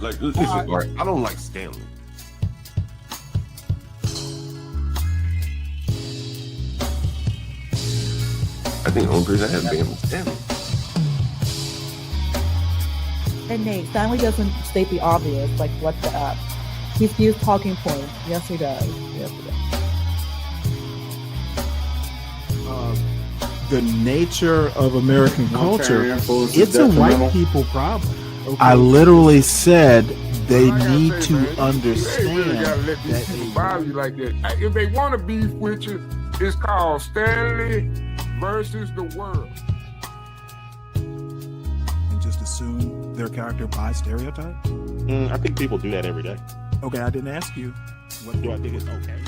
Like, listen, like, I don't like Stanley. I think the only person I have been was Stanley. And Nate, Stanley doesn't state the obvious, like what the up. He's used talking points. Yes, he does. Yes, he does. The nature of American culture, it's a white people problem. Okay. I literally said they need to understand. You really gotta let these people bother you like that. If they want to beef with you, it's called Stanley versus the world. And just assume their character by stereotype? I think people do that every day. Okay, I didn't ask you. What do I think is okay?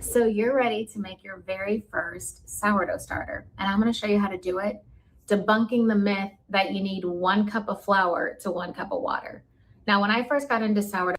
So you're ready to make your very first sourdough starter, and I'm going to show you how to do it, debunking the myth that you need 1 cup of flour to 1 cup of water. Now, when I first got into sourdough,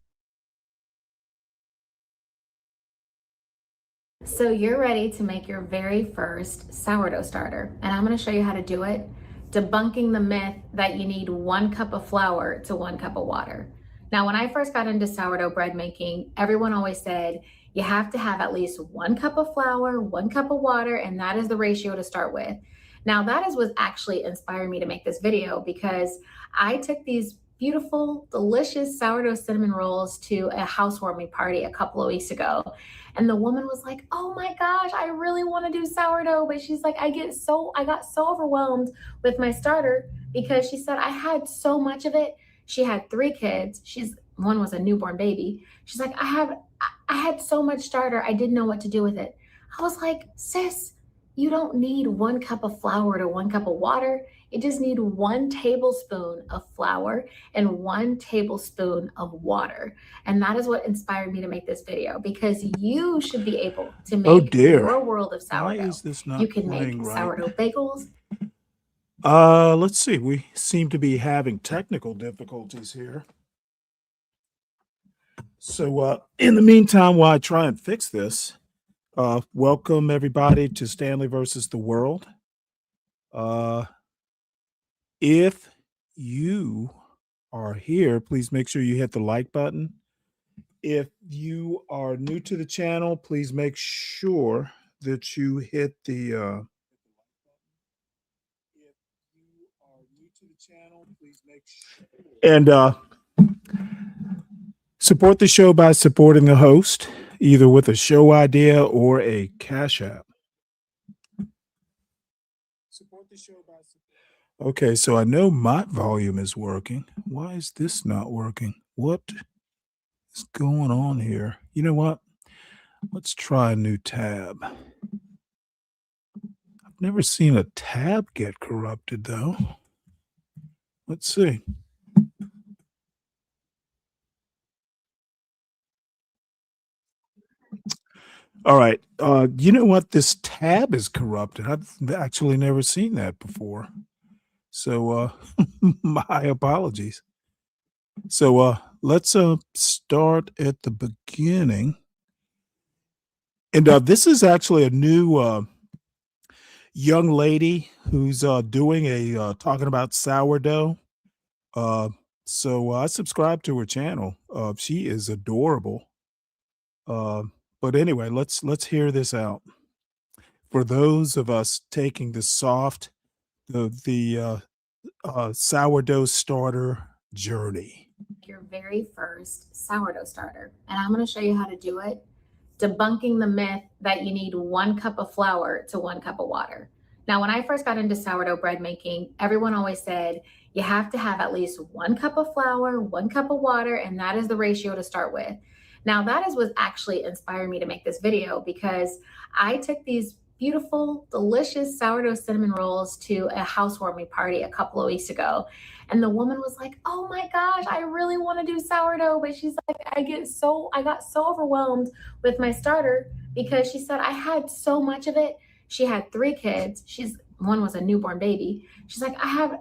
so you're ready to make your very first sourdough starter, and I'm going to show you how to do it, debunking the myth that you need 1 cup of flour to 1 cup of water. Now, when I first got into sourdough bread making, everyone always said, you have to have at least 1 cup of flour, 1 cup of water, and that is the ratio to start with. Now, that is what actually inspired me to make this video, because I took these beautiful, delicious sourdough cinnamon rolls to a housewarming party a couple of weeks ago. And the woman was like, oh my gosh, I really want to do sourdough. But she's like, I got so overwhelmed with my starter, because she said I had so much of it. She had 3 kids. One was a newborn baby. She's like, I had so much starter, I didn't know what to do with it. I was like, sis, you don't need 1 cup of flour to 1 cup of water. You just need 1 tablespoon of flour and 1 tablespoon of water. And that is what inspired me to make this video, because you should be able to make your world of sourdough. Why is this not you can make right? sourdough bagels. Let's see. We seem to be having technical difficulties here. So in the meantime, while I try and fix this, welcome everybody to Stanley versus the World. If you are here, please make sure you hit the like button. If you are new to the channel, please make sure that you hit the and support the show by supporting the host, either with a show idea or a cash app. Support the show by okay, so I know my volume is working. Why is this not working? What is going on here? You know what? Let's try a new tab. I've never seen a tab get corrupted, though. Let's see. All right. You know what? This tab is corrupted. I've actually never seen that before. So my apologies. So let's start at the beginning. And this is actually a new young lady who's doing a talking about sourdough. So I subscribe to her channel. She is adorable. But anyway, let's hear this out. For those of us taking the sourdough starter journey. Your very first sourdough starter, and I'm going to show you how to do it, debunking the myth that you need 1 cup of flour to 1 cup of water. Now, when I first got into sourdough bread making, everyone always said you have to have at least 1 cup of flour, 1 cup of water, and that is the ratio to start with. Now, that is what actually inspired me to make this video, because I took these beautiful, delicious sourdough cinnamon rolls to a housewarming party a couple of weeks ago. And the woman was like, oh my gosh, I really want to do sourdough. But she's like, I got so overwhelmed with my starter, because she said I had so much of it. She had 3 kids. One was a newborn baby. She's like, I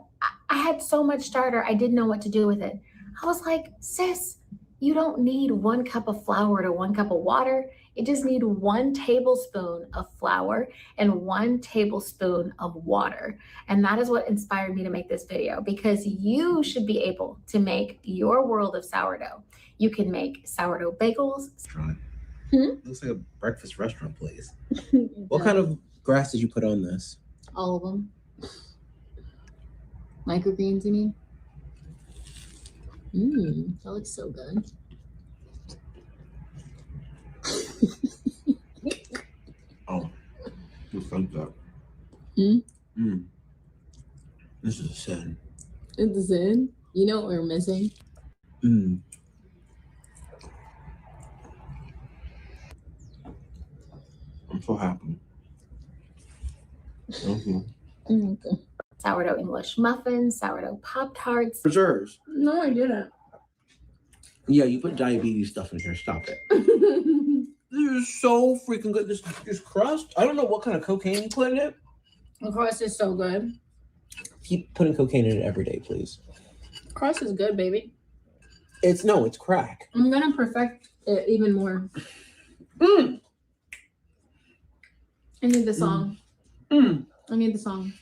had so much starter, I didn't know what to do with it. I was like, sis, you don't need 1 cup of flour to 1 cup of water. You just need 1 tablespoon of flour and 1 tablespoon of water. And that is what inspired me to make this video, because you should be able to make your world of sourdough. You can make sourdough bagels. Looks like a breakfast restaurant place. What kind of grass did you put on this? All of them. Microgreens, you mean? That looks so good. Oh, you thumbs up. This is a sin. It's a sin. You know what we're missing? I'm so happy. Okay. Sourdough English muffins, sourdough Pop-Tarts. Preserves. No, I didn't. Yeah, you put diabetes stuff in here. Stop it. This is so freaking good. This crust. I don't know what kind of cocaine you put in it. The crust is so good. Keep putting cocaine in it every day, please. Crust is good, baby. It's crack. I'm gonna perfect it even more. I need the song. I need the song.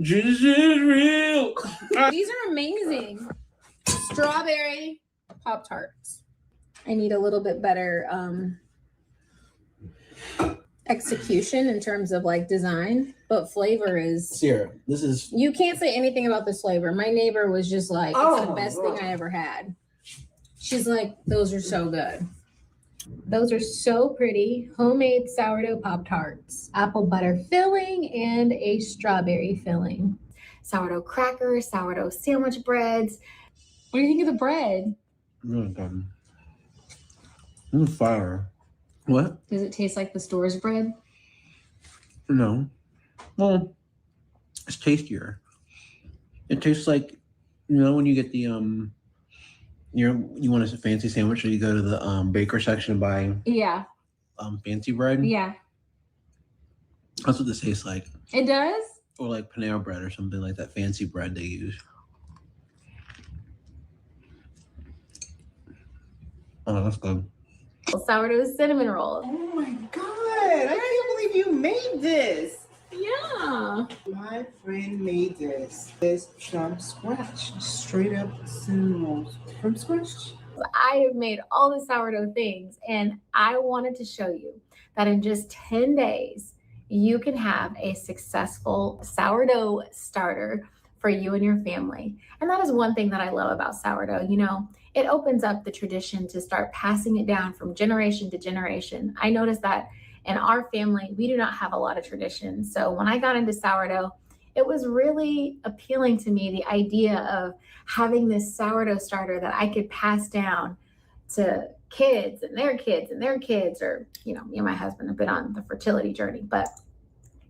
Jesus is real. These are amazing. Strawberry Pop-Tarts. I need a little bit better execution in terms of like design, but flavor is. Sierra, this is. You can't say anything about this flavor. My neighbor was just like, it's the best thing I ever had. She's like, those are so good. Those are so pretty. Homemade sourdough Pop-Tarts, apple butter filling, and a strawberry filling. Sourdough crackers, sourdough sandwich breads. What do you think of the bread? Really good. Fire. What? Does it taste like the store's bread? No. Well, it's tastier. It tastes like, when you get the you want a fancy sandwich, so you go to the baker section and buy fancy bread. Yeah. That's what this tastes like. It does? Or like Panera bread or something like that fancy bread they use. Oh, that's good. Sourdough cinnamon rolls. Oh my God, I can't believe you made this. Yeah. My friend made this. It's from scratch. Straight up cinnamon rolls from scratch. I have made all the sourdough things, and I wanted to show you that in just 10 days, you can have a successful sourdough starter for you and your family. And that is one thing that I love about sourdough. It opens up the tradition to start passing it down from generation to generation. I noticed that in our family, we do not have a lot of traditions. So when I got into sourdough, it was really appealing to me, the idea of having this sourdough starter that I could pass down to kids and their kids and their kids, or, me and my husband have been on the fertility journey, but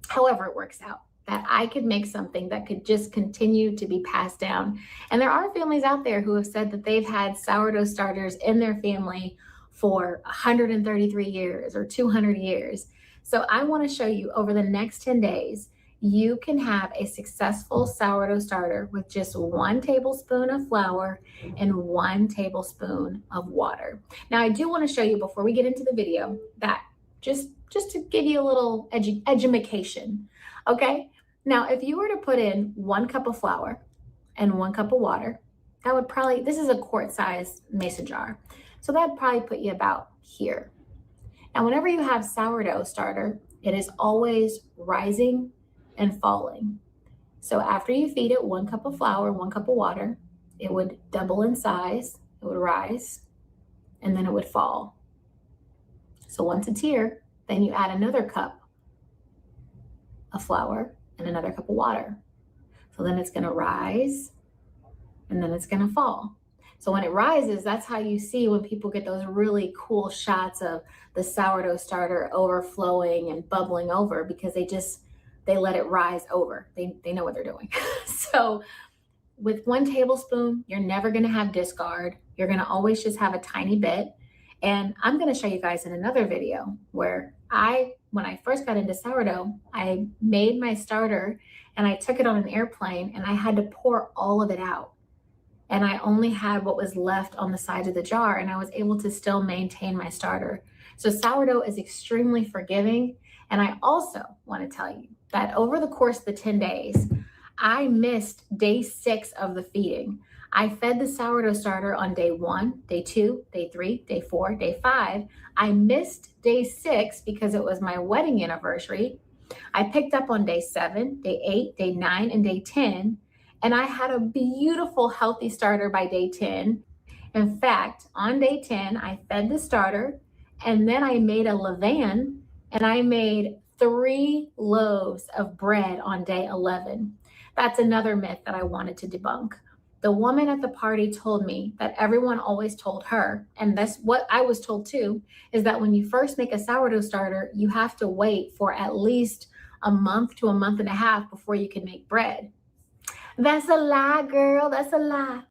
however it works out, that I could make something that could just continue to be passed down. And there are families out there who have said that they've had sourdough starters in their family for 133 years or 200 years. So I want to show you over the next 10 days, you can have a successful sourdough starter with just 1 tablespoon of flour and 1 tablespoon of water. Now, I do want to show you before we get into the video that just to give you a little edumacation, okay? Now, if you were to put in 1 cup of flour and 1 cup of water, that would probably, this is a quart-sized mason jar, so that'd probably put you about here. Now, whenever you have sourdough starter, it is always rising and falling. So after you feed it 1 cup of flour, 1 cup of water, it would double in size, it would rise, and then it would fall. So once it's here, then you add another cup of flour and another cup of water. So then it's gonna rise and then it's gonna fall. So when it rises, that's how you see when people get those really cool shots of the sourdough starter overflowing and bubbling over, because they let it rise over. They know what they're doing. So with 1 tablespoon, you're never gonna have discard. You're gonna always just have a tiny bit. And I'm gonna show you guys in another video where when I first got into sourdough, I made my starter and I took it on an airplane and I had to pour all of it out. and I only had what was left on the side of the jar, and I was able to still maintain my starter. So sourdough is extremely forgiving. And I also want to tell you that over the course of the 10 days, I missed day 6 of the feeding. I fed the sourdough starter on day 1, day 2, day 3, day 4, day 5. I missed day 6 because it was my wedding anniversary. I picked up on day 7, day 8, day 9, and day 10. And I had a beautiful, healthy starter by day 10. In fact, on day 10, I fed the starter, and then I made a levain, and I made 3 loaves of bread on day 11. That's another myth that I wanted to debunk. The woman at the party told me that everyone always told her, and that's what I was told too, is that when you first make a sourdough starter, you have to wait for at least a month to a month and a half before you can make bread. That's a lie, girl. That's a lie.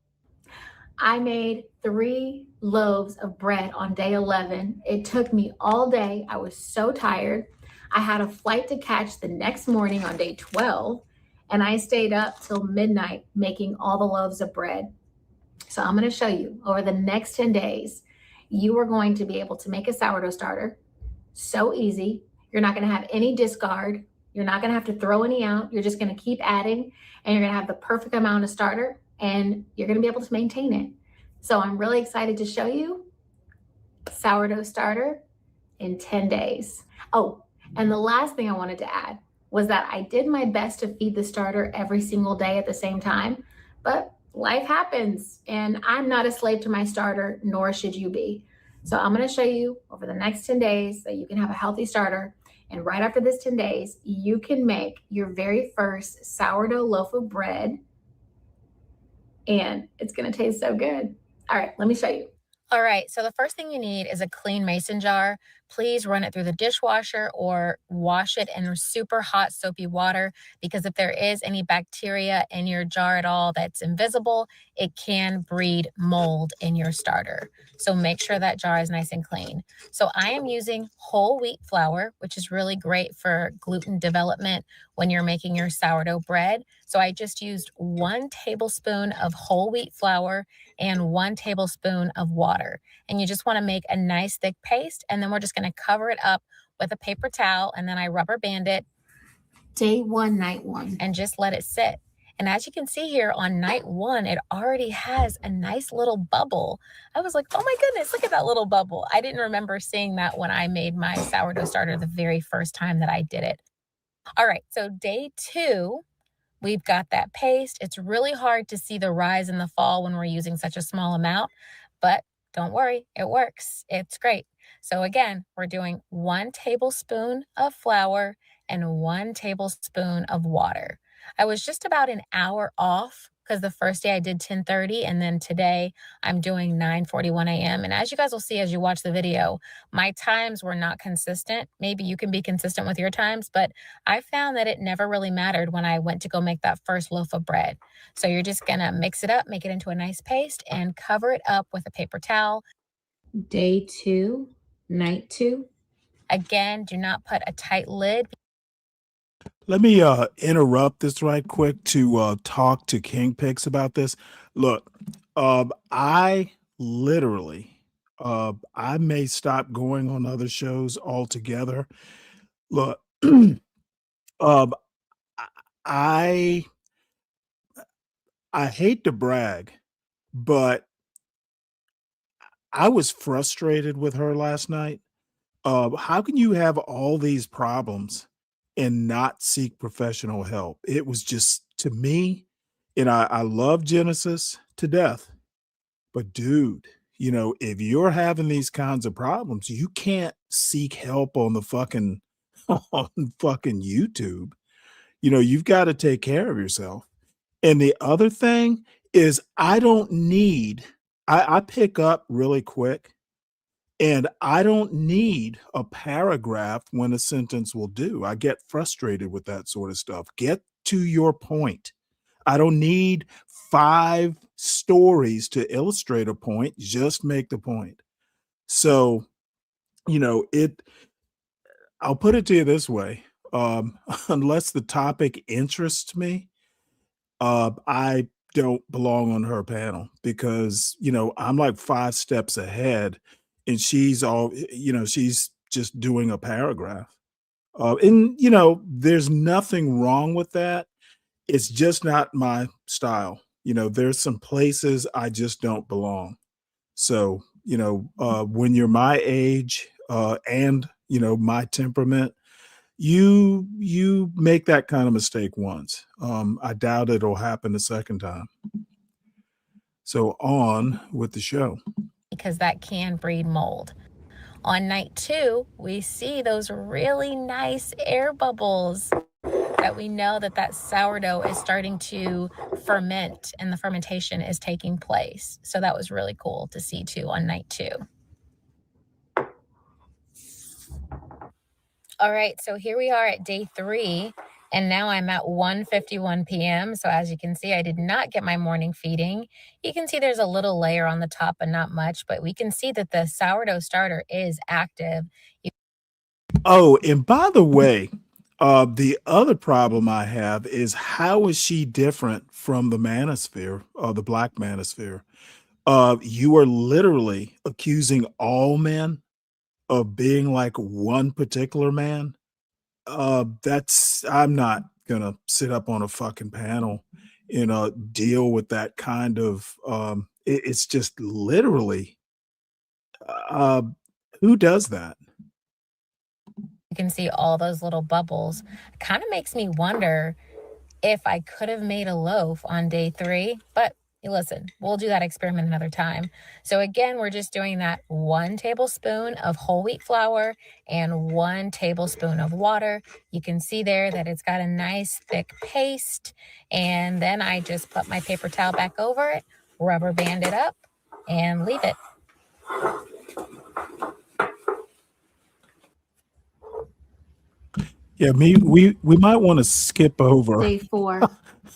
I made 3 loaves of bread on day 11. It took me all day. I was so tired. I had a flight to catch the next morning on day 12, and I stayed up till midnight making all the loaves of bread. So I'm going to show you over the next 10 days, you are going to be able to make a sourdough starter. So easy. You're not going to have any discard. You're not going to have to throw any out. You're just going to keep adding, and you're going to have the perfect amount of starter, and you're going to be able to maintain it. So I'm really excited to show you sourdough starter in 10 days. Oh, and the last thing I wanted to add was that I did my best to feed the starter every single day at the same time, but life happens, and I'm not a slave to my starter, nor should you be. So I'm going to show you over the next 10 days that you can have a healthy starter. And right after this 10 days, you can make your very first sourdough loaf of bread, and it's going to taste so good. All right, let me show you. All right, so the first thing you need is a clean mason jar. Please run it through the dishwasher or wash it in super hot soapy water, because if there is any bacteria in your jar at all that's invisible, it can breed mold in your starter. So make sure that jar is nice and clean. So I am using whole wheat flour, which is really great for gluten development when you're making your sourdough bread. So I just used 1 tablespoon of whole wheat flour and 1 tablespoon of water. And you just want to make a nice thick paste, and then we're just going to cover it up with a paper towel, and then I rubber band it. Day 1, night 1, and just let it sit. And as you can see here on night 1, it already has a nice little bubble. I was like, oh my goodness, look at that little bubble. I didn't remember seeing that when I made my sourdough starter the very first time that I did it. All right, so day 2, we've got that paste. It's really hard to see the rise and the fall when we're using such a small amount, but don't worry, it works. It's great. So again, we're doing 1 tablespoon of flour and 1 tablespoon of water. I was just about an hour off because the first day I did 10:30, and then today I'm doing 9:41 a.m. And as you guys will see as you watch the video, my times were not consistent. Maybe you can be consistent with your times, but I found that it never really mattered when I went to go make that first loaf of bread. So you're just gonna mix it up, make it into a nice paste, and cover it up with a paper towel. Day 2, night 2. Again, do not put a tight lid. Let me interrupt this right quick to talk to King Pix about this. Look, I literally, I may stop going on other shows altogether. Look, um, I I hate to brag, but I was frustrated with her last night. How can you have all these problems and not seek professional help? It was just, to me, and I love Genesis to death, but dude, if you're having these kinds of problems, you can't seek help on the fucking on fucking YouTube. You've got to take care of yourself. And the other thing is, I pick up really quick. And I don't need a paragraph when a sentence will do. I get frustrated with that sort of stuff. Get to your point. I don't need 5 stories to illustrate a point. Just make the point. So, I'll put it to you this way. Unless the topic interests me, I don't belong on her panel because, I'm like 5 steps ahead and she's she's just doing a paragraph. And there's nothing wrong with that. It's just not my style. There's some places I just don't belong. So, when you're my age, and my temperament, you make that kind of mistake once. I doubt it'll happen a second time. So on with the show. Because that can breed mold. On night 2, we see those really nice air bubbles that we know that sourdough is starting to ferment and the fermentation is taking place. So that was really cool to see too on night 2. All right, so here we are at day 3, and now I'm at 1:51 p.m. So as you can see, I did not get my morning feeding. You can see there's a little layer on the top, but not much, but we can see that the sourdough starter is active. Oh, and by the way, the other problem I have is how is she different from the manosphere, the black manosphere? You are literally accusing all men of being like one particular man. I'm not gonna sit up on a fucking panel and deal with that kind of it's just literally uh who does that? You can see all those little bubbles. It kind of makes me wonder if I could have made a loaf on day 3, but listen, we'll do that experiment another time. So again, we're just doing that 1 tablespoon of whole wheat flour and 1 tablespoon of water. You can see there that it's got a nice thick paste. And then I just put my paper towel back over it, rubber band it up, and leave it. Yeah, we might want to skip over Day 4.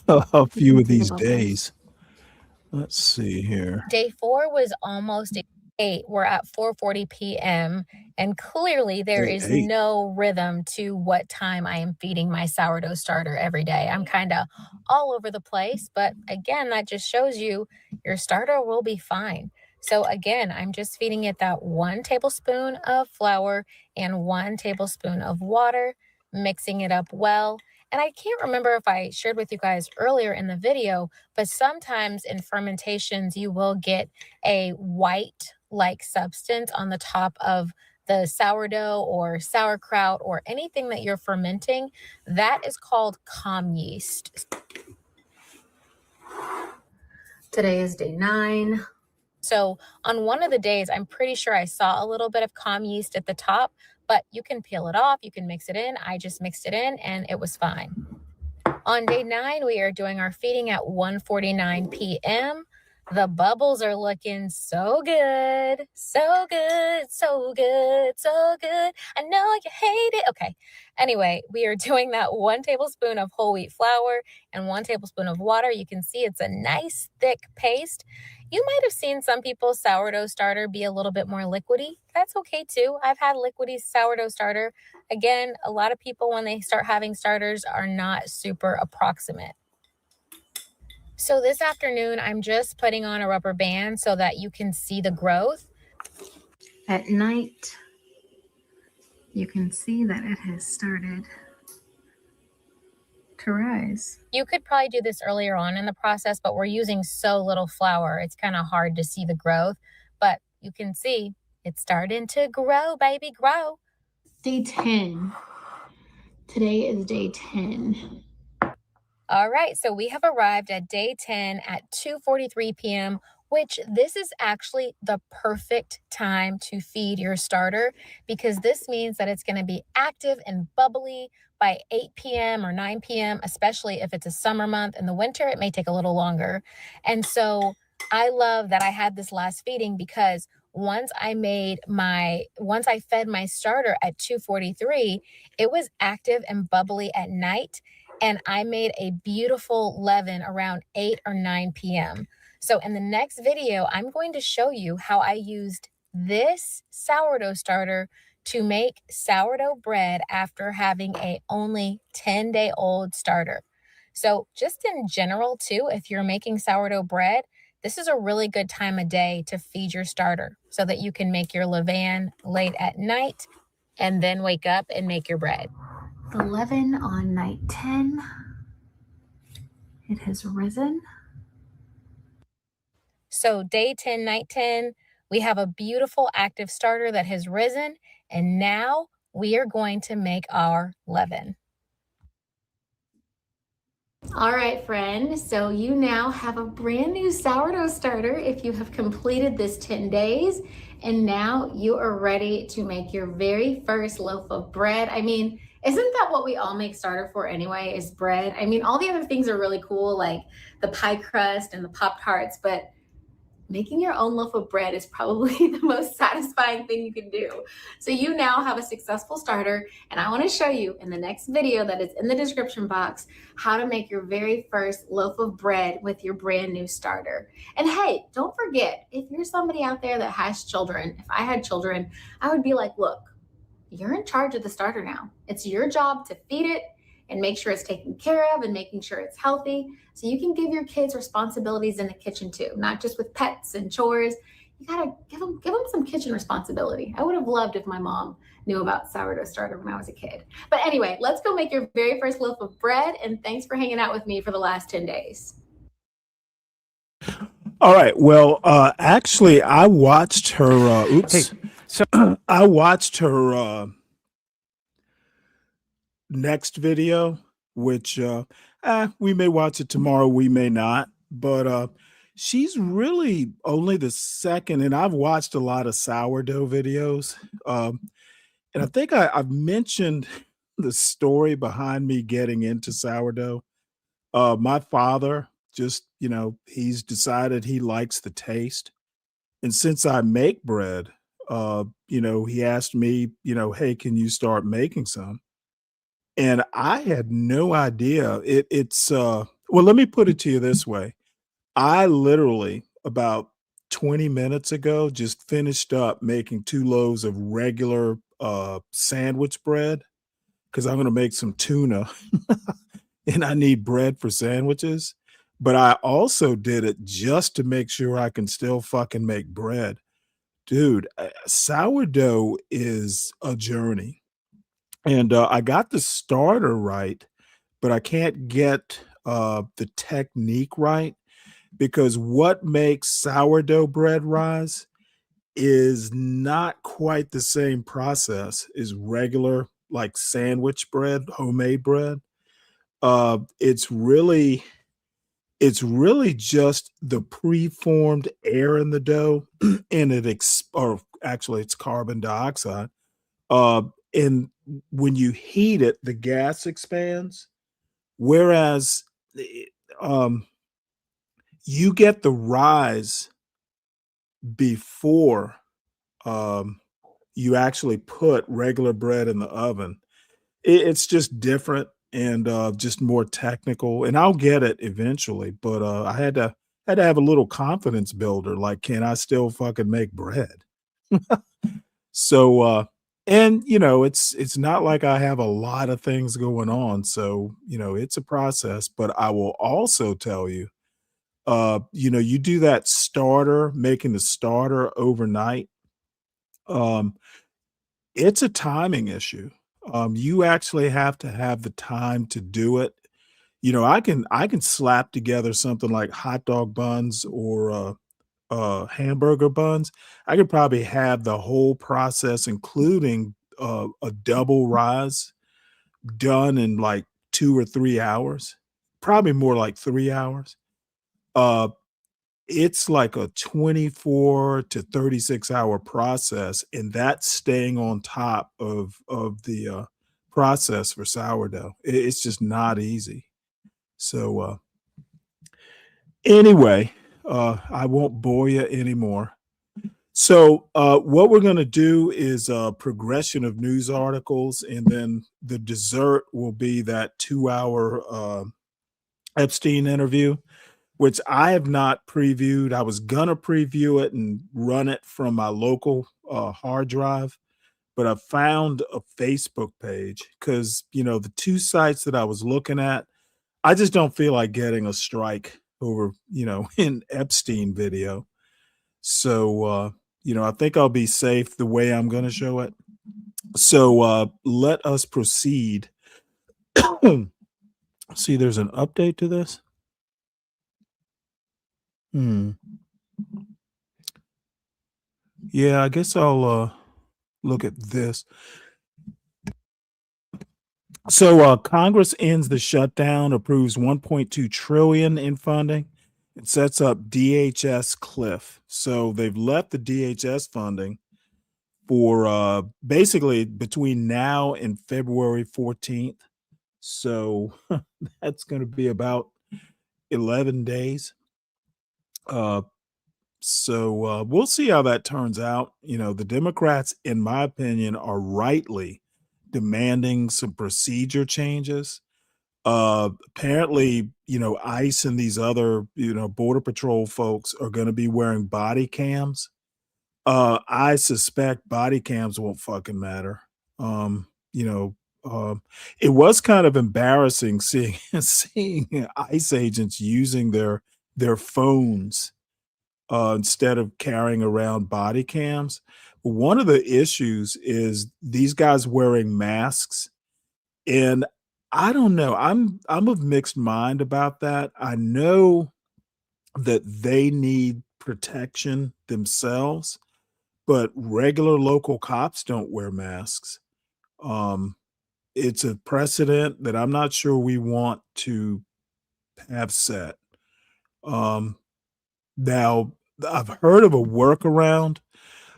a few of these days. Let's see here. Day 4 was almost 8. We're at 4:40 p.m. and clearly there is no rhythm to what time I am feeding my sourdough starter every day. I'm kind of all over the place, but again, that just shows you your starter will be fine. So again, I'm just feeding it that 1 tablespoon of flour and 1 tablespoon of water, mixing it up well. And I can't remember if I shared with you guys earlier in the video, but sometimes in fermentations, you will get a white-like substance on the top of the sourdough or sauerkraut or anything that you're fermenting. That is called comm yeast. Today is day 9. So on one of the days, I'm pretty sure I saw a little bit of comm yeast at the top, but you can peel it off, you can mix it in. I just mixed it in and it was fine. On day 9, we are doing our feeding at 1:49 p.m. The bubbles are looking so good, so good, so good, so good. I know you hate it. Okay. Anyway, we are doing that 1 tablespoon of whole wheat flour and 1 tablespoon of water. You can see it's a nice thick paste. You might have seen some people's sourdough starter be a little bit more liquidy. That's okay too. I've had liquidy sourdough starter. Again, a lot of people when they start having starters are not super approximate. So this afternoon, I'm just putting on a rubber band so that you can see the growth. At night, you can see that it has started to rise. You could probably do this earlier on in the process, but we're using so little flour, it's kind of hard to see the growth. But you can see it's starting to grow, baby, grow. Day 10. Today is day 10. All right, so we have arrived at day 10 at 2:43 p.m., which this is actually the perfect time to feed your starter because this means that it's going to be active and bubbly by 8 p.m. or 9 p.m., especially if it's a summer month. In the winter, it may take a little longer. And so I love that I had this last feeding because once I fed my starter at 2:43, it was active and bubbly at night. And I made a beautiful leaven around 8 or 9 p.m. So in the next video, I'm going to show you how I used this sourdough starter to make sourdough bread after having a only 10-day-old starter. So just in general too, if you're making sourdough bread, this is a really good time of day to feed your starter so that you can make your levain late at night and then wake up and make your bread. 11 on night 10. It has risen. So day 10, night 10, we have a beautiful active starter that has risen, and now we are going to make our leaven. All right, friend, so you now have a brand new sourdough starter if you have completed this 10 days, and now you are ready to make your very first loaf of bread. I mean, isn't that what we all make starter for anyway, is bread? I mean, all the other things are really cool, like the pie crust and the Pop-Tarts, but making your own loaf of bread is probably the most satisfying thing you can do. So you now have a successful starter, and I want to show you in the next video that is in the description box how to make your very first loaf of bread with your brand new starter. And hey, don't forget, if you're somebody out there that has children, if I had children, I would be like, look, you're in charge of the starter now. It's your job to feed it and make sure it's taken care of and making sure it's healthy. So you can give your kids responsibilities in the kitchen too, not just with pets and chores. You gotta give them some kitchen responsibility. I would have loved if my mom knew about sourdough starter when I was a kid. But anyway, let's go make your very first loaf of bread, and thanks for hanging out with me for the last 10 days. All right. Well, actually, I watched her. I watched her next video, which we may watch it tomorrow, we may not, but she's really only the second, and I've watched a lot of sourdough videos, and I think I've mentioned the story behind me getting into sourdough. My father just, he's decided he likes the taste, and since I make bread, he asked me, hey, can you start making some? And I had no idea. Well, let me put it to you this way. I literally about 20 minutes ago just finished up making 2 loaves of regular sandwich bread because I'm going to make some tuna and I need bread for sandwiches. But I also did it just to make sure I can still fucking make bread. Dude, sourdough is a journey. And I got the starter right, but I can't get the technique right because what makes sourdough bread rise is not quite the same process as regular, like sandwich bread, homemade bread. It's really just the preformed air in the dough, and or actually it's carbon dioxide. And when you heat it, the gas expands, whereas you get the rise before you actually put regular bread in the oven. It's just different and just more technical, and I'll get it eventually, but I had to have a little confidence builder, like, can I still fucking make bread? So and it's not like I have a lot of things going on, so it's a process. But I will also tell you, you do that starter, making the starter overnight, it's a timing issue. You actually have to have the time to do it. I can slap together something like hot dog buns or hamburger buns. I could probably have the whole process, including a double rise, done in like 2 or 3 hours, probably more like 3 hours. It's like a 24 to 36-hour process, and that's staying on top of the process for sourdough. It's just not easy. So anyway, I won't bore you anymore. So what we're going to do is a progression of news articles, and then the dessert will be that 2-hour Epstein interview, which I have not previewed. I was going to preview it and run it from my local hard drive, but I found a Facebook page because, the 2 sites that I was looking at, I just don't feel like getting a strike over, an Epstein video. So, I think I'll be safe the way I'm going to show it. So, let us proceed. See, there's an update to this. Yeah, I guess I'll look at this. So Congress ends the shutdown, approves 1.2 trillion in funding. It sets up DHS cliff. So they've left the DHS funding for basically between now and February 14th. So that's going to be about 11 days. So we'll see how that turns out. The Democrats, in my opinion, are rightly demanding some procedure changes. Apparently, ICE and these other, Border Patrol folks are going to be wearing body cams. I suspect body cams won't fucking matter. It was kind of embarrassing seeing ICE agents using their phones instead of carrying around body cams. But one of the issues is these guys wearing masks, and I don't know. I'm of mixed mind about that. I know that they need protection themselves, but regular local cops don't wear masks. It's a precedent that I'm not sure we want to have set. Now, I've heard of a workaround,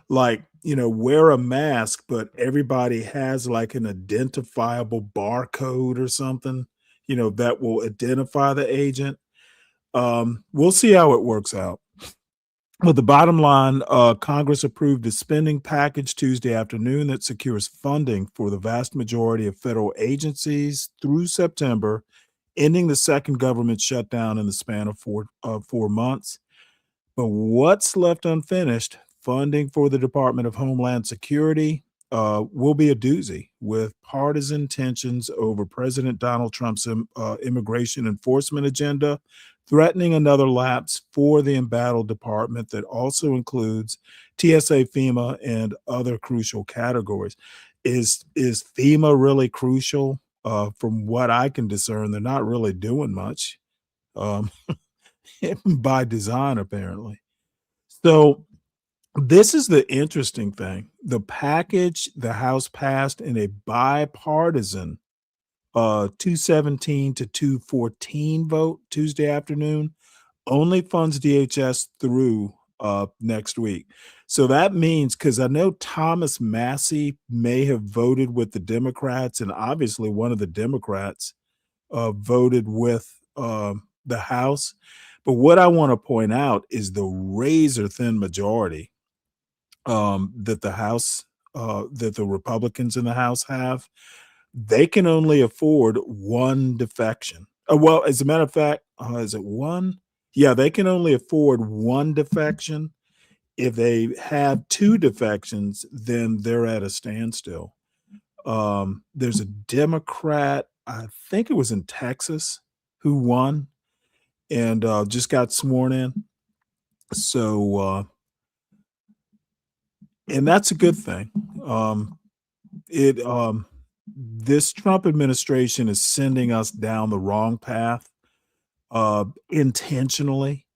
like, wear a mask, but everybody has like an identifiable barcode or something, that will identify the agent. We'll see how it works out. But the bottom line, Congress approved a spending package Tuesday afternoon that secures funding for the vast majority of federal agencies through September, ending the second government shutdown in the span of 4 months. But what's left unfinished, funding for the Department of Homeland Security, will be a doozy, with partisan tensions over President Donald Trump's immigration enforcement agenda threatening another lapse for the embattled department that also includes TSA, FEMA, and other crucial categories. Is FEMA really crucial? From what I can discern, they're not really doing much. By design, apparently. So this is the interesting thing. The package the House passed in a bipartisan 217 to 214 vote Tuesday afternoon only funds DHS through next week. So that means, because I know Thomas Massey may have voted with the Democrats, and obviously one of the Democrats voted with the House. But what I want to point out is the razor thin majority that the House, that the Republicans in the House have. They can only afford one defection. Well, as a matter of fact, is it one? Yeah, they can only afford one defection. If they have two defections, then they're at a standstill. There's a Democrat, I think it was in Texas, who won and just got sworn in. So, and that's a good thing. This Trump administration is sending us down the wrong path intentionally.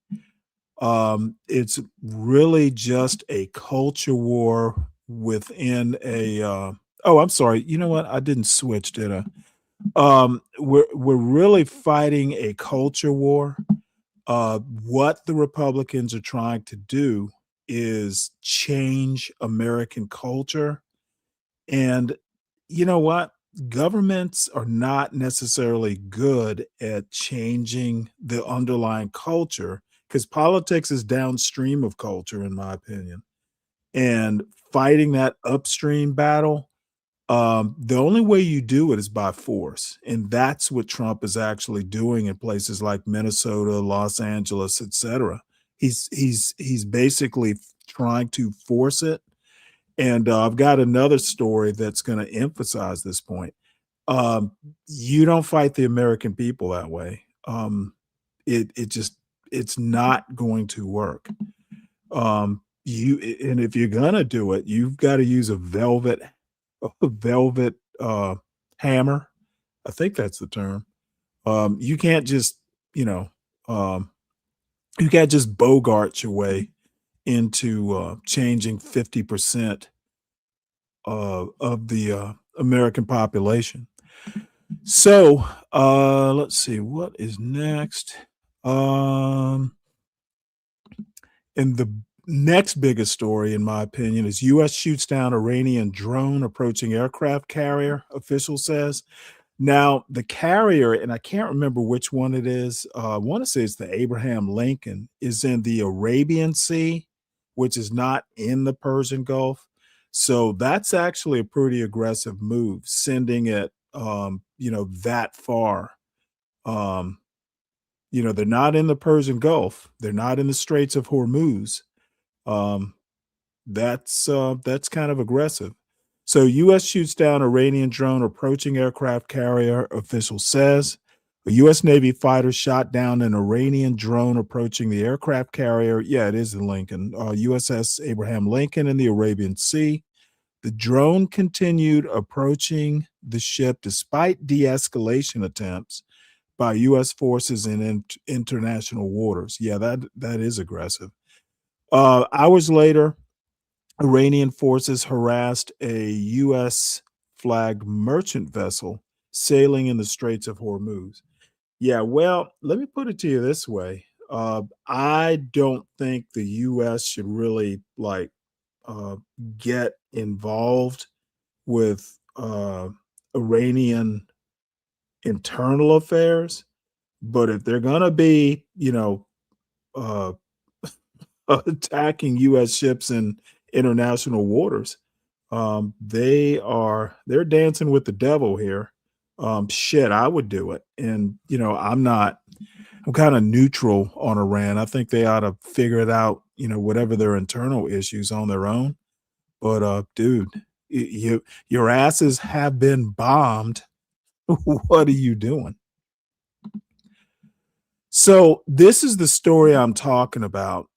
It's really just a culture war within a oh, I'm sorry. You know what? I didn't switch, did I? We're really fighting a culture war. What the Republicans are trying to do is change American culture. And you know what? Governments are not necessarily good at changing the underlying culture, because politics is downstream of culture, in my opinion. And fighting that upstream battle, the only way you do it is by force. And that's what Trump is actually doing in places like Minnesota, Los Angeles, etc. He's basically trying to force it. And I've got another story that's going to emphasize this point. You don't fight the American people that way. It's not going to work. And if you're gonna do it, you've got to use a velvet hammer. I think that's the term. You can't just, you know, um, you can't just bogart your way into changing 50% of the American population. So let's see what is next. Um, and the next biggest story, in my opinion, is U.S. shoots down Iranian drone approaching aircraft carrier, official says. Now, the carrier, and I can't remember which one it is, I want to say it's the Abraham Lincoln, is in the Arabian Sea, which is not in the Persian Gulf. So that's actually a pretty aggressive move, sending it, that far. Um, they're not in the Persian Gulf. They're not in the Straits of Hormuz. Um, that's kind of aggressive. So U.S. shoots down Iranian drone approaching aircraft carrier, official says. A U.S. Navy fighter shot down an Iranian drone approaching the aircraft carrier. Yeah, it is the Lincoln, USS Abraham Lincoln in the Arabian Sea. The drone continued approaching the ship despite de-escalation attempts by U.S. forces in international waters. Yeah, that is aggressive. Hours later, Iranian forces harassed a U.S. flagged merchant vessel sailing in the Straits of Hormuz. Yeah, well, let me put it to you this way. I don't think the U.S. should really uh, get involved with Iranian internal affairs. But if they're going to be, uh, attacking U.S. ships in international waters, they're dancing with the devil here. Shit, I would do it. And, I'm kind of neutral on Iran. I think they ought to figure it out, whatever their internal issues on their own. But, dude, your asses have been bombed. What are you doing? So this is the story I'm talking about.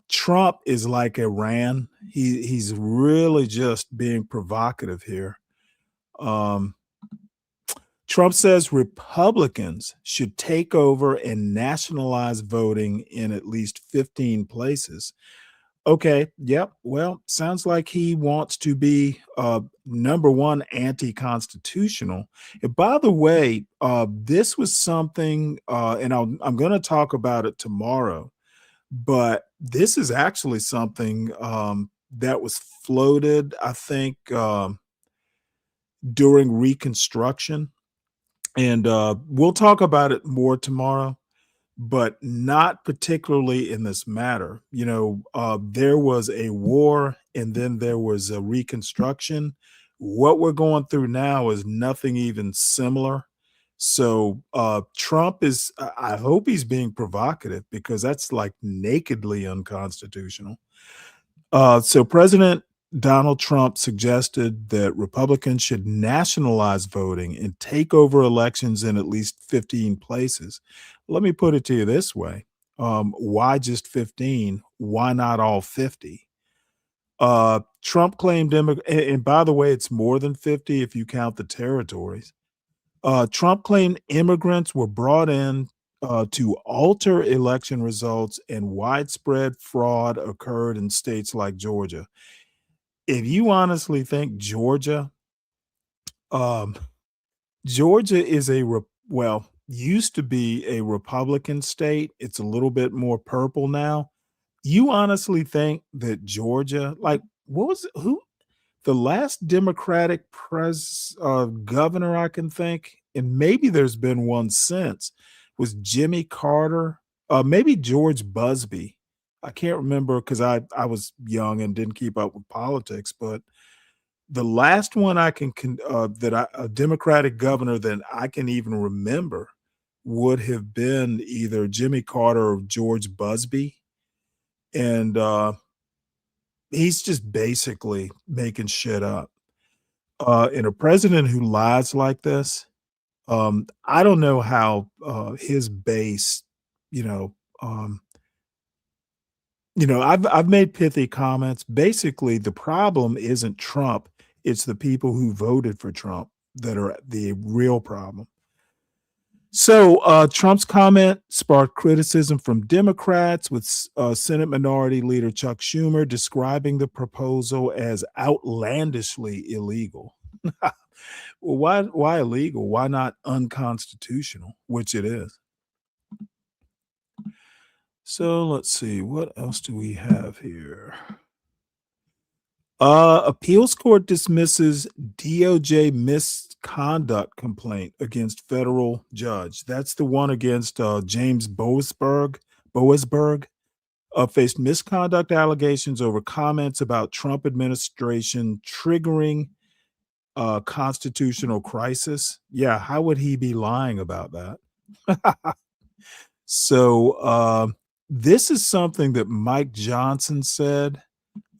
Trump is like Iran. He's really just being provocative here. Trump says Republicans should take over and nationalize voting in at least 15 places. Okay, yep. Well, sounds like he wants to be number one anti-constitutional. And by the way, this was something, and I'm going to talk about it tomorrow. But this is actually something that was floated, I think, during Reconstruction, and we'll talk about it more tomorrow, but not particularly in this matter. There was a war and then there was a reconstruction. What we're going through now is nothing even similar. So Trump is, I hope he's being provocative, because that's like nakedly unconstitutional. So President Donald Trump suggested that Republicans should nationalize voting and take over elections in at least 15 places. Let me put it to you this way. Why just 15? Why not all 50? Trump claimed, and by the way, it's more than 50 if you count the territories. Trump claimed immigrants were brought in to alter election results, and widespread fraud occurred in states like Georgia. If you honestly think Georgia is used to be a Republican state, it's a little bit more purple now. You honestly think that Georgia, the last Democratic governor I can think, and maybe there's been one since, was Jimmy Carter, maybe George Busby. I can't remember because I was young and didn't keep up with politics, but the last one a Democratic governor that I can even remember would have been either Jimmy Carter or George Busby. And he's just basically making shit up. And a president who lies like this, I don't know how his base, you know, um, I've made pithy comments. Basically, the problem isn't Trump; it's the people who voted for Trump that are the real problem. So Trump's comment sparked criticism from Democrats, with Senate Minority Leader Chuck Schumer describing the proposal as outlandishly illegal. Well, why illegal? Why not unconstitutional? Which it is. So let's see, what else do we have here? Appeals court dismisses DOJ misconduct complaint against federal judge. That's the one against James Boasberg, faced misconduct allegations over comments about Trump administration triggering constitutional crisis. Yeah, how would he be lying about that? So this is something that Mike Johnson said,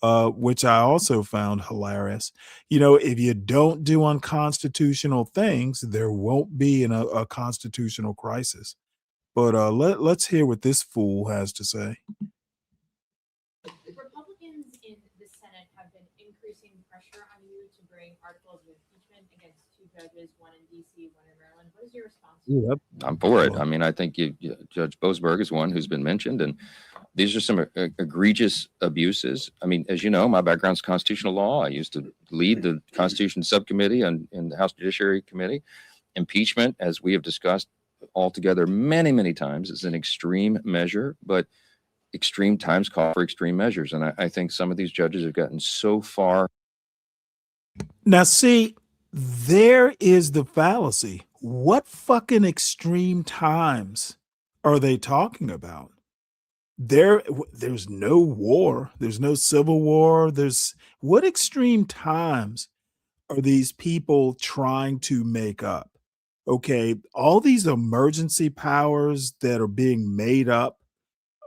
which I also found hilarious. If you don't do unconstitutional things, there won't be a constitutional crisis. But let's hear what this fool has to say. Republicans in the Senate have been increasing pressure on you to bring articles of impeachment against two judges, one in D.C., one in Maryland. What is your response to that? I'm for it. I mean, I think Judge Boasberg is one who's been mentioned, and these are some egregious abuses. I mean, as you know, my background's constitutional law. I used to lead the Constitution Subcommittee in the House Judiciary Committee. Impeachment, as we have discussed altogether many, many times, is an extreme measure, but extreme times call for extreme measures. And I think some of these judges have gotten so far. Now, see, there is the fallacy. What fucking extreme times are they talking about? There's no war. There's no civil war. What extreme times are these people trying to make up? Okay, all these emergency powers that are being made up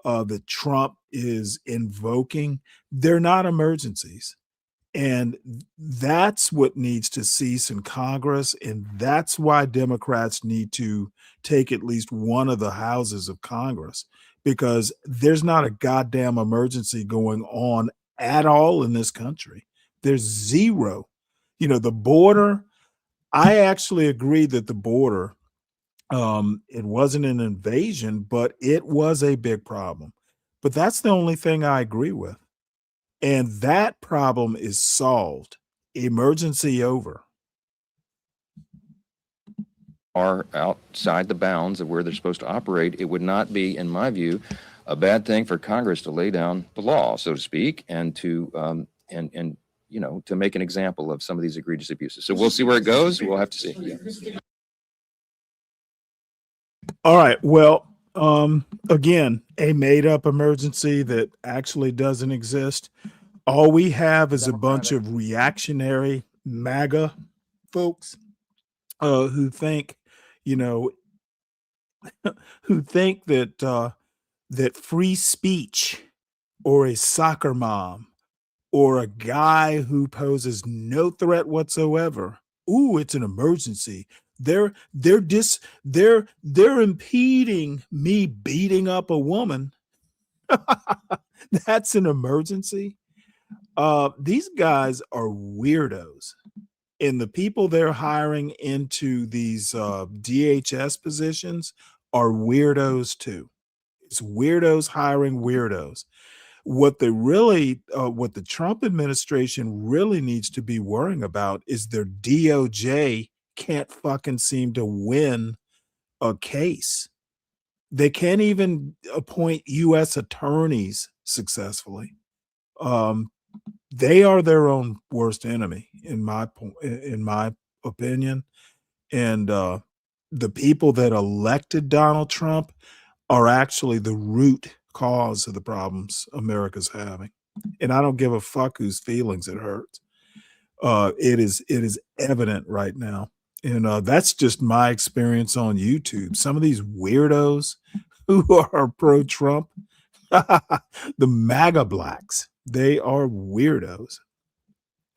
that Trump is invoking, they're not emergencies. And that's what needs to cease in Congress. And that's why Democrats need to take at least one of the houses of Congress, because there's not a goddamn emergency going on at all in this country. There's zero. The border, I actually agree that the border, it wasn't an invasion, but it was a big problem. But that's the only thing I agree with. And that problem is solved. Emergency over. Are outside the bounds of where they're supposed to operate. It would not be, in my view, a bad thing for Congress to lay down the law, so to speak, and to to make an example of some of these egregious abuses. So we'll see where it goes. We'll have to see. Yeah. All right. Well, again, a made-up emergency that actually doesn't exist. All we have is a bunch of reactionary MAGA folks who think, that free speech, or a soccer mom, or a guy who poses no threat whatsoever, it's an emergency. They're impeding me beating up a woman. That's an emergency. These guys are weirdos, and the people they're hiring into these DHS positions are weirdos too. It's weirdos hiring weirdos. What the Trump administration really needs to be worrying about is their DOJ can't fucking seem to win a case. They can't even appoint U.S. attorneys successfully. They are their own worst enemy, in my opinion. And the people that elected Donald Trump are actually the root cause of the problems America's having. And I don't give a fuck whose feelings it hurts. It is evident right now. And that's just my experience on YouTube. Some of these weirdos who are pro-Trump, the MAGA blacks, they are weirdos.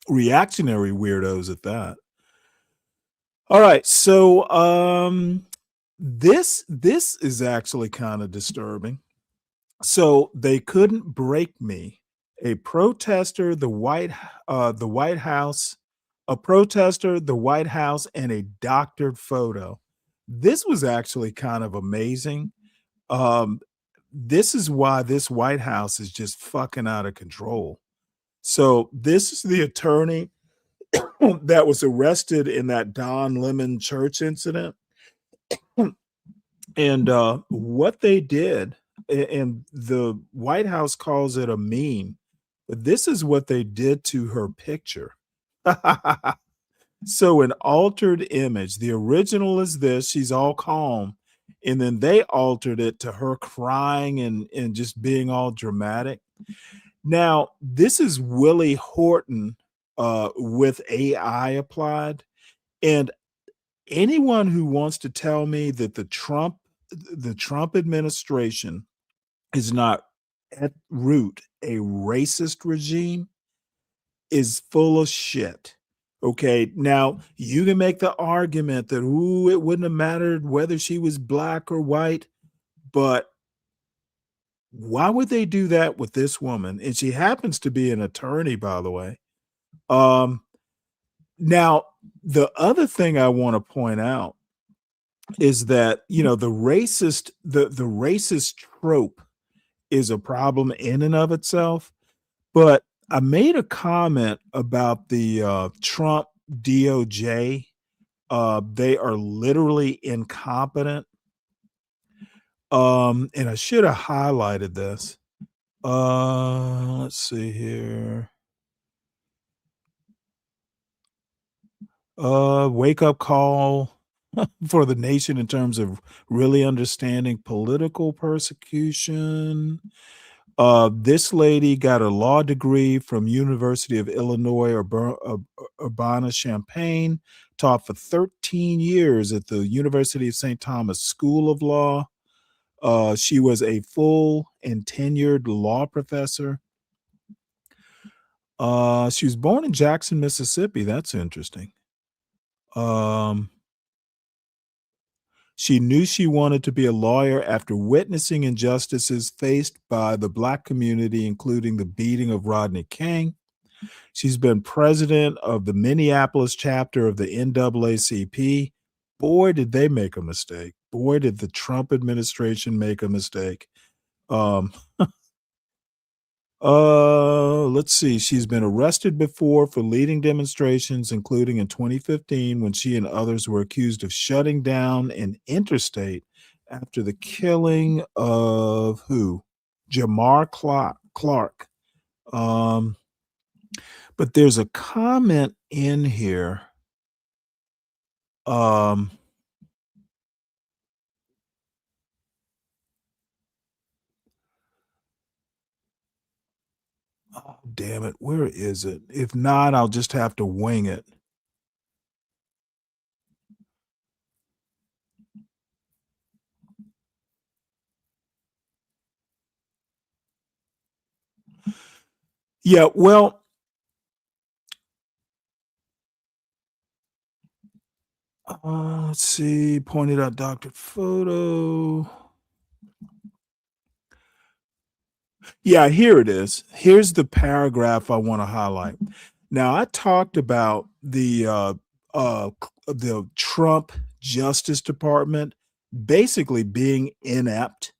reactionary weirdos at that. All right, so this is actually kind of disturbing. So they couldn't break me. A protester, the White House, a protester, the White House, and a doctored photo. This was actually kind of amazing. Um, this is why this White House is just fucking out of control. So this is the attorney that was arrested in that Don Lemon Church incident. And what they did, and the White House calls it a meme, but this is what they did to her picture. So an altered image. The original is this, she's all calm. And then they altered it to her crying and just being all dramatic. Now, this is Willie Horton with AI applied. And anyone who wants to tell me that the Trump administration is not at root a racist regime is full of shit. Okay, now you can make the argument that it wouldn't have mattered whether she was black or white, but why would they do that with this woman? And she happens to be an attorney, by the way. Now, the other thing I want to point out is that, you know, the racist trope is a problem in and of itself. But I made a comment about the Trump DOJ. They are literally incompetent. And I should have highlighted this. Let's see here. Wake up call for the nation in terms of really understanding political persecution. This lady got a law degree from University of Illinois Urbana-Champaign, taught for 13 years at the University of St. Thomas School of Law. She was a full and tenured law professor. She was born in Jackson, Mississippi. That's interesting. She knew she wanted to be a lawyer after witnessing injustices faced by the Black community, including the beating of Rodney King. She's been president of the Minneapolis chapter of the NAACP. Boy, did they make a mistake. Boy, did the Trump administration make a mistake. Let's see. She's been arrested before for leading demonstrations, including in 2015 when she and others were accused of shutting down an interstate after the killing of who? Jamar Clark. But there's a comment in here. Oh, damn it. Where is it? If not, I'll just have to wing it. Yeah, well, let's see. Pointed out doctored photo. Yeah, here it is. Here's the paragraph I want to highlight. Now, I talked about the Trump Justice Department basically being inept.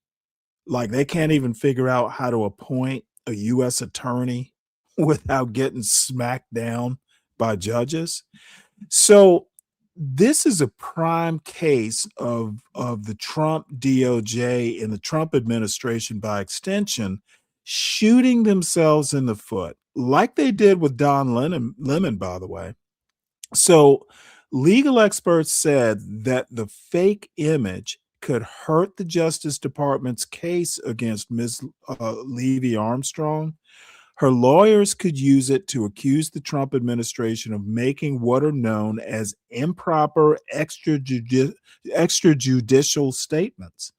Like they can't even figure out how to appoint a U.S. attorney without getting smacked down by judges. So this is a prime case of the Trump DOJ and the Trump administration, by extension, shooting themselves in the foot, like they did with Don Lemon, by the way. So legal experts said that the fake image could hurt the Justice Department's case against Ms. Levy Armstrong. Her lawyers could use it to accuse the Trump administration of making what are known as improper extrajudicial statements.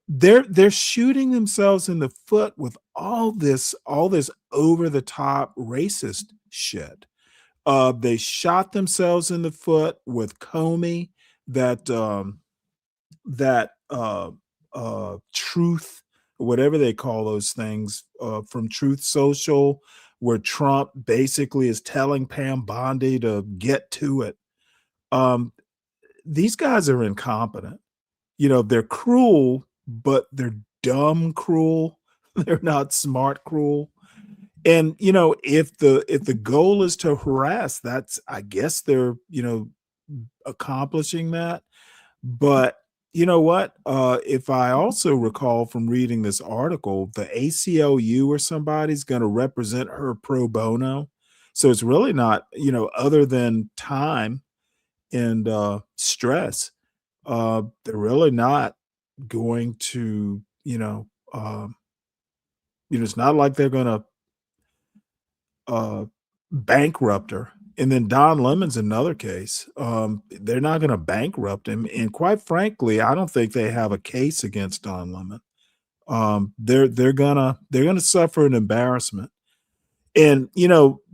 They're shooting themselves in the foot with all this over the top racist shit. They shot themselves in the foot with Comey, that that truth, whatever they call those things, from Truth Social, where Trump basically is telling Pam Bondi to get to it. These guys are incompetent. They're cruel, but they're dumb cruel. They're not smart cruel. And if the goal is to harass, that's, I guess, they're accomplishing that. But you know what? If I also recall from reading this article, the ACLU or somebody's going to represent her pro bono. So it's really not, other than time and stress. They're really not going to, it's not like they're going to bankrupt her. And then Don Lemon's another case. They're not going to bankrupt him. And quite frankly, I don't think they have a case against Don Lemon. They're gonna suffer an embarrassment. And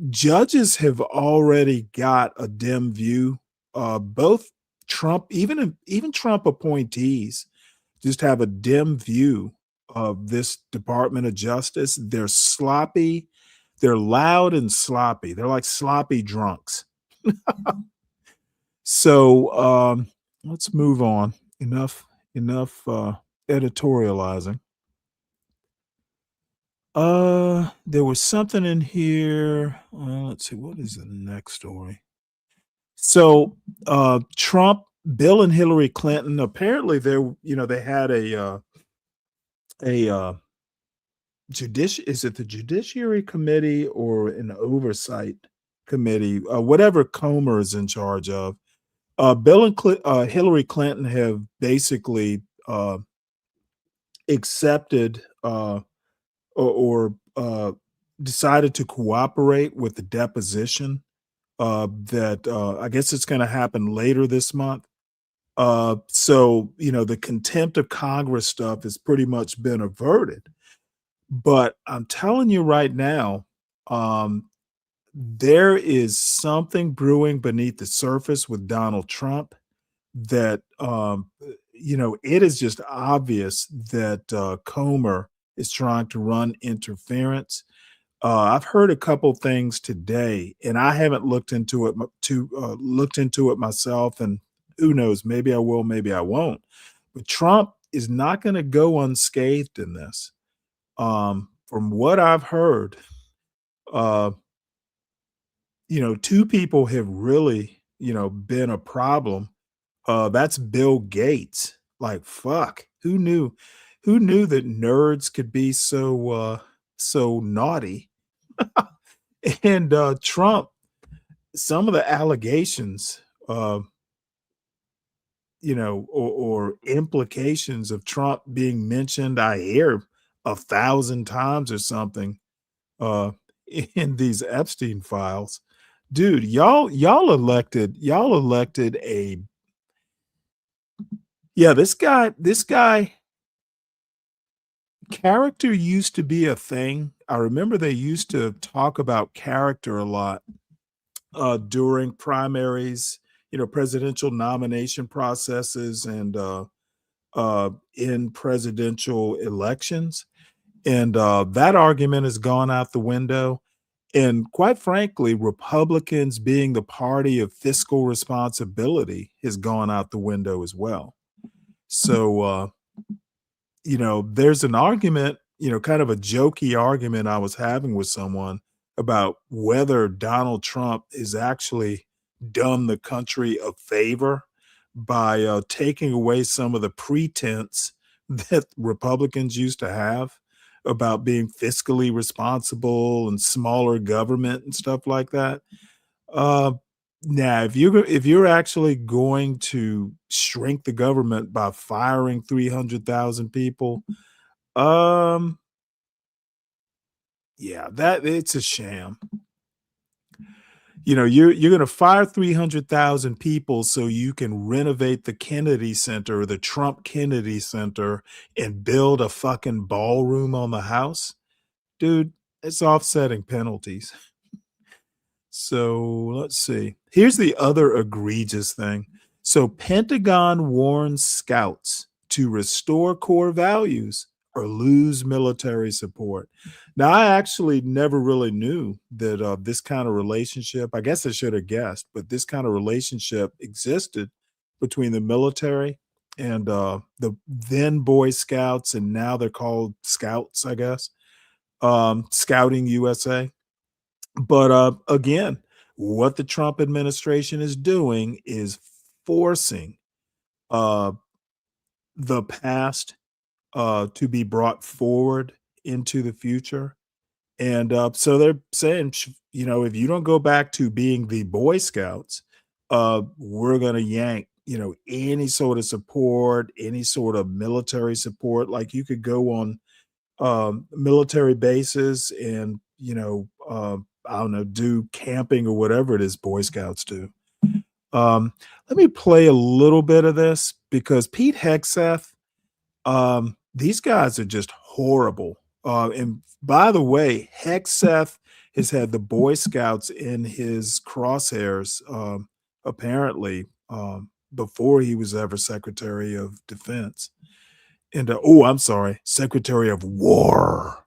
judges have already got a dim view. Both Trump, even Trump appointees, just have a dim view of this Department of Justice. They're sloppy. They're loud and sloppy. They're like sloppy drunks. So let's move on. Enough editorializing. There was something in here. Let's see, what is the next story? So Trump, Bill and Hillary Clinton, apparently they had a is it the Judiciary Committee or an Oversight Committee, whatever Comer is in charge of. Bill and Hillary Clinton have basically accepted or decided to cooperate with the deposition that I guess it's going to happen later this month. So the contempt of Congress stuff has pretty much been averted. But I'm telling you right now, there is something brewing beneath the surface with Donald Trump that, it is just obvious that Comer is trying to run interference. I've heard a couple things today, and I haven't looked into it myself. And who knows? Maybe I will, maybe I won't. But Trump is not going to go unscathed in this. From what I've heard, two people have really, been a problem. That's Bill Gates. Like, fuck, who knew that nerds could be so naughty? And Trump, some of the allegations, or implications of Trump being mentioned, I hear 1,000 times or something in these Epstein files. Dude, y'all elected this guy, character used to be a thing. I remember they used to talk about character a lot during primaries, presidential nomination processes, and in presidential elections. And that argument has gone out the window. And quite frankly, Republicans being the party of fiscal responsibility has gone out the window as well. So, there's an argument, kind of a jokey argument I was having with someone about whether Donald Trump has actually done the country a favor by taking away some of the pretense that Republicans used to have about being fiscally responsible and smaller government and stuff like that. Now, if you're actually going to shrink the government by firing 300,000 people, yeah, that it's a sham. You're going to fire 300,000 people so you can renovate the Kennedy Center or the Trump Kennedy Center and build a fucking ballroom on the house. Dude, it's offsetting penalties. So let's see. Here's the other egregious thing. So Pentagon warns scouts to restore core values or lose military support. Now, I actually never really knew that this kind of relationship, I guess I should have guessed, but this kind of relationship existed between the military and the then Boy Scouts, and now they're called Scouts, I guess, Scouting USA. But again, what the Trump administration is doing is forcing uh, the past to be brought forward into the future. And so they're saying, if you don't go back to being the Boy Scouts, we're going to yank, any sort of support, any sort of military support. Like you could go on military bases and, I don't know, do camping or whatever it is Boy Scouts do. Let me play a little bit of this because Pete Hegseth, these guys are just horrible. And by the way, Hegseth has had the Boy Scouts in his crosshairs, apparently, before he was ever Secretary of Defense. And I'm sorry, Secretary of War.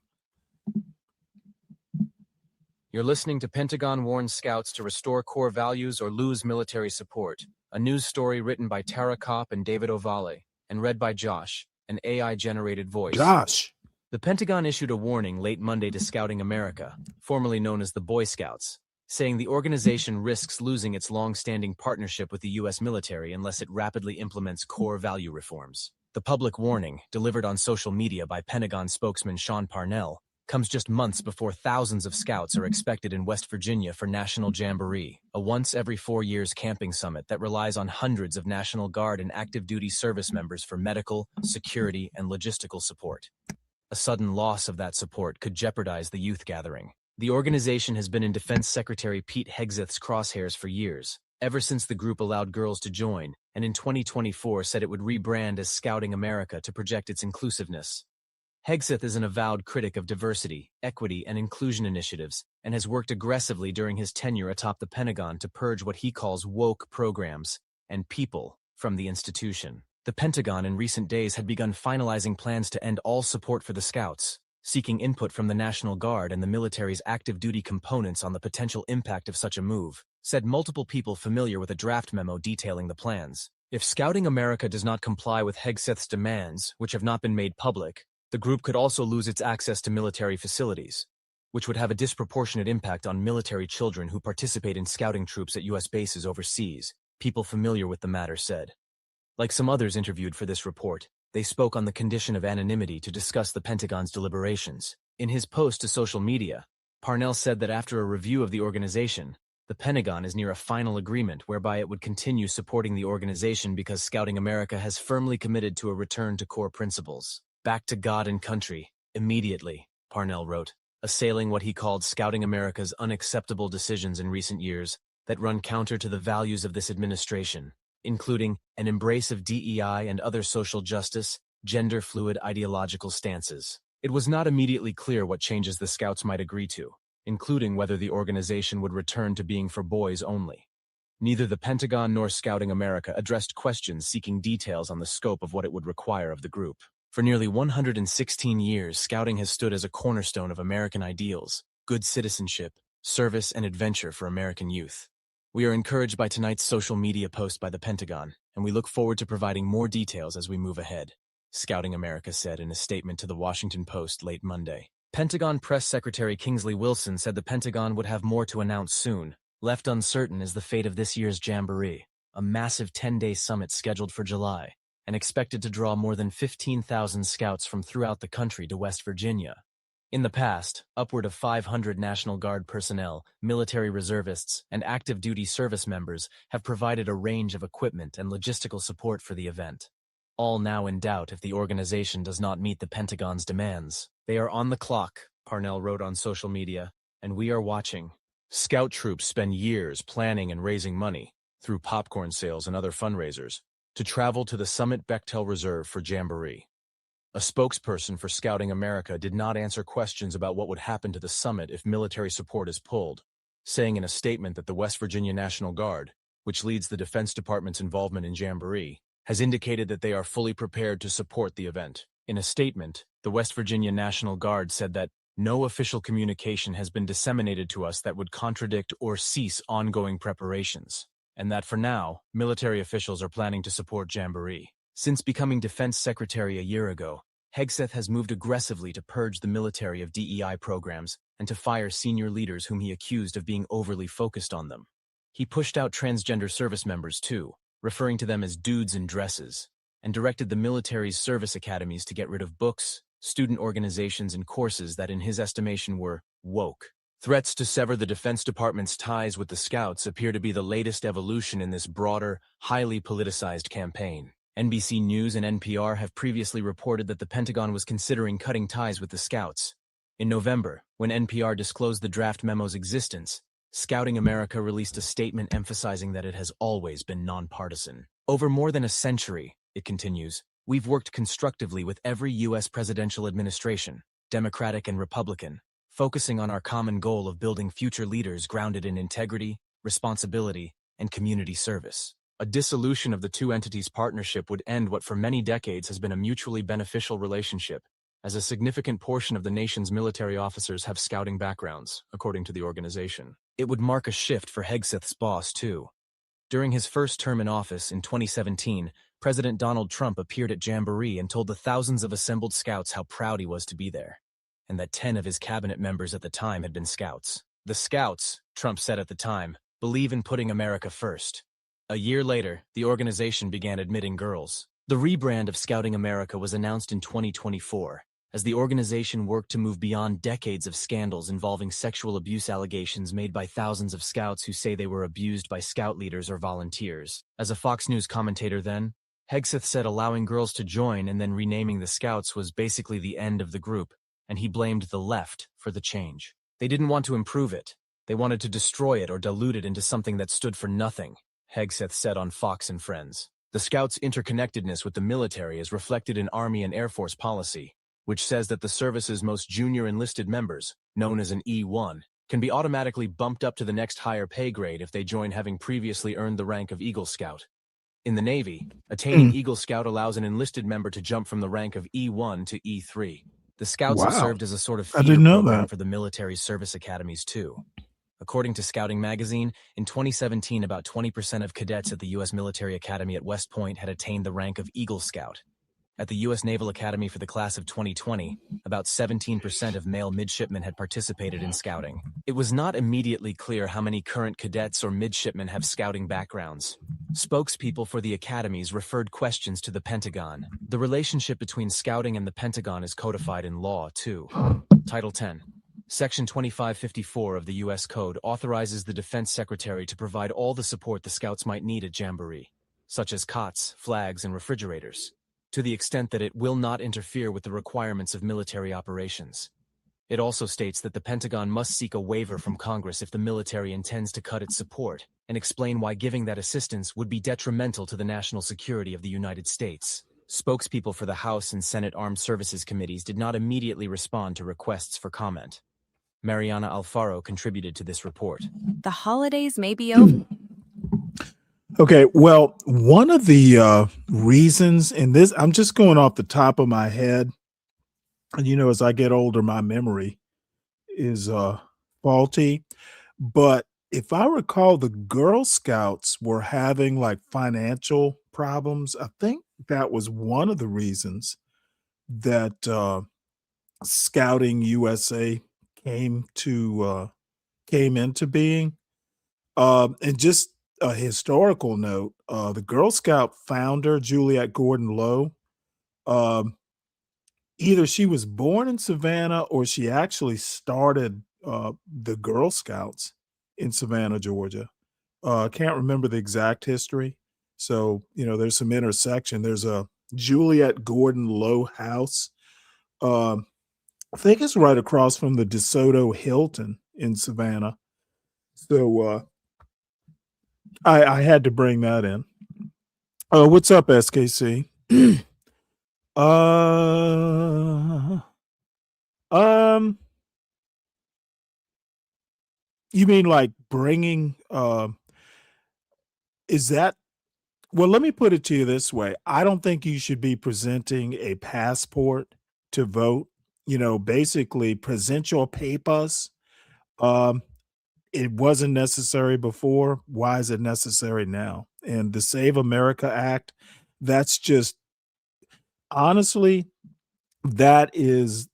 You're listening to Pentagon warns scouts to restore core values or lose military support. A news story written by Tara Kopp and David Ovalle and read by Josh, an AI-generated voice. Josh. The Pentagon issued a warning late Monday to Scouting America, formerly known as the Boy Scouts, saying the organization risks losing its long-standing partnership with the U.S. military unless it rapidly implements core value reforms. The public warning, delivered on social media by Pentagon spokesman Sean Parnell, comes just months before thousands of scouts are expected in West Virginia for National Jamboree, a once every 4 years camping summit that relies on hundreds of National Guard and active duty service members for medical, security, and logistical support. A sudden loss of that support could jeopardize the youth gathering. The organization has been in Defense Secretary Pete Hegseth's crosshairs for years, ever since the group allowed girls to join, and in 2024 said it would rebrand as Scouting America to project its inclusiveness. Hegseth is an avowed critic of diversity, equity, and inclusion initiatives, and has worked aggressively during his tenure atop the Pentagon to purge what he calls woke programs and people from the institution. The Pentagon in recent days had begun finalizing plans to end all support for the Scouts, seeking input from the National Guard and the military's active duty components on the potential impact of such a move, said multiple people familiar with a draft memo detailing the plans. If Scouting America does not comply with Hegseth's demands, which have not been made public, the group could also lose its access to military facilities, which would have a disproportionate impact on military children who participate in scouting troops at U.S. bases overseas, people familiar with the matter said. Like some others interviewed for this report, they spoke on the condition of anonymity to discuss the Pentagon's deliberations. In his post to social media, Parnell said that after a review of the organization, the Pentagon is near a final agreement whereby it would continue supporting the organization because Scouting America has firmly committed to a return to core principles. Back to God and country, immediately, Parnell wrote, assailing what he called Scouting America's unacceptable decisions in recent years that run counter to the values of this administration, including an embrace of DEI and other social justice, gender-fluid ideological stances. It was not immediately clear what changes the Scouts might agree to, including whether the organization would return to being for boys only. Neither the Pentagon nor Scouting America addressed questions seeking details on the scope of what it would require of the group. For nearly 116 years, Scouting has stood as a cornerstone of American ideals, good citizenship, service, and adventure for American youth. We are encouraged by tonight's social media post by the Pentagon, and we look forward to providing more details as we move ahead, Scouting America said in a statement to the Washington Post late Monday. Pentagon Press Secretary Kingsley Wilson said the Pentagon would have more to announce soon. Left uncertain is the fate of this year's Jamboree, a massive 10-day summit scheduled for July, and expected to draw more than 15,000 scouts from throughout the country to West Virginia. In the past, upward of 500 National Guard personnel, military reservists, and active duty service members have provided a range of equipment and logistical support for the event. All now in doubt if the organization does not meet the Pentagon's demands. They are on the clock, Parnell wrote on social media, and we are watching. Scout troops spend years planning and raising money, through popcorn sales and other fundraisers, to travel to the Summit Bechtel Reserve for Jamboree. A spokesperson for Scouting America did not answer questions about what would happen to the summit if military support is pulled, saying in a statement that the West Virginia National Guard, which leads the Defense Department's involvement in Jamboree, has indicated that they are fully prepared to support the event. In a statement, the West Virginia National Guard said that no official communication has been disseminated to us that would contradict or cease ongoing preparations, and that for now, military officials are planning to support Jamboree. Since becoming Defense Secretary a year ago, Hegseth has moved aggressively to purge the military of DEI programs and to fire senior leaders whom he accused of being overly focused on them. He pushed out transgender service members too, referring to them as dudes in dresses, and directed the military's service academies to get rid of books, student organizations, and courses that in his estimation were woke. Threats to sever the Defense Department's ties with the Scouts appear to be the latest evolution in this broader, highly politicized campaign. NBC News and NPR have previously reported that the Pentagon was considering cutting ties with the Scouts. In November, when NPR disclosed the draft memo's existence, Scouting America released a statement emphasizing that it has always been nonpartisan. Over more than a century, it continues, we've worked constructively with every U.S. presidential administration, Democratic and Republican, focusing on our common goal of building future leaders grounded in integrity, responsibility, and community service. A dissolution of the two entities' partnership would end what for many decades has been a mutually beneficial relationship, as a significant portion of the nation's military officers have scouting backgrounds, according to the organization. It would mark a shift for Hegseth's boss, too. During his first term in office in 2017, President Donald Trump appeared at Jamboree and told the thousands of assembled Scouts how proud he was to be there, and that 10 of his cabinet members at the time had been Scouts. The Scouts, Trump said at the time, believe in putting America first. A year later, the organization began admitting girls. The rebrand of Scouting America was announced in 2024, as the organization worked to move beyond decades of scandals involving sexual abuse allegations made by thousands of Scouts who say they were abused by Scout leaders or volunteers. As a Fox News commentator then, Hegseth said allowing girls to join and then renaming the Scouts was basically the end of the group, and he blamed the left for the change. They didn't want to improve it. They wanted to destroy it or dilute it into something that stood for nothing, Hegseth said on Fox and Friends. The Scouts' interconnectedness with the military is reflected in Army and Air Force policy, which says that the service's most junior enlisted members, known as an E1, can be automatically bumped up to the next higher pay grade if they join having previously earned the rank of Eagle Scout. In the Navy, attaining Eagle Scout allows an enlisted member to jump from the rank of E1 to E3. The Scouts have served as a sort of feeder program for the military's service academies too. According to Scouting Magazine, in 2017, about 20% of cadets at the U.S. Military Academy at West Point had attained the rank of Eagle Scout. At the U.S. Naval Academy for the class of 2020, about 17% of male midshipmen had participated in scouting. It was not immediately clear how many current cadets or midshipmen have scouting backgrounds. Spokespeople for the academies referred questions to the Pentagon. The relationship between scouting and the Pentagon is codified in law, too. Title 10. Section 2554 of the U.S. Code authorizes the Defense Secretary to provide all the support the Scouts might need at Jamboree, such as cots, flags, and refrigerators, to the extent that it will not interfere with the requirements of military operations. It also states that the Pentagon must seek a waiver from Congress if the military intends to cut its support, and explain why giving that assistance would be detrimental to the national security of the United States. Spokespeople for the House and Senate Armed Services Committees did not immediately respond to requests for comment. Mariana Alfaro contributed to this report. The holidays may be over. Okay, well, one of the reasons in this, I'm just going off the top of my head, and as I get older, my memory is faulty. But if I recall, the Girl Scouts were having like financial problems. I think that was one of the reasons that Scouting USA came into being. And just a historical note, the Girl Scout founder, Juliette Gordon Lowe, either she was born in Savannah or she actually started the Girl Scouts in Savannah, Georgia. I can't remember the exact history. So, there's some intersection. There's a Juliette Gordon Lowe house. I think it's right across from the DeSoto Hilton in Savannah. So I had to bring that in. What's up, SKC? You mean like bringing? Is that? Well, let me put it to you this way. I don't think you should be presenting a passport to vote. Basically present your papers. Um, it wasn't necessary before. Why is it necessary now? And the Save America Act, that's just honestly, that is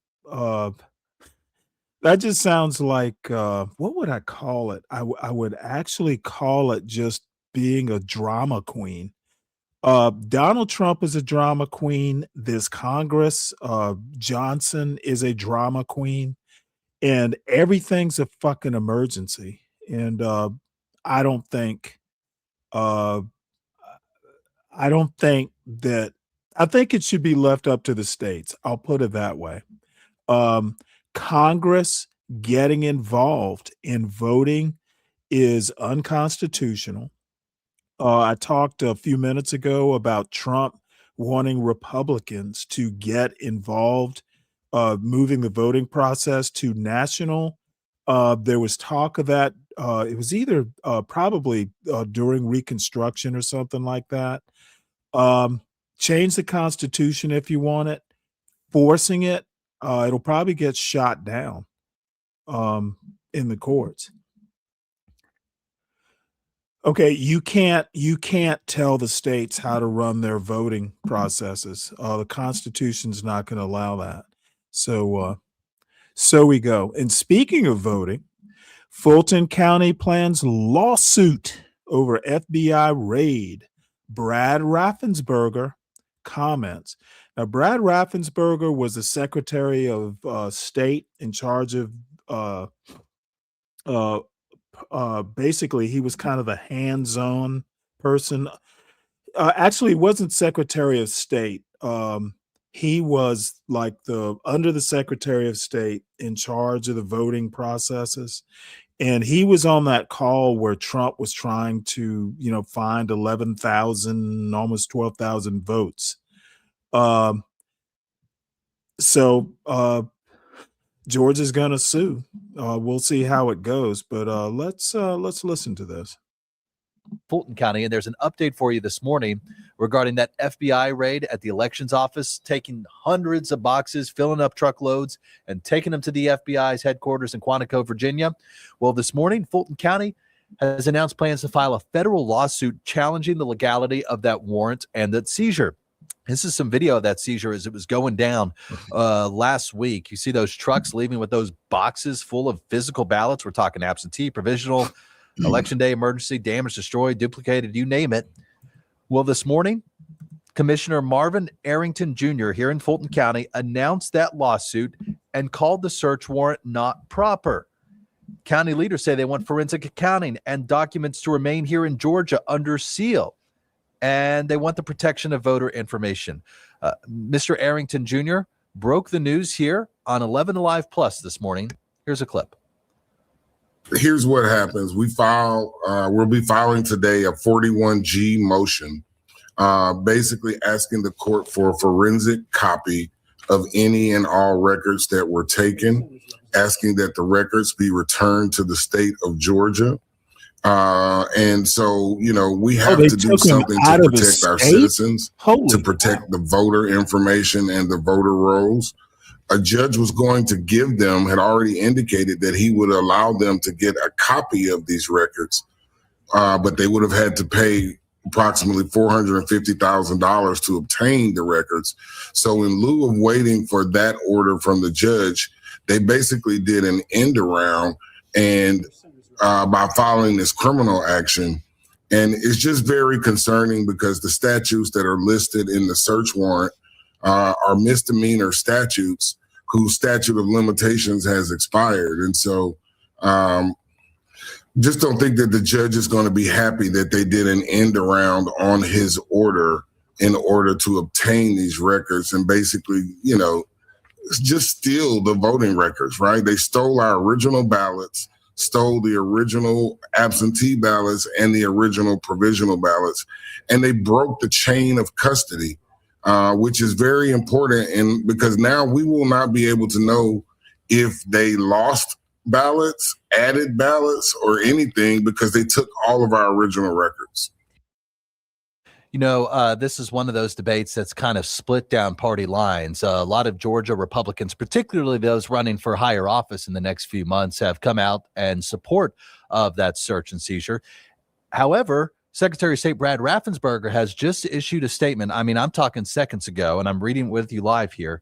that just sounds like what would I call it? I would actually call it just being a drama queen. Donald Trump is a drama queen. This Congress, Johnson is a drama queen, and everything's a fucking emergency. And I don't think, uh, I don't think that. I think it should be left up to the states. I'll put it that way. Um, Congress getting involved in voting is unconstitutional. I talked a few minutes ago about Trump wanting Republicans to get involved, moving the voting process to national. There was talk of that. It was either probably during Reconstruction or something like that. Change the Constitution if you want it. Forcing it, it'll probably get shot down in the courts. Okay, you can't tell the states how to run their voting processes. The Constitution's not going to allow that. So we go. And speaking of voting, Fulton County plans lawsuit over FBI raid. Brad Raffensperger comments. Now, Brad Raffensperger was the Secretary of State in charge of basically, he was kind of a hands-on person. Actually, he wasn't Secretary of State. He was like under the Secretary of State in charge of the voting processes. And he was on that call where Trump was trying to, find 11,000, almost 12,000 votes. So Georgia's going to sue. We'll see how it goes, but let's listen to this. Fulton County, and there's an update for you this morning regarding that FBI raid at the elections office, taking hundreds of boxes, filling up truckloads, and taking them to the FBI's headquarters in Quantico, Virginia. Well, this morning, Fulton County has announced plans to file a federal lawsuit challenging the legality of that warrant and that seizure. This is some video of that seizure as it was going down last week. You see those trucks leaving with those boxes full of physical ballots. We're talking absentee, provisional, election day, emergency, damaged, destroyed, duplicated, you name it. Well, this morning, Commissioner Marvin Arrington Jr. here in Fulton County announced that lawsuit and called the search warrant not proper. County leaders say they want forensic accounting and documents to remain here in Georgia under seal. And they want the protection of voter information. Mr. Arrington Jr. broke the news here on 11 Alive Plus this morning. Here's a clip. Here's what happens. We'll be filing today a 41G motion, basically asking the court for a forensic copy of any and all records that were taken, asking that the records be returned to the state of Georgia. And so, we have to do something to protect our citizens, to protect the voter information and the voter rolls. A judge was going to give them, had already indicated that he would allow them to get a copy of these records, but they would have had to pay approximately $450,000 to obtain the records. So in lieu of waiting for that order from the judge, they basically did an end around and by filing this criminal action. And it's just very concerning because the statutes that are listed in the search warrant are misdemeanor statutes whose statute of limitations has expired. And so just don't think that the judge is going to be happy that they did an end around on his order in order to obtain these records and basically, just steal the voting records, right? They stole our original ballots, stole the original absentee ballots and the original provisional ballots, and they broke the chain of custody, which is very important. And because now we will not be able to know if they lost ballots, added ballots, or anything because they took all of our original records. You know, this is one of those debates that's kind of split down party lines. A lot of Georgia Republicans, particularly those running for higher office in the next few months, have come out in support of that search and seizure. However, Secretary of State Brad Raffensperger has just issued a statement. I mean, I'm talking seconds ago, and I'm reading with you live here.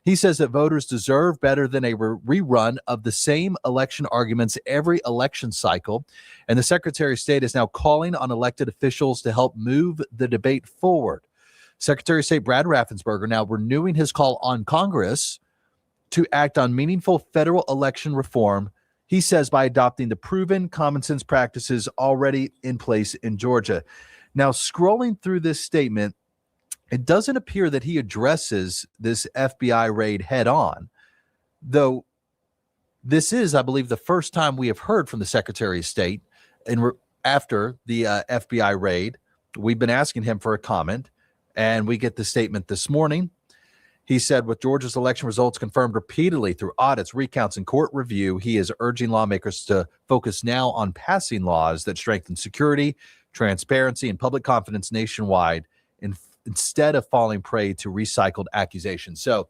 He says that voters deserve better than a rerun of the same election arguments every election cycle. And the Secretary of State is now calling on elected officials to help move the debate forward. Secretary of State Brad Raffensperger now renewing his call on Congress to act on meaningful federal election reform, he says, by adopting the proven common sense practices already in place in Georgia. Now, scrolling through this statement, it doesn't appear that he addresses this FBI raid head on, though this is, I believe, the first time we have heard from the Secretary of State after the FBI raid. We've been asking him for a comment, and we get the statement this morning. He said, with Georgia's election results confirmed repeatedly through audits, recounts, and court review, he is urging lawmakers to focus now on passing laws that strengthen security, transparency, and public confidence nationwide instead of falling prey to recycled accusations. So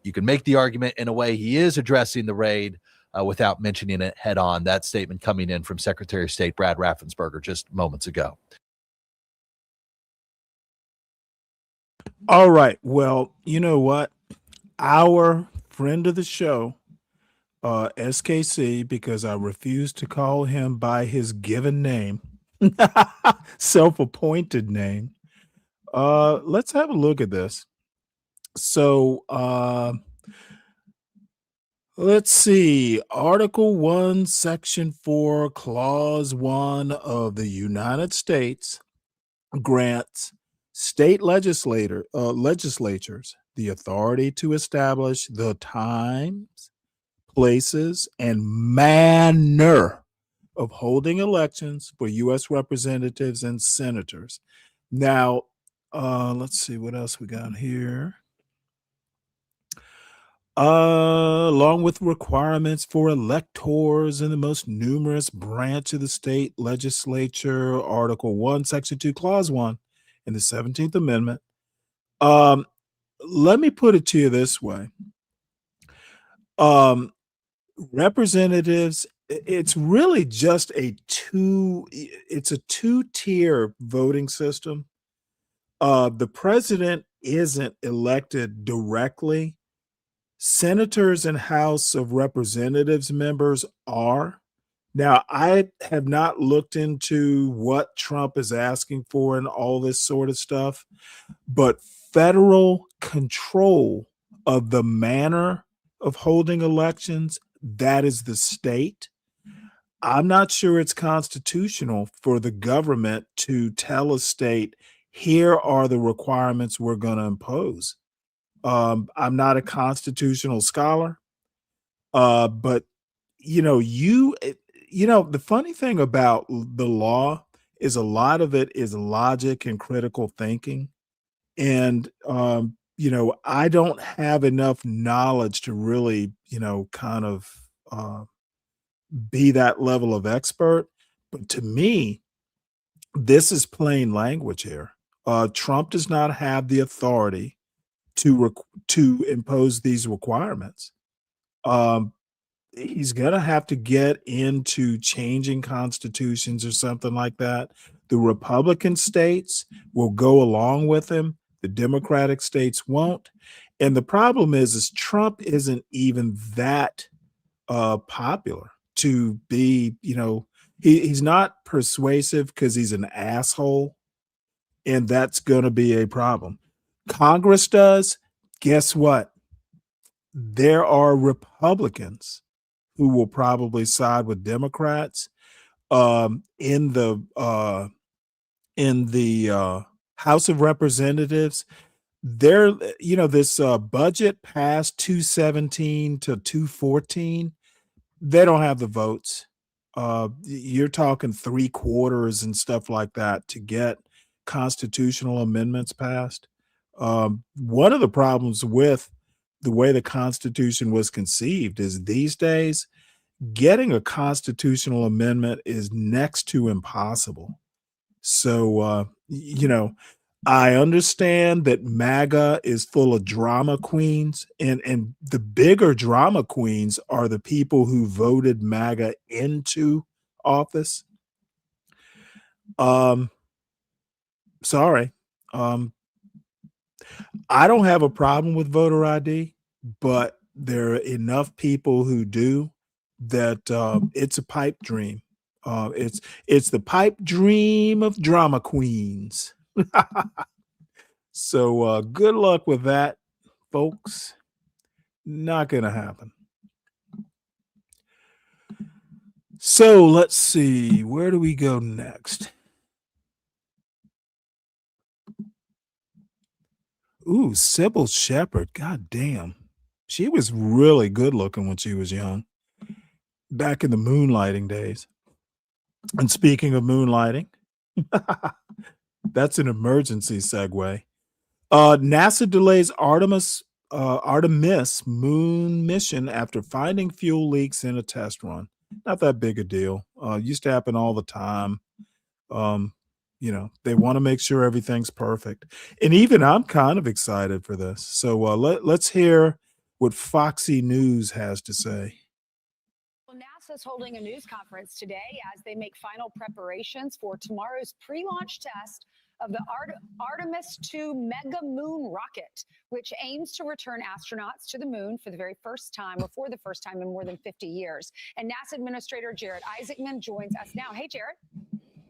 you can make the argument in a way he is addressing the raid without mentioning it head on. That statement coming in from Secretary of State Brad Raffensperger just moments ago. All right. Well, you know what? Our friend of the show, SKC, because I refuse to call him by his given name, self-appointed name. Let's have a look at this. So let's see. Article 1, Section 4, Clause 1 of the United States grants state legislatures the authority to establish the times, places, and manner of holding elections for U.S. representatives and senators. Now, let's see what else we got here. Along with requirements for electors in the most numerous branch of the state legislature, Article 1, Section 2, Clause 1 in the 17th Amendment. Let me put it to you this way. Representatives, it's really just it's a two-tier voting system. The president isn't elected directly. Senators and House of Representatives members are. Now, I have not looked into what Trump is asking for and all this sort of stuff, but federal control of the manner of holding elections, that is the state. I'm not sure it's constitutional for the government to tell a state, here are the requirements we're going to impose. I'm not a constitutional scholar, but the funny thing about the law is a lot of it is logic and critical thinking. And, I don't have enough knowledge to really, kind of be that level of expert. But to me, this is plain language here. Trump does not have the authority to impose these requirements. He's going to have to get into changing constitutions or something like that. The Republican states will go along with him. The Democratic states won't. And the problem is Trump isn't even that popular to be, he's not persuasive because he's an asshole. And that's going to be a problem. Congress does. Guess what? There are Republicans who will probably side with Democrats in the House of Representatives. There, this budget passed 217 to 214. They don't have the votes. You're talking 3/4 and stuff like that to get constitutional amendments passed. One of the problems with the way the Constitution was conceived is these days, getting a constitutional amendment is next to impossible. So, I understand that MAGA is full of drama queens, and the bigger drama queens are the people who voted MAGA into office. Sorry. I don't have a problem with voter ID, but there are enough people who do that it's a pipe dream. It's the pipe dream of drama queens. So good luck with that, folks. Not gonna happen. So let's see, where do we go next? Ooh, Sybil Shepherd. God damn. She was really good looking when she was young, back in the moonlighting days. And speaking of moonlighting, that's an emergency segue. NASA delays Artemis moon mission after finding fuel leaks in a test run. Not that big a deal. Used to happen all the time. They want to make sure everything's perfect. And even I'm kind of excited for this. So let's hear what Foxy News has to say. Well, NASA's holding a news conference today as they make final preparations for tomorrow's pre-launch test of the Artemis 2 mega moon rocket, which aims to return astronauts to the moon for the first time in more than 50 years. And NASA Administrator Jared Isaacman joins us now. Hey, Jared.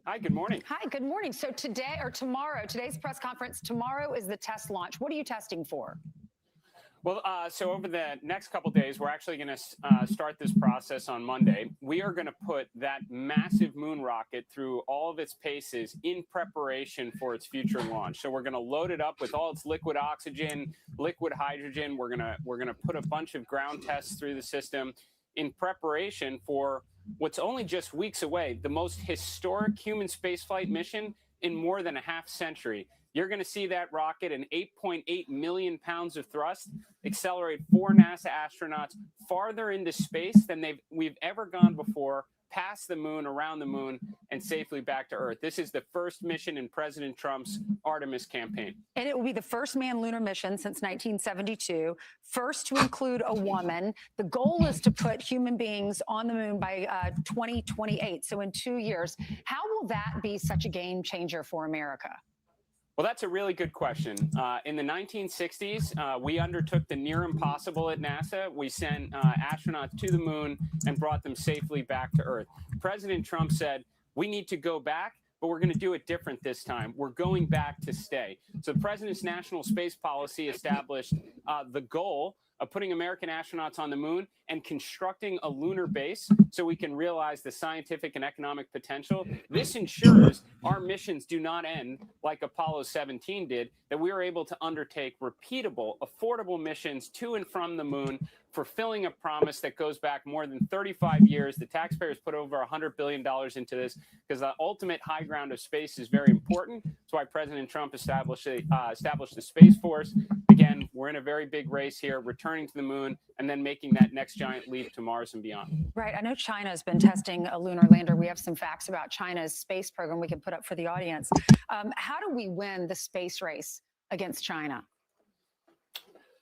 Hi, good morning. Hi, good morning. So today's press conference, tomorrow is the test launch. What are you testing for? Well, so over the next couple days, we're actually going to start this process on Monday. We are going to put that massive moon rocket through all of its paces in preparation for its future launch. So we're going to load it up with all its liquid oxygen, liquid hydrogen. We're going to put a bunch of ground tests through the system in preparation for what's only just weeks away, the most historic human spaceflight mission in more than a half century. You're going to see that rocket, an 8.8 million pounds of thrust, accelerate 4 NASA astronauts farther into space than we've ever gone before, past the moon, around the moon, and safely back to Earth. This is the first mission in President Trump's Artemis campaign. And it will be the first manned lunar mission since 1972, first to include a woman. The goal is to put human beings on the moon by 2028, so in 2 years. How will that be such a game changer for America? Well, that's a really good question. In the 1960s, we undertook the near impossible at NASA. We sent astronauts to the moon and brought them safely back to Earth. President Trump said, we need to go back, but we're going to do it different this time. We're going back to stay. So the president's national space policy established the goal of putting American astronauts on the moon and constructing a lunar base so we can realize the scientific and economic potential. This ensures our missions do not end like Apollo 17 did, that we are able to undertake repeatable, affordable missions to and from the moon, fulfilling a promise that goes back more than 35 years. The taxpayers put over $100 billion into this because the ultimate high ground of space is very important. That's why President Trump established the Space Force. Again, we're in a very big race here, returning to the moon and then making that next giant leap to Mars and beyond. Right. I know China has been testing a lunar lander. We have some facts about China's space program we can put up for the audience. How do we win the space race against China?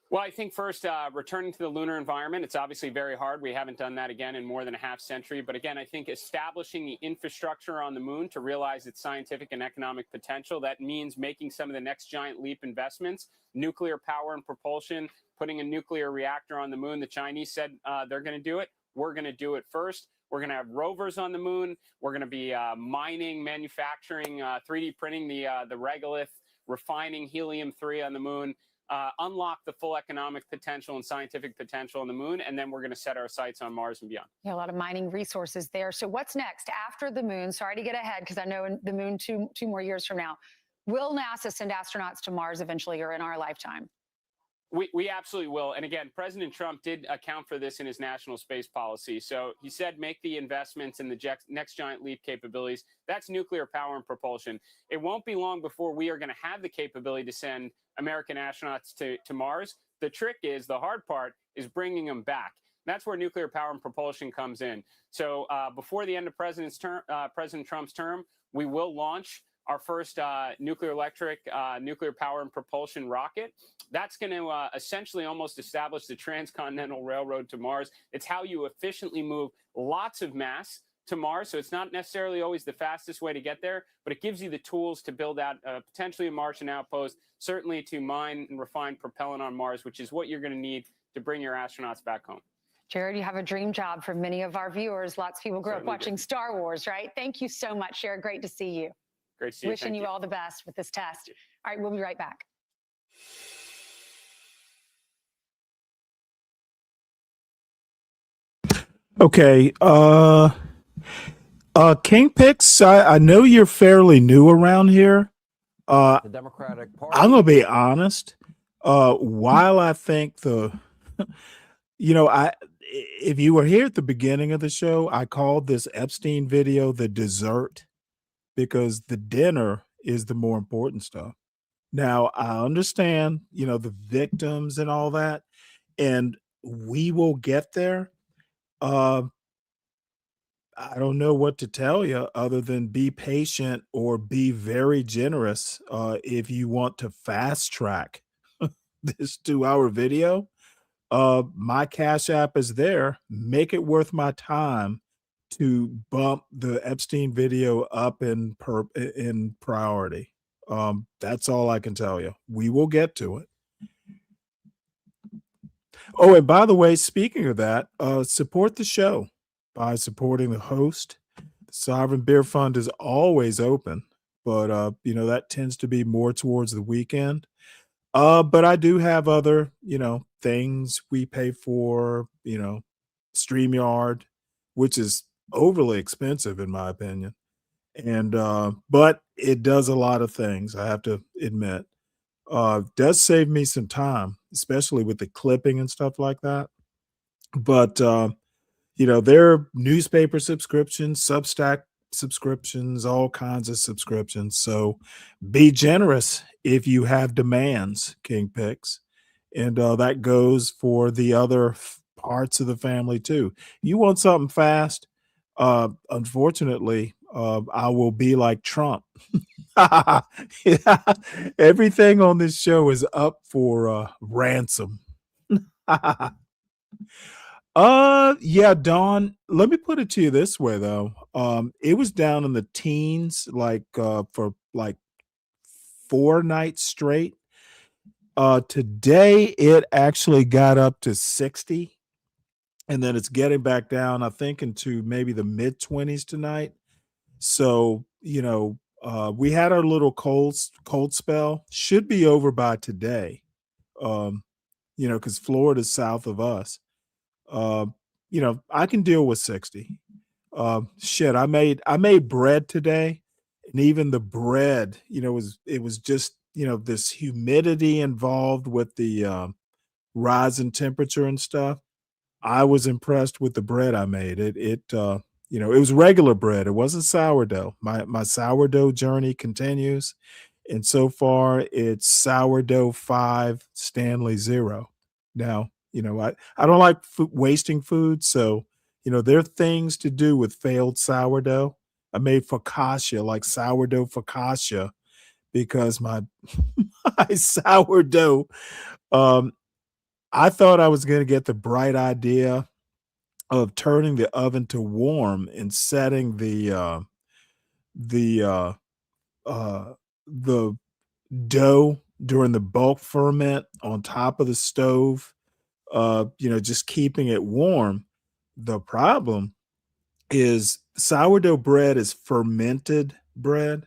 Well, I think first, returning to the lunar environment, it's obviously very hard. We haven't done that again in more than a half century. But again, I think establishing the infrastructure on the moon to realize its scientific and economic potential, that means making some of the next giant leap investments, nuclear power and propulsion, putting a nuclear reactor on the moon. The Chinese said they're going to do it. We're going to do it first. We're going to have rovers on the moon. We're going to be mining, manufacturing, 3D printing the regolith, refining helium-3 on the moon. Unlock the full economic potential and scientific potential on the moon, and then we're going to set our sights on Mars and beyond. Yeah, a lot of mining resources there. So what's next after the moon? Sorry to get ahead because I know the moon two more years from now. Will NASA send astronauts to Mars eventually or in our lifetime? We absolutely will. And again, President Trump did account for this in his national space policy. So he said, make the investments in the next giant leap capabilities. That's nuclear power and propulsion. It won't be long before we are going to have the capability to send American astronauts to Mars. The trick is, the hard part is bringing them back. That's where nuclear power and propulsion comes in. So before the end of President Trump's term, we will launch our first nuclear power and propulsion rocket. That's going to essentially almost establish the transcontinental railroad to Mars. It's how you efficiently move lots of mass to Mars. So it's not necessarily always the fastest way to get there, but it gives you the tools to build out potentially a Martian outpost, certainly to mine and refine propellant on Mars, which is what you're going to need to bring your astronauts back home. Jared, you have a dream job for many of our viewers. Lots of people grew up watching Star Wars, right? Thank you so much, Jared. Great to see you. Great to see you. Wishing you all the best with this test. All right, we'll be right back. Okay. King Picks, I know you're fairly new around here. The Democratic Party. I'm gonna be honest. While I think if you were here at the beginning of the show, I called this Epstein video the dessert because the dinner is the more important stuff. Now, I understand, the victims and all that, and we will get there. I don't know what to tell you other than be patient or be very generous if you want to fast track this 2-hour video. My Cash App is there. Make it worth my time to bump the Epstein video up in priority. That's all I can tell you. We will get to it. Oh, and by the way, speaking of that, support the show by supporting the host. The Sovereign Beer Fund is always open, but that tends to be more towards the weekend. But I do have other, things we pay for, StreamYard, which is overly expensive in my opinion. And but it does a lot of things, I have to admit. Does save me some time, especially with the clipping and stuff like that. But there are newspaper subscriptions, Substack subscriptions, all kinds of subscriptions. So be generous if you have demands, King Picks. And that goes for the other parts of the family too. You want something fast? Unfortunately, I will be like Trump. Yeah, everything on this show is up for ransom. Yeah, Dawn, let me put it to you this way though. It was down in the teens for 4 nights straight. Today it actually got up to 60, and then it's getting back down, I think, into maybe the mid-20s tonight. So, we had our little cold spell. Should be over by today. Because Florida's south of us. I can deal with 60. Shit, I made bread today, and even the bread, it was just, this humidity involved with the rise in temperature and stuff. I was impressed with the bread I made. It was regular bread. It wasn't sourdough. My sourdough journey continues, and so far it's sourdough 5, Stanley 0. Now, I don't like wasting food, so there are things to do with failed sourdough. I made focaccia, like sourdough focaccia, because my sourdough, I thought I was going to get the bright idea of turning the oven to warm and setting the dough during the bulk ferment on top of the stove, just keeping it warm. The problem is sourdough bread is fermented bread,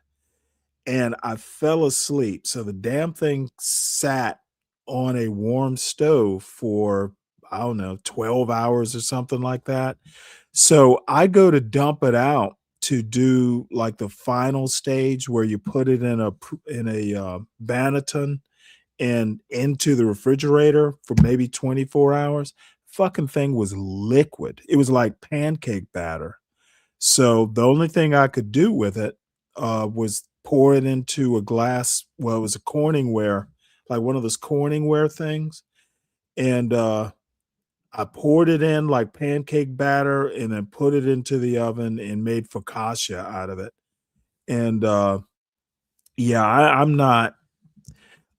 and I fell asleep. So the damn thing sat on a warm stove for, I don't know, 12 hours or something like that. So I go to dump it out to do like the final stage where you put it in a Banneton and into the refrigerator for maybe 24 hours. Fucking thing was liquid. It was like pancake batter. So the only thing I could do with it was pour it into a glass. Well, it was a Corningware, like one of those Corningware things. and I poured it in like pancake batter and then put it into the oven and made focaccia out of it. And yeah,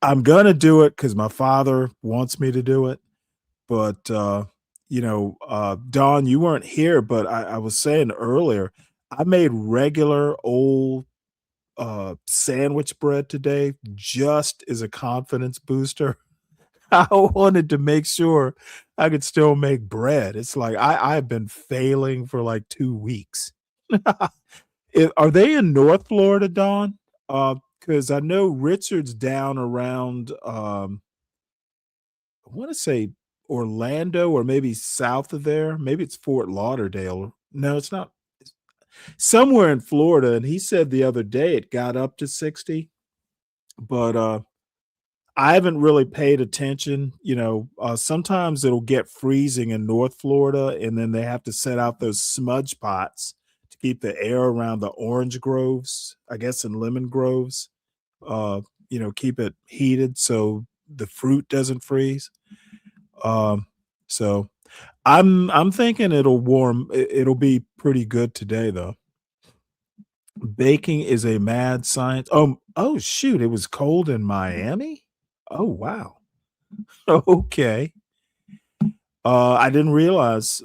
I'm gonna do it because my father wants me to do it. But Don, you weren't here, but I was saying earlier, I made regular old sandwich bread today just as a confidence booster. I wanted to make sure I could still make bread. It's like I've been failing for like 2 weeks. Are they in North Florida, Don? Because I know Richard's down around I want to say Orlando or maybe south of there. Maybe it's Fort Lauderdale. No, it's not. It's somewhere in Florida. And he said the other day it got up to 60. But I haven't really paid attention. Sometimes it'll get freezing in North Florida, and then they have to set out those smudge pots to keep the air around the orange groves, I guess, and lemon groves. Keep it heated so the fruit doesn't freeze. So I'm thinking it'll be pretty good today though. Baking is a mad science. Oh shoot, it was cold in Miami? Oh wow. Okay. I didn't realize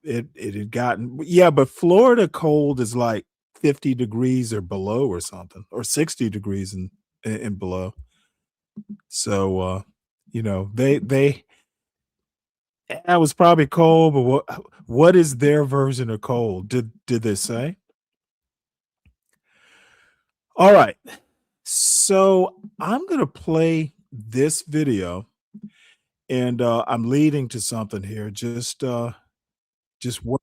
it had gotten, yeah, but Florida cold is like 50 degrees or below or something, or 60 degrees and below. So they I was probably cold, but what is their version of cold? Did they say? All right. So I'm gonna play this video, and I'm leading to something here. Just one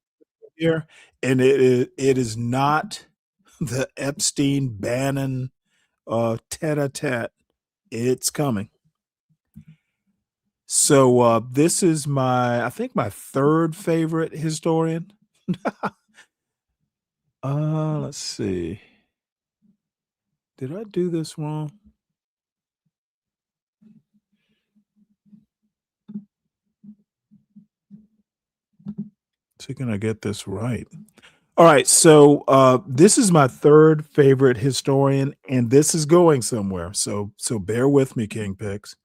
here, and it is not the Epstein Bannon tete-a-tete. It's coming. So this is I think my third favorite historian. Let's see. Did I do this wrong? So can I get this right? All right, so this is my third favorite historian, and this is going somewhere. So bear with me, King Picks.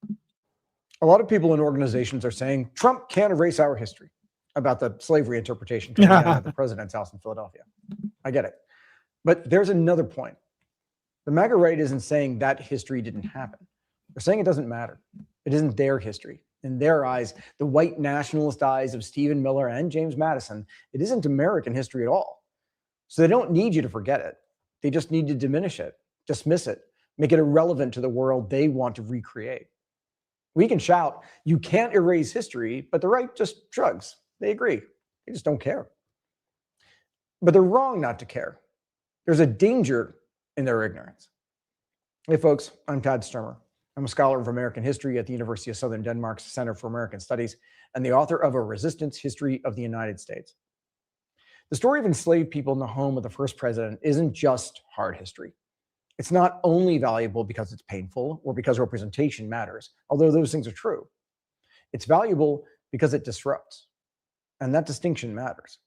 A lot of people in organizations are saying Trump can't erase our history about the slavery interpretation coming out of the president's house in Philadelphia. I get it. But there's another point. The MAGA right isn't saying that history didn't happen. They're saying it doesn't matter. It isn't their history. In their eyes, the white nationalist eyes of Stephen Miller and James Madison, it isn't American history at all. So they don't need you to forget it. They just need to diminish it, dismiss it, make it irrelevant to the world they want to recreate. We can shout, you can't erase history, but the right just shrugs. They agree. They just don't care. But they're wrong not to care. There's a danger in their ignorance. Hey, folks, I'm Tad Sturmer. I'm a scholar of American history at the University of Southern Denmark's Center for American Studies and the author of A Resistance History of the United States. The story of enslaved people in the home of the first president isn't just hard history. It's not only valuable because it's painful or because representation matters, although those things are true. It's valuable because it disrupts, and that distinction matters.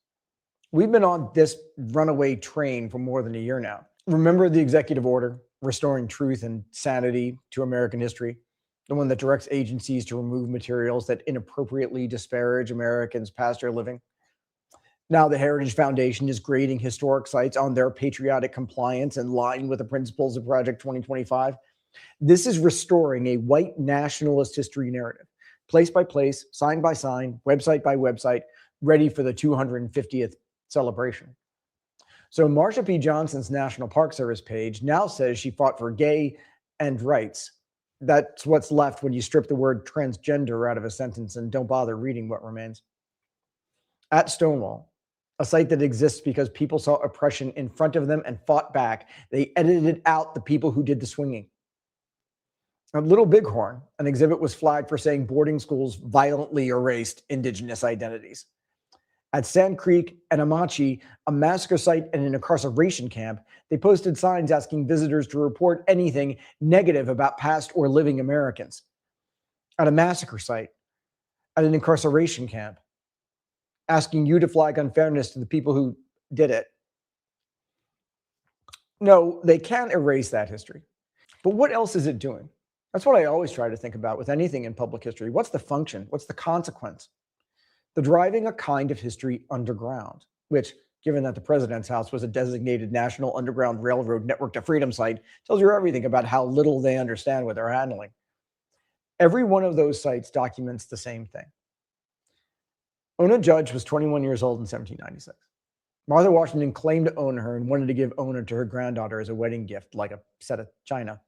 We've been on this runaway train for more than a year now. Remember the executive order restoring truth and sanity to American history, the one that directs agencies to remove materials that inappropriately disparage Americans past their living? Now the Heritage Foundation is grading historic sites on their patriotic compliance in line with the principles of Project 2025. This is restoring a white nationalist history narrative, place by place, sign by sign, website by website, ready for the 250th celebration. So Marsha P. Johnson's National Park Service page now says she fought for gay and rights. That's what's left when you strip the word transgender out of a sentence and don't bother reading what remains. At Stonewall, a site that exists because people saw oppression in front of them and fought back, they edited out the people who did the swinging. At Little Bighorn, an exhibit was flagged for saying boarding schools violently erased indigenous identities. At Sand Creek and Amachi, a massacre site and an incarceration camp, they posted signs asking visitors to report anything negative about past or living Americans. At a massacre site, at an incarceration camp, asking you to flag unfairness to the people who did it. No, they can't erase that history. But what else is it doing? That's what I always try to think about with anything in public history. What's the function? What's the consequence? The driving a kind of history underground, which, given that the president's house was a designated National Underground Railroad Network to Freedom site, tells you everything about how little they understand what they're handling. Every one of those sites documents the same thing. Ona Judge was 21 years old in 1796. Martha Washington claimed to own her and wanted to give Ona to her granddaughter as a wedding gift, like a set of china.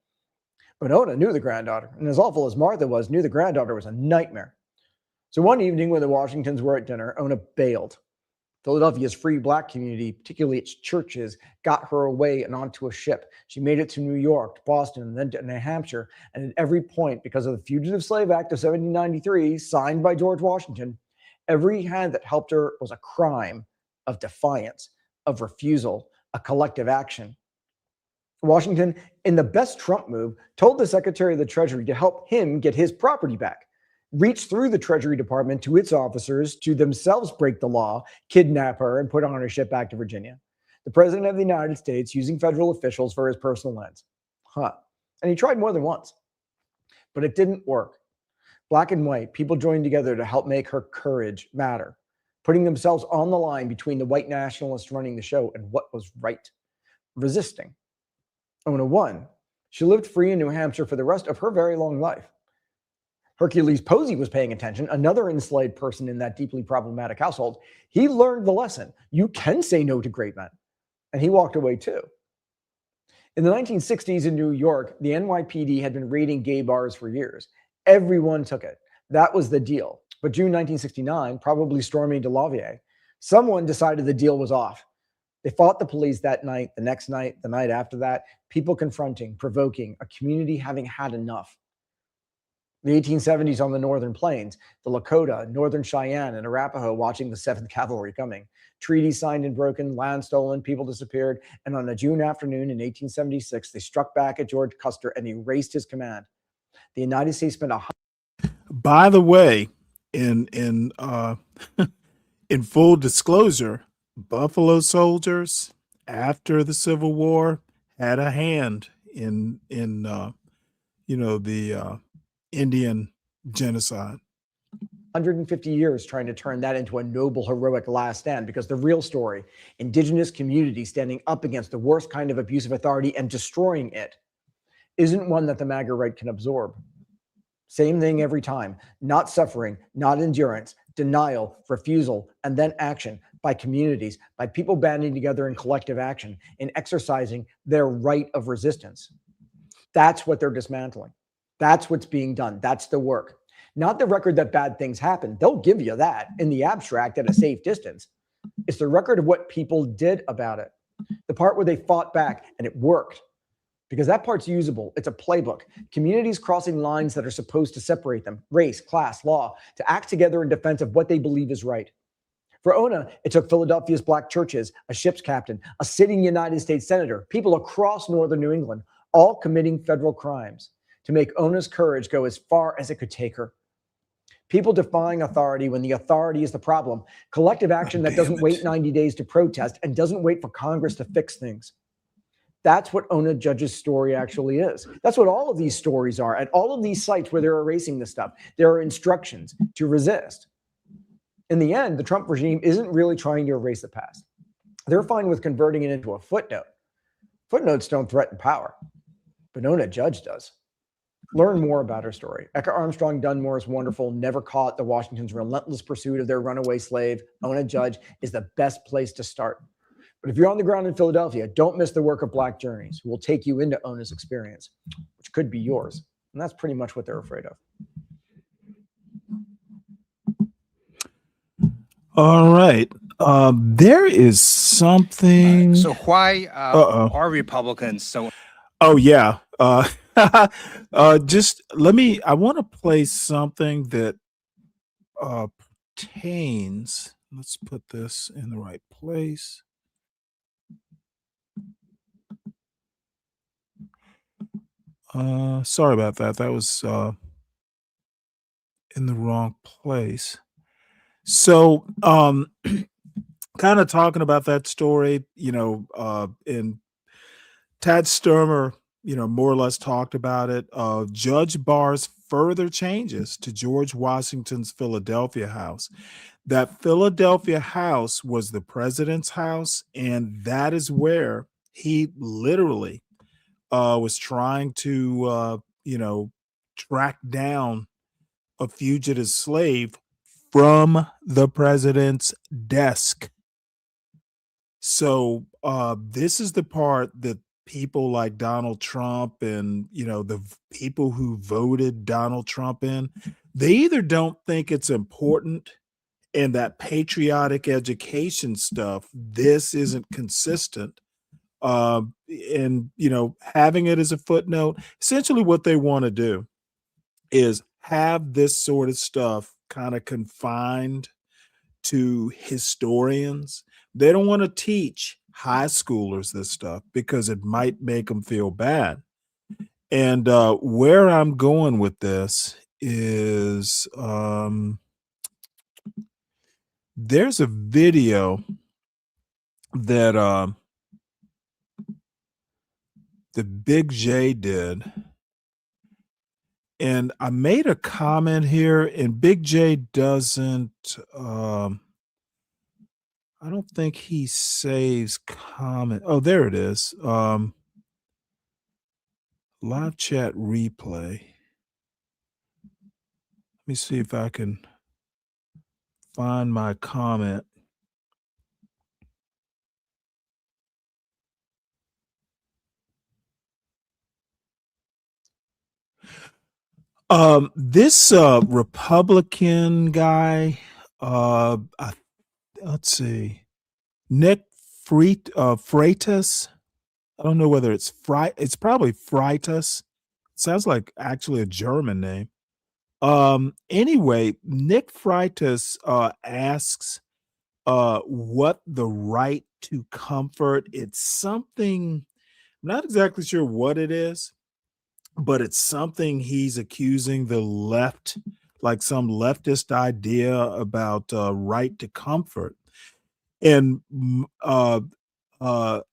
But Ona knew the granddaughter, and as awful as Martha was, knew the granddaughter was a nightmare. So one evening when the Washingtons were at dinner, Ona bailed. Philadelphia's free black community, particularly its churches, got her away and onto a ship. She made it to New York, to Boston, and then to New Hampshire. And at every point, because of the Fugitive Slave Act of 1793, signed by George Washington, every hand that helped her was a crime of defiance, of refusal, a collective action. Washington, in the best Trump move, told the Secretary of the Treasury to help him get his property back, reached through the Treasury Department to its officers to themselves break the law, kidnap her, and put on her ship back to Virginia. The President of the United States using federal officials for his personal ends. And he tried more than once. But it didn't work. Black and white, people joined together to help make her courage matter, putting themselves on the line between the white nationalists running the show and what was right, resisting. Ona won. She lived free in New Hampshire for the rest of her very long life. Hercules Posey was paying attention, another enslaved person in that deeply problematic household. He learned the lesson. You can say no to great men. And he walked away too. In the 1960s in New York, the NYPD had been raiding gay bars for years. Everyone took it. That was the deal. But June 1969, probably storming DeLavier, someone decided the deal was off. They fought the police that night, the next night, the night after that, people confronting, provoking, a community having had enough. The 1870s on the Northern Plains, the Lakota, Northern Cheyenne, and Arapaho watching the 7th Cavalry coming. Treaties signed and broken, land stolen, people disappeared, and on a June afternoon in 1876, they struck back at George Custer and erased his command. The United States spent By the way, in in full disclosure, Buffalo Soldiers after the Civil War had a hand in the Indian genocide. 150 years trying to turn that into a noble, heroic last stand, because the real story, indigenous communities standing up against the worst kind of abusive authority and destroying it, isn't one that the MAGA right can absorb. Same thing every time. Not suffering, not endurance, denial, refusal, and then action by communities, by people banding together in collective action, in exercising their right of resistance. That's what they're dismantling. That's what's being done. That's the work. Not the record that bad things happen. They'll give you that in the abstract at a safe distance. It's the record of what people did about it. The part where they fought back and it worked. Because that part's usable. It's a playbook. Communities crossing lines that are supposed to separate them, race, class, law, to act together in defense of what they believe is right. For Ona, it took Philadelphia's black churches, a ship's captain, a sitting United States senator, people across northern New England, all committing federal crimes to make Ona's courage go as far as it could take her. People defying authority when the authority is the problem. Collective action that doesn't wait 90 days to protest and doesn't wait for Congress to fix things. That's what Ona Judge's story actually is. That's what all of these stories are. At all of these sites where they're erasing this stuff, there are instructions to resist. In the end, the Trump regime isn't really trying to erase the past. They're fine with converting it into a footnote. Footnotes don't threaten power, but Ona Judge does. Learn more about her story. Eka Armstrong Dunmore's wonderful Never Caught, the Washingtons' relentless pursuit of their runaway slave, Ona Judge, is the best place to start. But if you're on the ground in Philadelphia, don't miss the work of Black Journeys, who will take you into Ona's experience, which could be yours. And that's pretty much what they're afraid of. All right. There is something. So why are Republicans so? Oh, yeah. Just let me, I want to play something that pertains. Let's put this in the right place. Sorry about that. That was in the wrong place. So, kind of talking about that story, and Tad Sturmer, more or less talked about it. Judge bars further changes to George Washington's Philadelphia house. That Philadelphia house was the president's house, and that is where he literally was trying to, track down a fugitive slave from the president's desk. So this is the part that people like Donald Trump and the people who voted Donald Trump in, they either don't think it's important, and that patriotic education stuff, this isn't consistent. And having it as a footnote, essentially what they want to do is have this sort of stuff kind of confined to historians. They don't want to teach high schoolers this stuff because it might make them feel bad. And where I'm going with this is there's a video that the Big J did. And I made a comment here, and Big J doesn't I don't think he saves comment. Oh, there it is. Live chat replay. Let me see if I can find my comment. This Republican guy, let's see, Nick Freitas. I don't know whether it's it's probably Freitas. Sounds like actually a German name. Anyway, Nick Freitas asks what the right to comfort. It's something, I'm not exactly sure what it is, but it's something he's accusing the left, like some leftist idea about right to comfort. And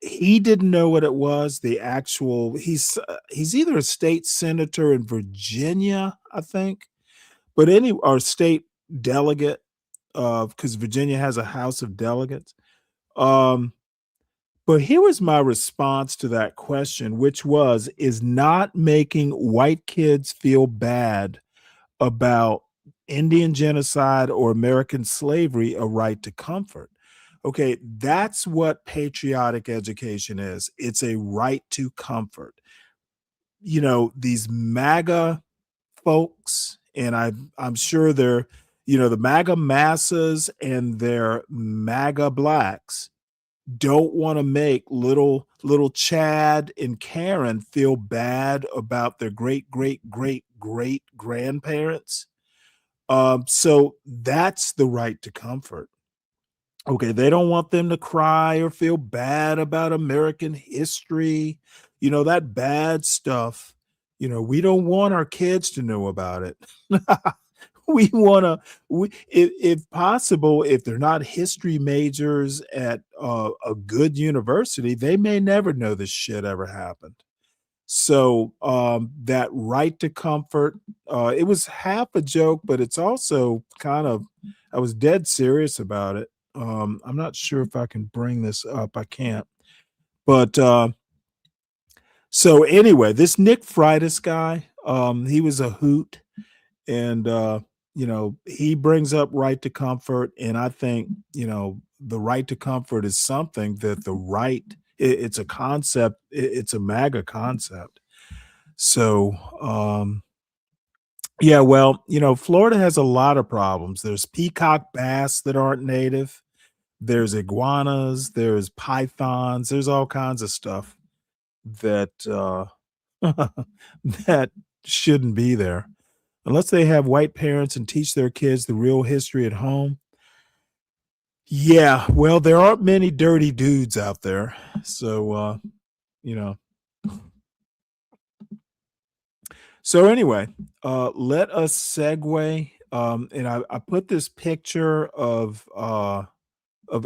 he didn't know what it was. The actual, he's either a state senator in Virginia, I think, but or state delegate, because Virginia has a House of Delegates. But here was my response to that question, which was, is not making white kids feel bad about Indian genocide or American slavery a right to comfort. Okay, that's what patriotic education is. It's a right to comfort. These MAGA folks, and I'm sure they're, the MAGA masses and their MAGA blacks don't want to make little Chad and Karen feel bad about their great grandparents. So that's the right to comfort. Okay, they don't want them to cry or feel bad about American history, that bad stuff. We don't want our kids to know about it. We want to, if possible, if they're not history majors at a good university, they may never know this shit ever happened. So that right to comfort, it was half a joke, but it's also kind of, I was dead serious about it. I'm not sure if I can bring this up. I can't. But so anyway, this Nick Freitas guy, he was a hoot, and he brings up right to comfort, and I think the right to comfort is something that the right, it's a concept, it's a MAGA concept. So yeah, well, Florida has a lot of problems. There's peacock bass that aren't native, there's iguanas, there's pythons, there's all kinds of stuff that that shouldn't be there unless they have white parents and teach their kids the real history at home. Yeah, well, there aren't many dirty dudes out there. So, So anyway, let us segue And I put this picture of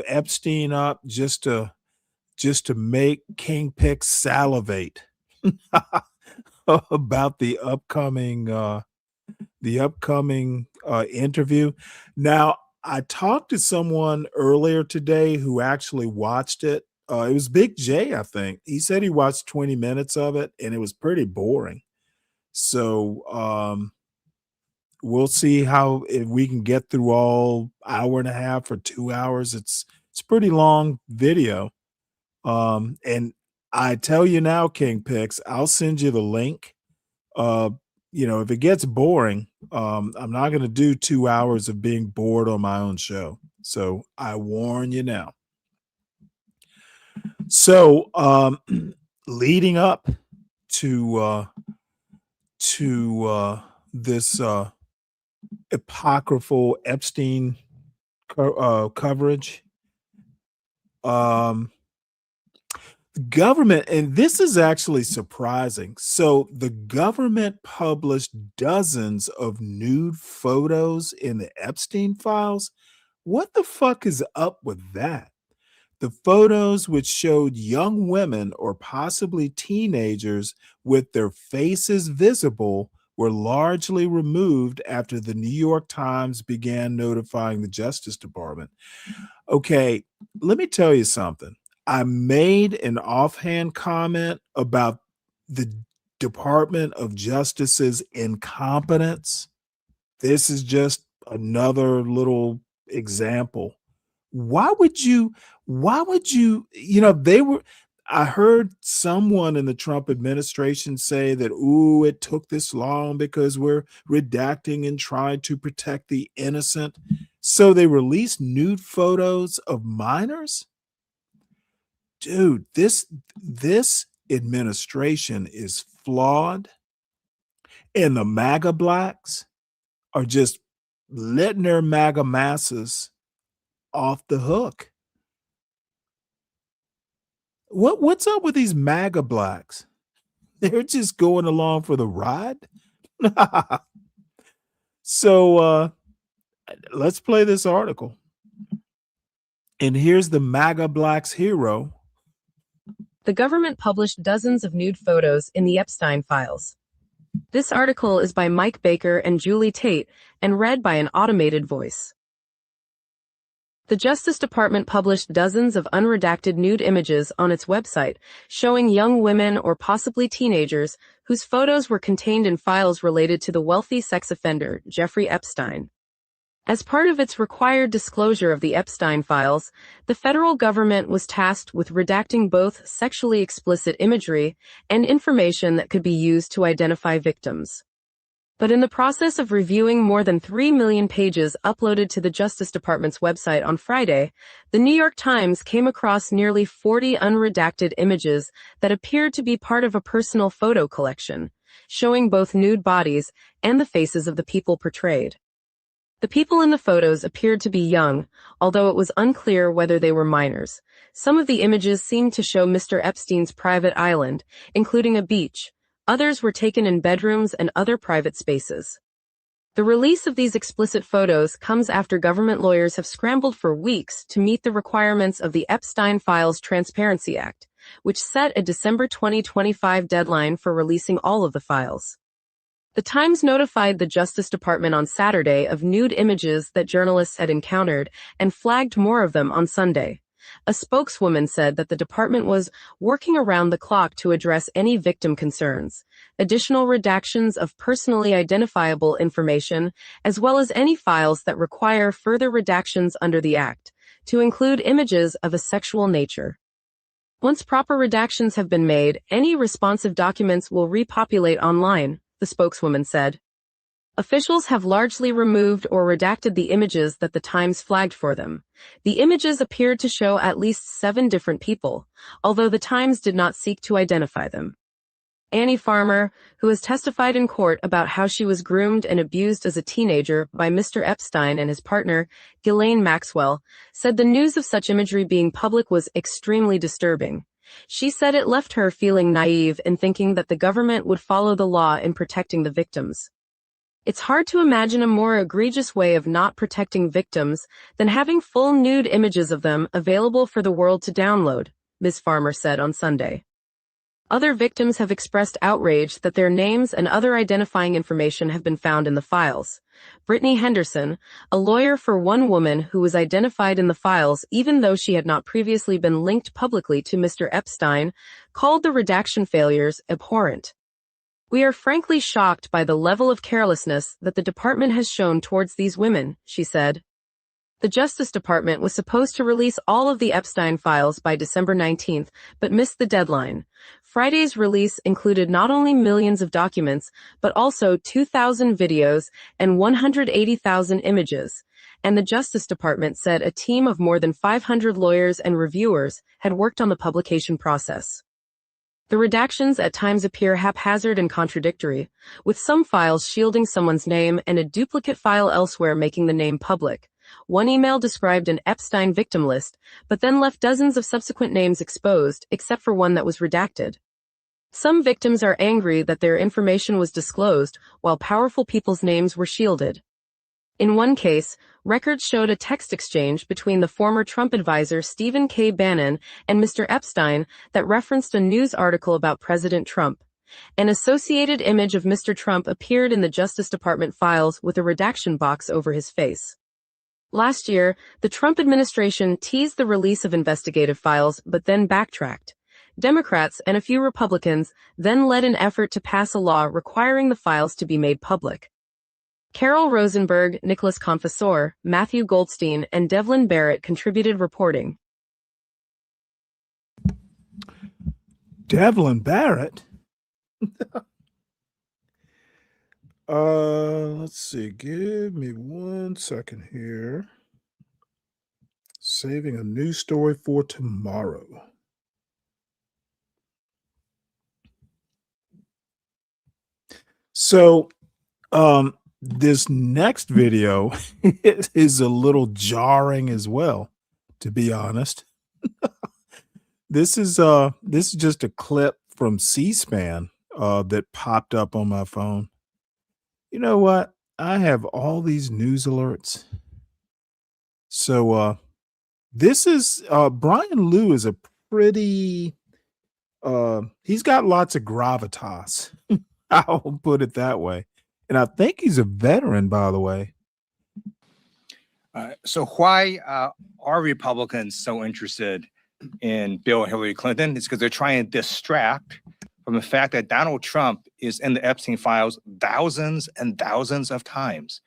Epstein up just to make King Pix salivate about the upcoming interview. Now, I talked to someone earlier today who actually watched it. It was Big J, I think. He said he watched 20 minutes of it and it was pretty boring. So we'll see if we can get through all hour and a half or 2 hours. It's pretty long video. And I tell you now, King Pix, I'll send you the link. If it gets boring, I'm not going to do 2 hours of being bored on my own show. So I warn you now. So leading up to this apocryphal Epstein coverage, the government, and this is actually surprising. So the government published dozens of nude photos in the Epstein files. What the fuck is up with that? The photos, which showed young women or possibly teenagers with their faces visible, were largely removed after the New York Times began notifying the Justice Department. Okay, let me tell you something. I made an offhand comment about the Department of Justice's incompetence. This is just another little example. Why would you, I heard someone in the Trump administration say that, it took this long because we're redacting and trying to protect the innocent. So they released nude photos of minors? Dude, this administration is flawed, and the MAGA blacks are just letting their MAGA masses off the hook. What's up with these MAGA blacks? They're just going along for the ride. So let's play this article. And here's the MAGA blacks hero. The government published dozens of nude photos in the Epstein files. This article is by Mike Baker and Julie Tate and read by an automated voice. The Justice Department published dozens of unredacted nude images on its website showing young women or possibly teenagers whose photos were contained in files related to the wealthy sex offender Jeffrey Epstein. As part of its required disclosure of the Epstein files, the federal government was tasked with redacting both sexually explicit imagery and information that could be used to identify victims. But in the process of reviewing more than 3 million pages uploaded to the Justice Department's website on Friday, the New York Times came across nearly 40 unredacted images that appeared to be part of a personal photo collection, showing both nude bodies and the faces of the people portrayed. The people in the photos appeared to be young, although it was unclear whether they were minors. Some of the images seemed to show Mr. Epstein's private island, including a beach. Others were taken in bedrooms and other private spaces. The release of these explicit photos comes after government lawyers have scrambled for weeks to meet the requirements of the Epstein Files Transparency Act, which set a December 2025 deadline for releasing all of the files. The Times notified the Justice Department on Saturday of nude images that journalists had encountered and flagged more of them on Sunday. A spokeswoman said that the department was working around the clock to address any victim concerns, additional redactions of personally identifiable information, as well as any files that require further redactions under the Act, to include images of a sexual nature. Once proper redactions have been made, any responsive documents will repopulate online, the spokeswoman said. Officials have largely removed or redacted the images that the Times flagged for them. The images appeared to show at least 7 different people, although the Times did not seek to identify them. Annie Farmer, who has testified in court about how she was groomed and abused as a teenager by Mr. Epstein and his partner, Ghislaine Maxwell, said the news of such imagery being public was extremely disturbing. She said it left her feeling naive and thinking that the government would follow the law in protecting the victims. It's hard to imagine a more egregious way of not protecting victims than having full nude images of them available for the world to download, Ms. Farmer said on Sunday. Other victims have expressed outrage that their names and other identifying information have been found in the files. Brittany Henderson, a lawyer for one woman who was identified in the files even though she had not previously been linked publicly to Mr. Epstein, called the redaction failures abhorrent. "We are frankly shocked by the level of carelessness that the department has shown towards these women," she said. The Justice Department was supposed to release all of the Epstein files by December 19th, but missed the deadline. Friday's release included not only millions of documents, but also 2,000 videos and 180,000 images, and the Justice Department said a team of more than 500 lawyers and reviewers had worked on the publication process. The redactions at times appear haphazard and contradictory, with some files shielding someone's name and a duplicate file elsewhere making the name public. One email described an Epstein victim list, but then left dozens of subsequent names exposed, except for one that was redacted. Some victims are angry that their information was disclosed, while powerful people's names were shielded. In one case, records showed a text exchange between the former Trump advisor Stephen K. Bannon and Mr. Epstein that referenced a news article about President Trump. An associated image of Mr. Trump appeared in the Justice Department files with a redaction box over his face. Last year, the Trump administration teased the release of investigative files but then backtracked. Democrats and a few Republicans then led an effort to pass a law requiring the files to be made public. Carol Rosenberg, Nicholas Confessor, Matthew Goldstein, and Devlin Barrett contributed reporting. Devlin Barrett? Let's see. Give me 1 second here. Saving a news story for tomorrow. So, this next video is a little jarring as well, to be honest. This is just a clip from C-SPAN that popped up on my phone. You know what? I have all these news alerts. So this is Brian Liu is a pretty he's got lots of gravitas. I'll put it that way. And I think he's a veteran, by the way. So why are Republicans so interested in Bill and Hillary Clinton? It's because they're trying to distract from the fact that Donald Trump is in the Epstein files thousands and thousands of times.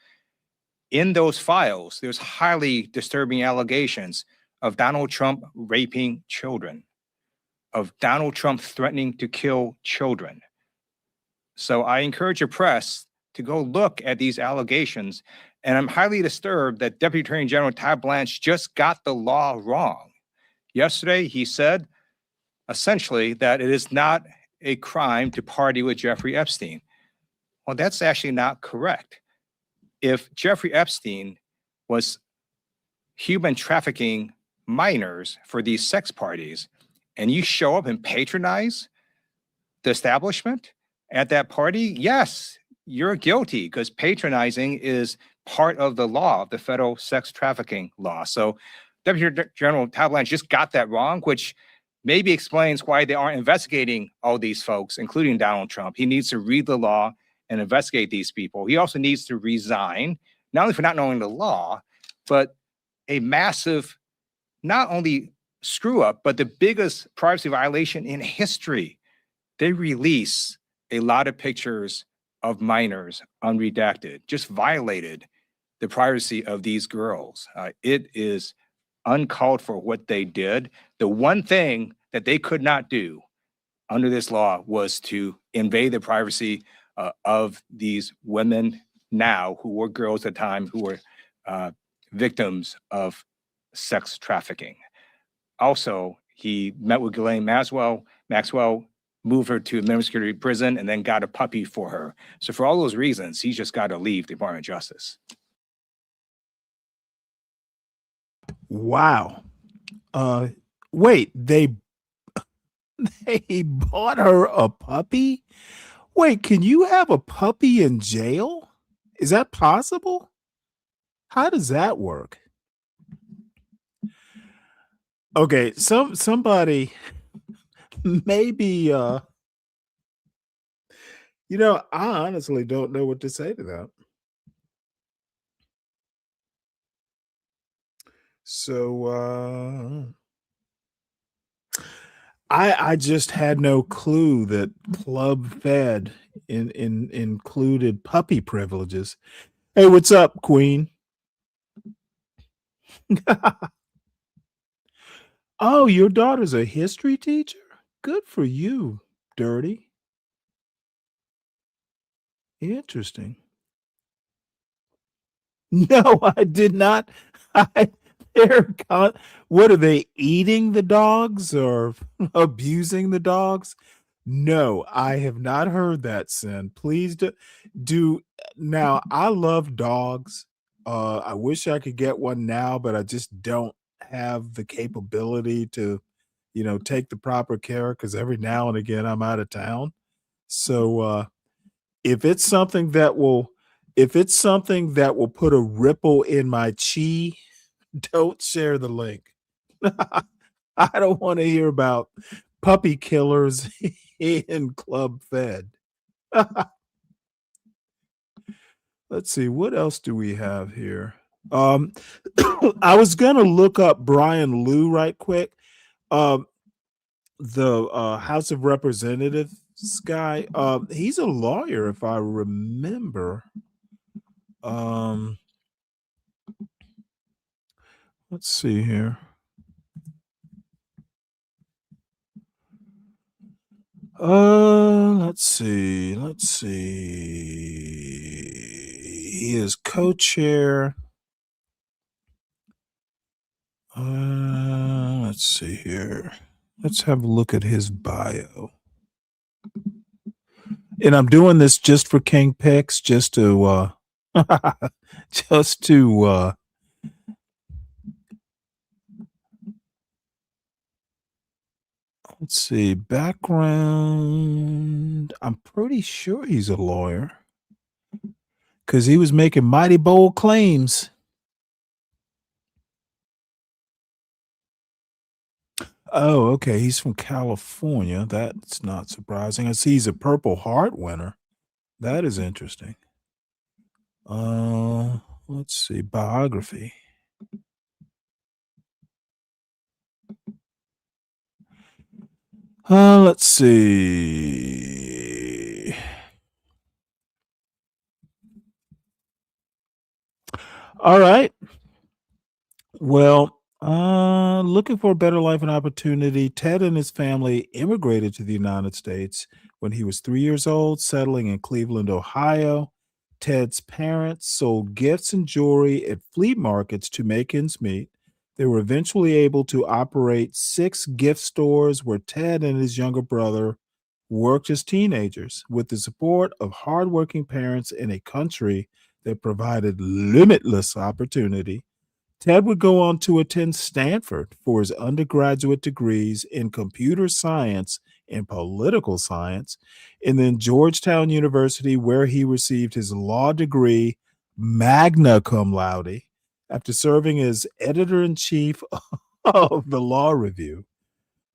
In those files, there's highly disturbing allegations of Donald Trump raping children, of Donald Trump threatening to kill children. So I encourage your press to go look at these allegations. And I'm highly disturbed that Deputy Attorney General Todd Blanche just got the law wrong. Yesterday, he said essentially that it is not a crime to party with Jeffrey Epstein. Well, that's actually not correct. If Jeffrey Epstein was human trafficking minors for these sex parties, and you show up and patronize the establishment at that party, yes, you're guilty, because patronizing is part of the law, the federal sex trafficking law. So Deputy General Todd Blanche just got that wrong, which maybe explains why they aren't investigating all these folks, including Donald Trump. He needs to read the law and investigate these people. He also needs to resign, not only for not knowing the law, but a massive, not only screw up, but the biggest privacy violation in history. They release a lot of pictures of minors unredacted, just violated the privacy of these girls. It is uncalled for what they did. The one thing that they could not do under this law was to invade the privacy of these women now, who were girls at the time, who were victims of sex trafficking. Also, he met with Ghislaine Maxwell, moved her to a minimum security prison, and then got a puppy for her. So for all those reasons, he's just got to leave the Department of Justice. Wow. Wait, they bought her a puppy? Wait, can you have a puppy in jail? Is that possible? How does that work? Okay, somebody maybe I honestly don't know what to say to that. So I just had no clue that Club Fed included puppy privileges. Hey, what's up, Queen? Oh, your daughter's a history teacher? Good for you, Dirty. Interesting. No, I did not. I, what are they eating the dogs or abusing the dogs? No, I have not heard that, Sin. Please do now. I love dogs. I wish I could get one now, but I just don't have the capability to, take the proper care because every now and again I'm out of town. So if it's something that will put a ripple in my chi, don't share the link. I don't want to hear about puppy killers in Club Fed. Let's see, what else do we have here? I was gonna look up Brian Liu right quick. The House of Representatives guy. He's a lawyer, if I remember. Let's see here. Let's see. He is co-chair. Let's see here. Let's have a look at his bio. And I'm doing this just for King Picks, just to let's see, background. I'm pretty sure he's a lawyer because he was making mighty bold claims. Oh, okay. He's from California. That's not surprising. I see he's a Purple Heart winner. That is interesting. Let's see, biography. Let's see. All right. Well, looking for a better life and opportunity, Ted and his family immigrated to the United States when he was 3 years old, settling in Cleveland, Ohio. Ted's parents sold gifts and jewelry at flea markets to make ends meet. They were eventually able to operate 6 gift stores where Ted and his younger brother worked as teenagers. With the support of hardworking parents in a country that provided limitless opportunity, Ted would go on to attend Stanford for his undergraduate degrees in computer science and political science, and then Georgetown University, where he received his law degree magna cum laude after serving as editor-in-chief of the Law Review.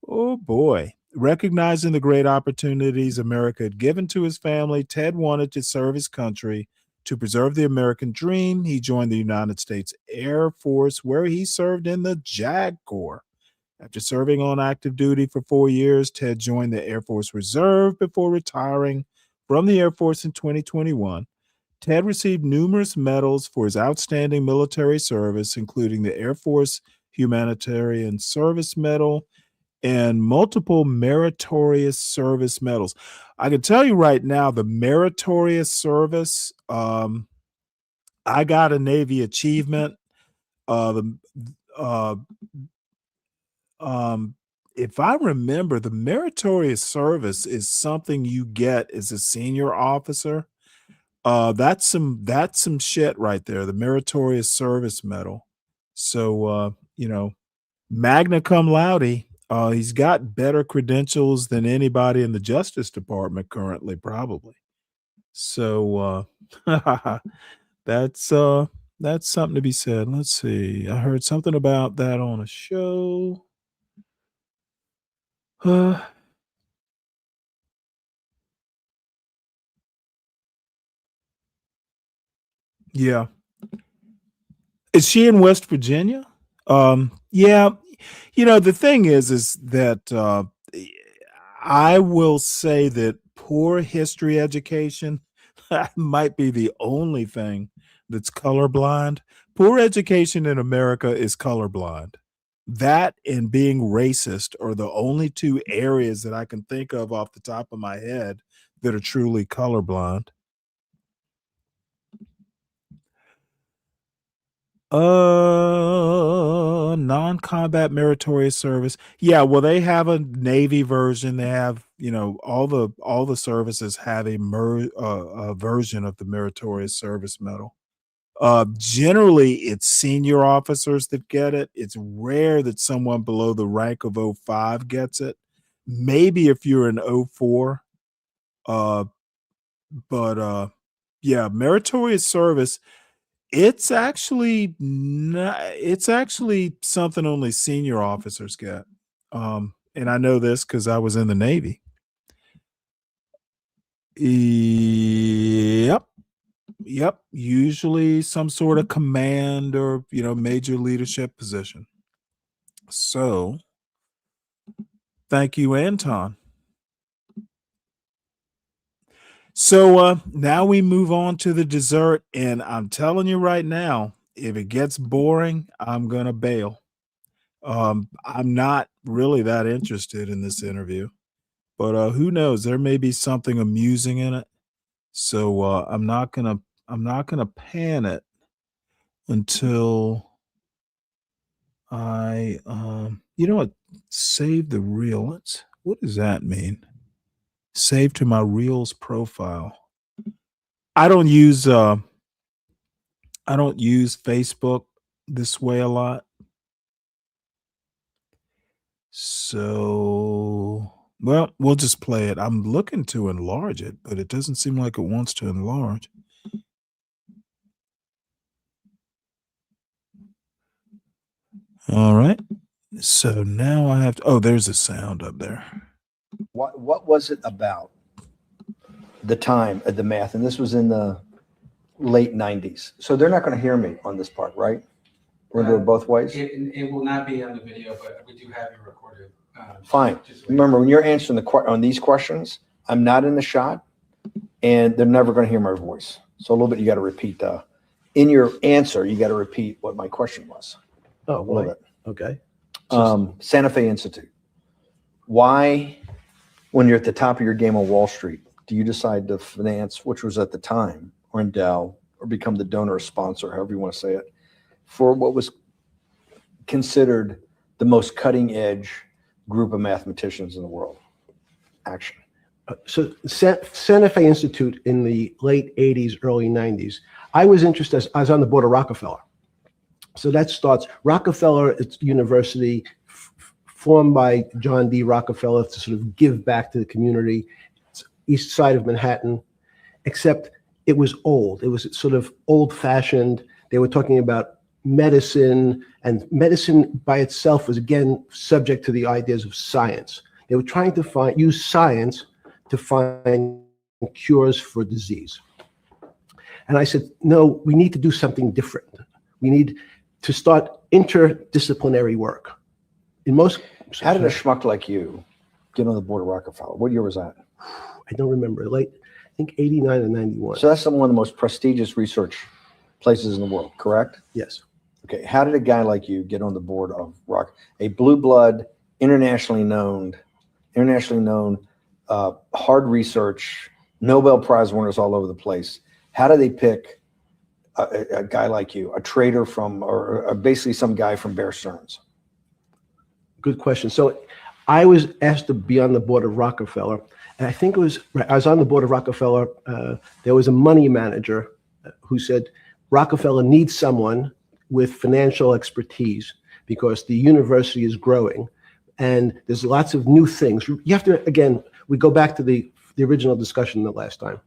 Oh boy. Recognizing the great opportunities America had given to his family, Ted wanted to serve his country. To preserve the American dream, he joined the United States Air Force, where he served in the JAG Corps. After serving on active duty for 4 years, Ted joined the Air Force Reserve before retiring from the Air Force in 2021. Ted received numerous medals for his outstanding military service, including the Air Force Humanitarian Service Medal and multiple meritorious service medals. I can tell you right now, the meritorious service, I got a Navy achievement. If I remember, the meritorious service is something you get as a senior officer. That's some shit right there, the meritorious service medal. So magna cum laude. He's got better credentials than anybody in the Justice Department currently, probably. So that's something to be said. Let's see. I heard something about that on a show. Yeah. Is she in West Virginia? Yeah. The thing is that I will say that poor history education might be the only thing that's colorblind. Poor education in America is colorblind. That and being racist are the only two areas that I can think of off the top of my head that are truly colorblind. Non-combat meritorious service. Yeah, well, they have a Navy version. They have, all the services have a version of the meritorious service medal. Generally, it's senior officers that get it. It's rare that someone below the rank of 05 gets it. Maybe if you're an 04. But yeah, meritorious service. It's actually something only senior officers get. And I know this because I was in the Navy. Yep. Usually some sort of command or, major leadership position. So thank you, Anton. So now we move on to the dessert, and I'm telling you right now, if it gets boring, I'm gonna bail. I'm not really that interested in this interview, but who knows? There may be something amusing in it. So I'm not gonna pan it until I save the reel. What does that mean? Save to my Reels profile. I don't use Facebook this way a lot. So, well, we'll just play it. I'm looking to enlarge it, but it doesn't seem like it wants to enlarge. All right. So now I have to, there's a sound up there. What was it about the time of the math? And this was in the late 90s. So they're not going to hear me on this part, right? We're going to do it both ways? It will not be on the video, but we do have it recorded. Fine. Remember, when you're answering on these questions, I'm not in the shot, and they're never going to hear my voice. So a little bit, you got to repeat. In your answer, you got to repeat what my question was. Oh, a little bit. Okay. Santa Fe Institute. Why, when you're at the top of your game on Wall Street, do you decide to finance, which was at the time, or endow, or become the donor or sponsor, however you want to say it, for what was considered the most cutting edge group of mathematicians in the world? Action. So Santa Fe Institute in the late 80s, early 90s, I was interested, I was on the board of Rockefeller. So that starts, Rockefeller, it's university formed by John D. Rockefeller to sort of give back to the community. It's east side of Manhattan, except it was old. It was sort of old fashioned. They were talking about medicine, and medicine by itself was again subject to the ideas of science. They were trying to use science to find cures for disease. And I said, no, we need to do something different. We need to start interdisciplinary work. In most, how did a schmuck like you get on the board of Rockefeller? What year was that? I don't remember. I think 89 and 91. So that's one of the most prestigious research places in the world, correct? Yes. Okay. How did a guy like you get on the board of a blue blood, internationally known, hard research, Nobel Prize winners all over the place? How do they pick a guy like you, a trader from, or basically some guy from Bear Stearns? Good question. So I was asked to be on the board of Rockefeller, and I think I was on the board of Rockefeller. There was a money manager who said Rockefeller needs someone with financial expertise because the university is growing and there's lots of new things. You have to, again, we go back to the original discussion the last time.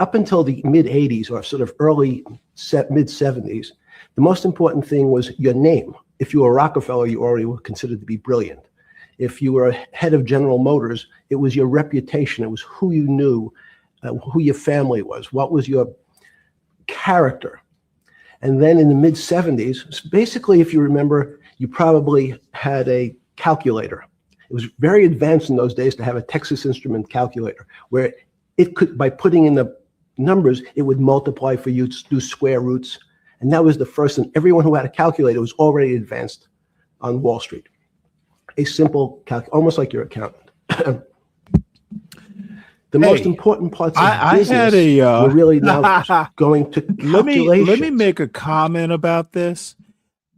up until the mid 80s or sort of mid 70s, the most important thing was your name. If you were a Rockefeller, you already were considered to be brilliant. If you were head of General Motors, it was your reputation. It was who you knew, who your family was, what was your character. And then in the mid 70s, basically, if you remember, you probably had a calculator. It was very advanced in those days to have a Texas Instrument calculator, where it could, by putting in the numbers, it would multiply for you to do square roots. And that was the first, and everyone who had a calculator was already advanced on Wall Street. A simple almost like your accountant. The most important parts of business were really now going to calculations. Let me make a comment about this.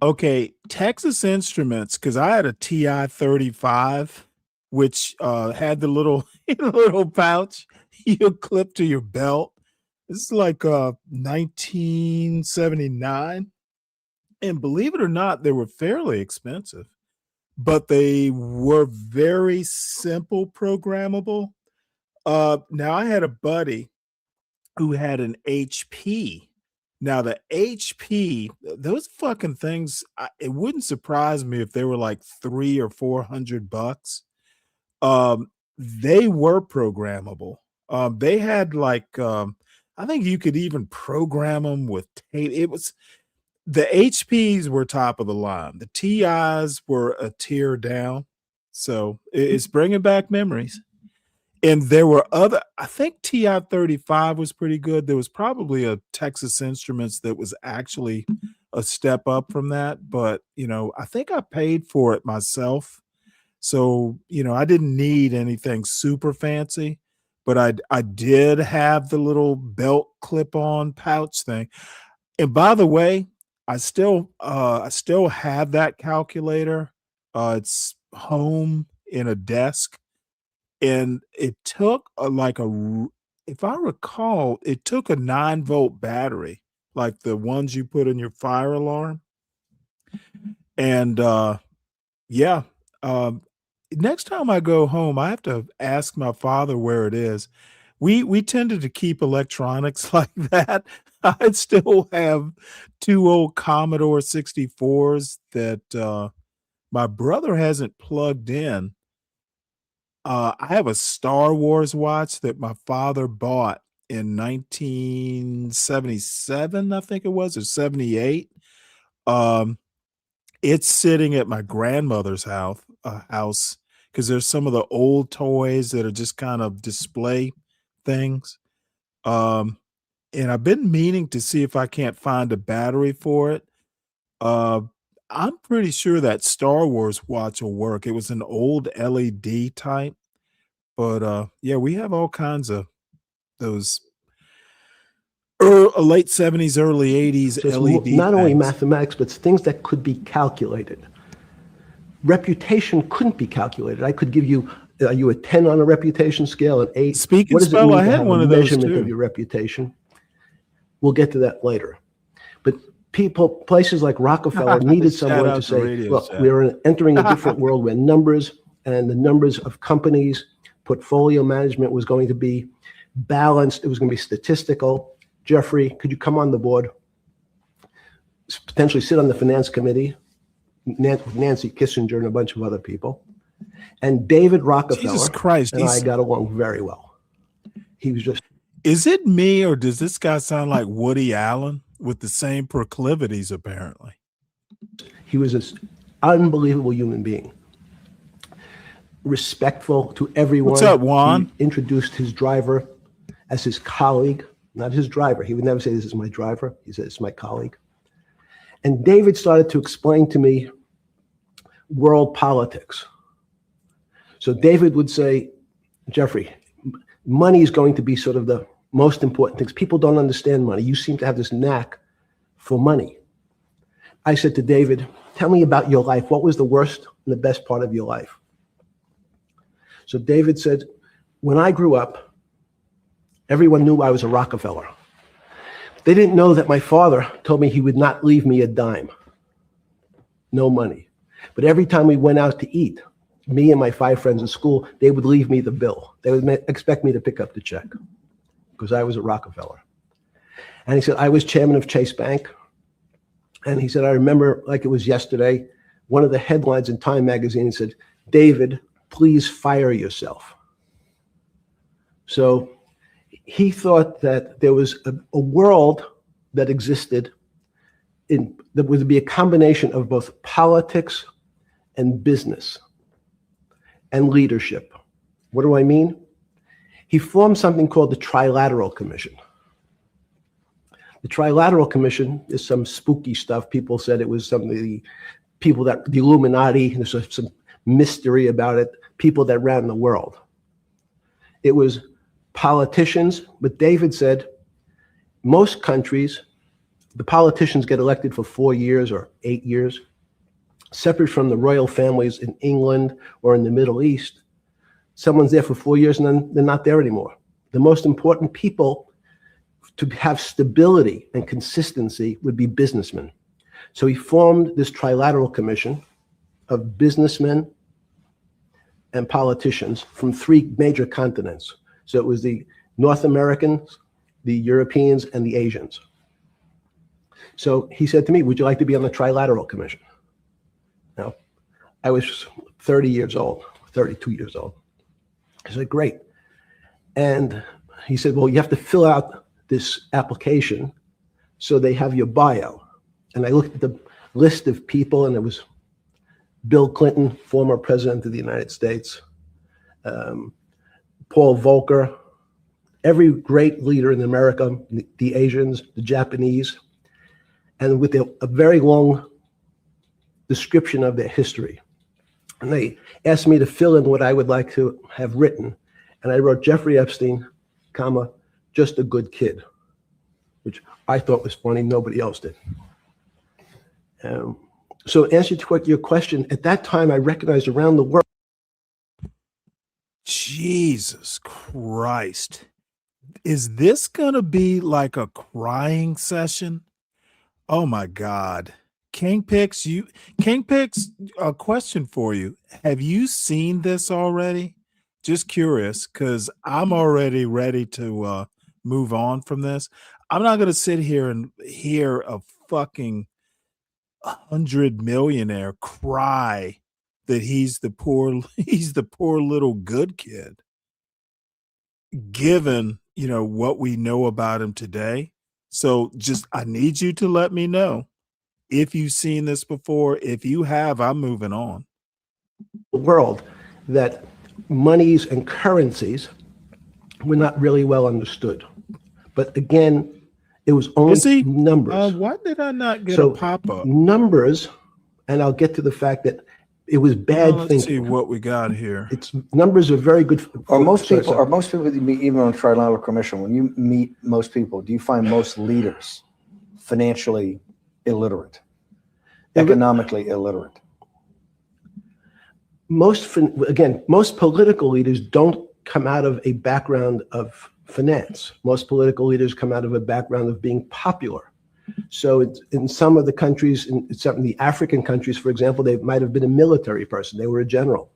Okay, Texas Instruments, because I had a TI 35, which had the little little pouch you clip to your belt. This is like 1979, and believe it or not, they were fairly expensive, but they were very simple programmable. Now I had a buddy who had an HP. Now the HP, those fucking things, it wouldn't surprise me if they were like $300 or $400. They were programmable. They had like, I think you could even program them with tape. It was, the HPs were top of the line. The TIs were a tier down. So it's bringing back memories. And there were other, I think TI 35 was pretty good. There was probably a Texas Instruments that was actually a step up from that. But, you know, I think I paid for it myself. So, you know, I didn't need anything super fancy, but I did have the little belt clip-on pouch thing. And by the way, I still have that calculator. It's home in a desk. And it took if I recall, it took a 9-volt battery, like the ones you put in your fire alarm. And next time I go home, I have to ask my father where it is. We tended to keep electronics like that. I still have 2 old Commodore 64s that my brother hasn't plugged in. I have a Star Wars watch that my father bought in 1977, I think it was, or 78. It's sitting at my grandmother's house because there's some of the old toys that are just kind of display things. And I've been meaning to see if I can't find a battery for it. I'm pretty sure that Star Wars watch will work. It was an old LED type, but yeah, we have all kinds of those late 70s, early 80s So it's LED not only things. mathematics, but it's things that could be calculated. Reputation couldn't be calculated. I could give you, are you a 10 on a reputation scale, an 8? Speak and What does it spell, mean I to had have one a of those measurement too. of your reputation? We'll get to that later. But places like Rockefeller needed Shout someone out to to say, Radio look, Shack. we're entering a different world where numbers and the numbers of companies, portfolio management was going to be balanced. It was going to be statistical. Jeffrey, could you come on the board? Potentially sit on the finance committee, Nancy Kissinger and a bunch of other people. And David Rockefeller Jesus Christ, and I he's- got along very well. He was just Is it me or does this guy sound like Woody Allen with the same proclivities apparently? He was an unbelievable human being. Respectful to everyone. What's up, Juan? He introduced his driver as his colleague, not his driver. He would never say, this is my driver. He said, it's my colleague. And David started to explain to me world politics. So David would say, Jeffrey, money is going to be sort of the most important things. People don't understand money. You seem to have this knack for money. I said to David, tell me about your life. What was the worst and the best part of your life? So David said, when I grew up, everyone knew I was a Rockefeller. They didn't know that my father told me he would not leave me a dime. No money. But every time we went out to eat, me and my 5 friends in school, they would leave me the bill. They would expect me to pick up the check. because I was at Rockefeller. And he said, I was chairman of Chase Bank. And he said, I remember like it was yesterday, one of the headlines in Time magazine said, David, please fire yourself. So he thought that there was a world that existed that would be a combination of both politics and business and leadership. What do I mean? He formed something called the Trilateral Commission. The Trilateral Commission is some spooky stuff. People said it was some of the people that, the Illuminati, there's some mystery about it, people that ran the world. It was politicians, but David said most countries, the politicians get elected for 4 years or 8 years, separate from the royal families in England or in the Middle East. Someone's there for 4 years and then they're not there anymore. The most important people to have stability and consistency would be businessmen. So he formed this Trilateral Commission of businessmen and politicians from 3 major continents. So it was the North Americans, the Europeans, and the Asians. So he said to me, would you like to be on the Trilateral Commission? Now, I was 30 years old, 32 years old. I said, great. And he said, well, you have to fill out this application so they have your bio. And I looked at the list of people, and it was Bill Clinton, former president of the United States, Paul Volcker, every great leader in America, the Asians, the Japanese, and with a very long description of their history. And they asked me to fill in what I would like to have written. And I wrote Jeffrey Epstein, comma, just a good kid, which I thought was funny. Nobody else did. So answer to your question, at that time, I recognized around the world. Jesus Christ. Is this going to be like a crying session? Oh my God. King Pix, a question for you. Have you seen this already? Just curious, because I'm already ready to move on from this. I'm not going to sit here and hear a fucking 100 millionaire cry that he's the poor little good kid, given, what we know about him today. So I need you to let me know if you've seen this before. If you have, I'm moving on. World that monies and currencies were not really well understood. But again, it was only numbers. Why did I not get So a pop-up? numbers, and I'll get to the fact that it was bad Let's thinking. see what we got here. Numbers are very good. Are most people that you meet, even on Trilateral Commission, when you meet most people, do you find most leaders financially illiterate, economically illiterate? Most political leaders don't come out of a background of finance. Most political leaders come out of a background of being popular. So in some of the countries, in some of the African countries, for example, they might have been a military person. They were a general.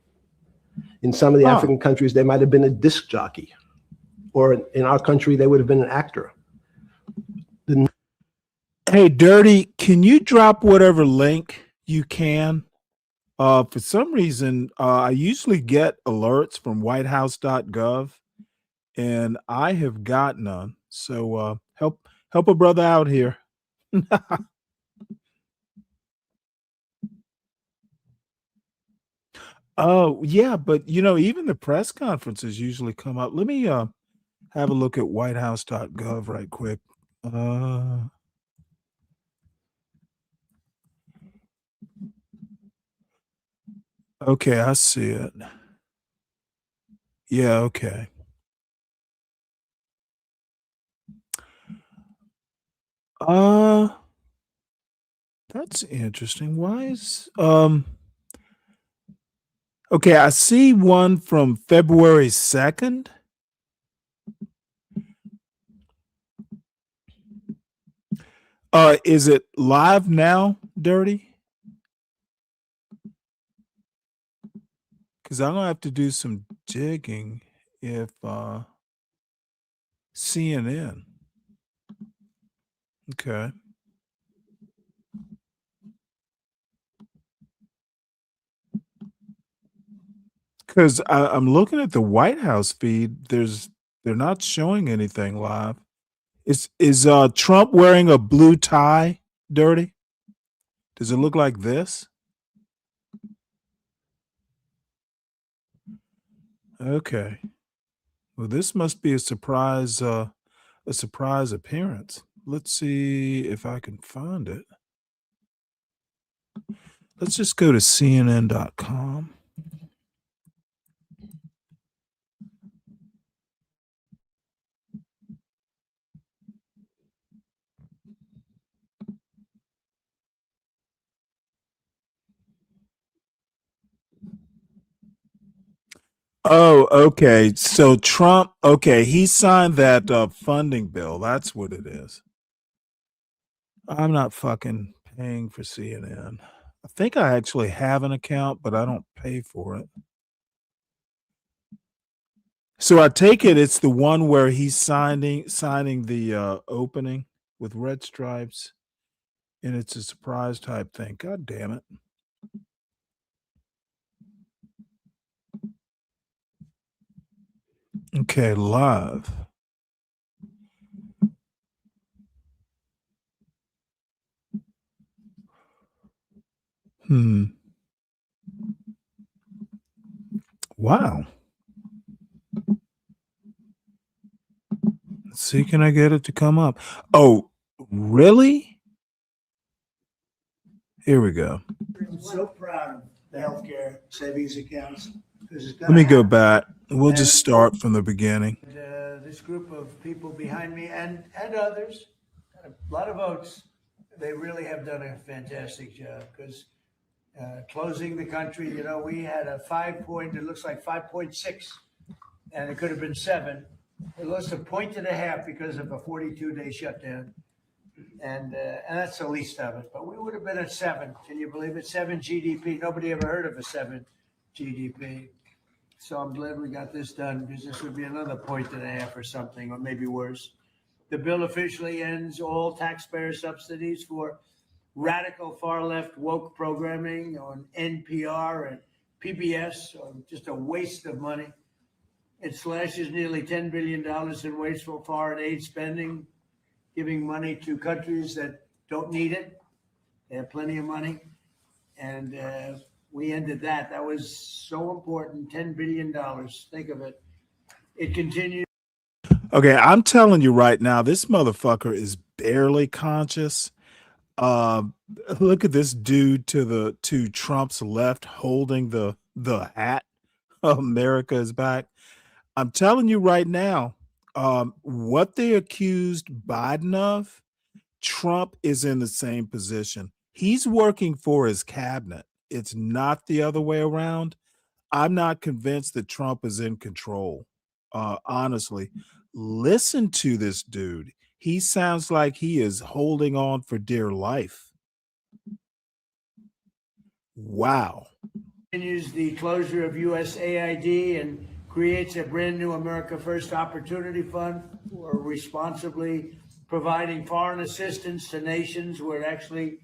In some of the African countries, they might have been a disc jockey. Or in our country, they would have been an actor. Hey, Dirty, can you drop whatever link you can? For some reason, I usually get alerts from whitehouse.gov, and I have got none. So help a brother out here. Oh, yeah, but even the press conferences usually come up. Let me have a look at whitehouse.gov right quick. Okay, I see it. Yeah, okay. That's interesting. Why is okay, I see one from February 2nd. Is it live now, Dirty? Because I'm gonna have to do some digging if CNN. Okay. Because I'm looking at the White House feed. They're not showing anything live. Is Trump wearing a blue tie dirty? Does it look like this? Okay. Well, this must be a surprise appearance. Let's see if I can find it. Let's just go to CNN.com. Oh, okay. So Trump, okay, he signed that funding bill. That's what it is. I'm not fucking paying for CNN. I think I actually have an account, but I don't pay for it. So I take it it's the one where he's signing the opening with red stripes, and it's a surprise type thing. God damn it. Okay, live. Wow. Let's see, can I get it to come up? Oh, really? Here we go. I'm so proud of the healthcare savings accounts. Let me go back. We'll just start from the beginning. This group of people behind me and others, a lot of votes, they really have done a fantastic job because closing the country, you know, we had a 5 point, it looks like 5.6, and it could have been 7. We lost 1.5 points because of a 42-day shutdown. And that's the least of it. But we would have been at 7. Can you believe it? 7 GDP. Nobody ever heard of a 7 GDP. So I'm glad we got this done because this would be another 1.5 points or something, or maybe worse. The bill officially ends all taxpayer subsidies for radical far left woke programming on NPR and PBS. So just a waste of money. It slashes nearly $10 billion in wasteful foreign aid spending, giving money to countries that don't need it. They have plenty of money. And we ended that. That was so important, $10 billion. Think of it. It continues. Okay, I'm telling you right now, this motherfucker is barely conscious. Look at this dude to Trump's left holding the hat. America is back. I'm telling you right now, what they accused Biden of, Trump is in the same position. He's working for his cabinet. It's not the other way around. I'm not convinced that Trump is in control. Honestly, listen to this dude. He sounds like he is holding on for dear life. Wow. Continues the closure of USAID and creates a brand new America First Opportunity Fund for responsibly providing foreign assistance to nations where it actually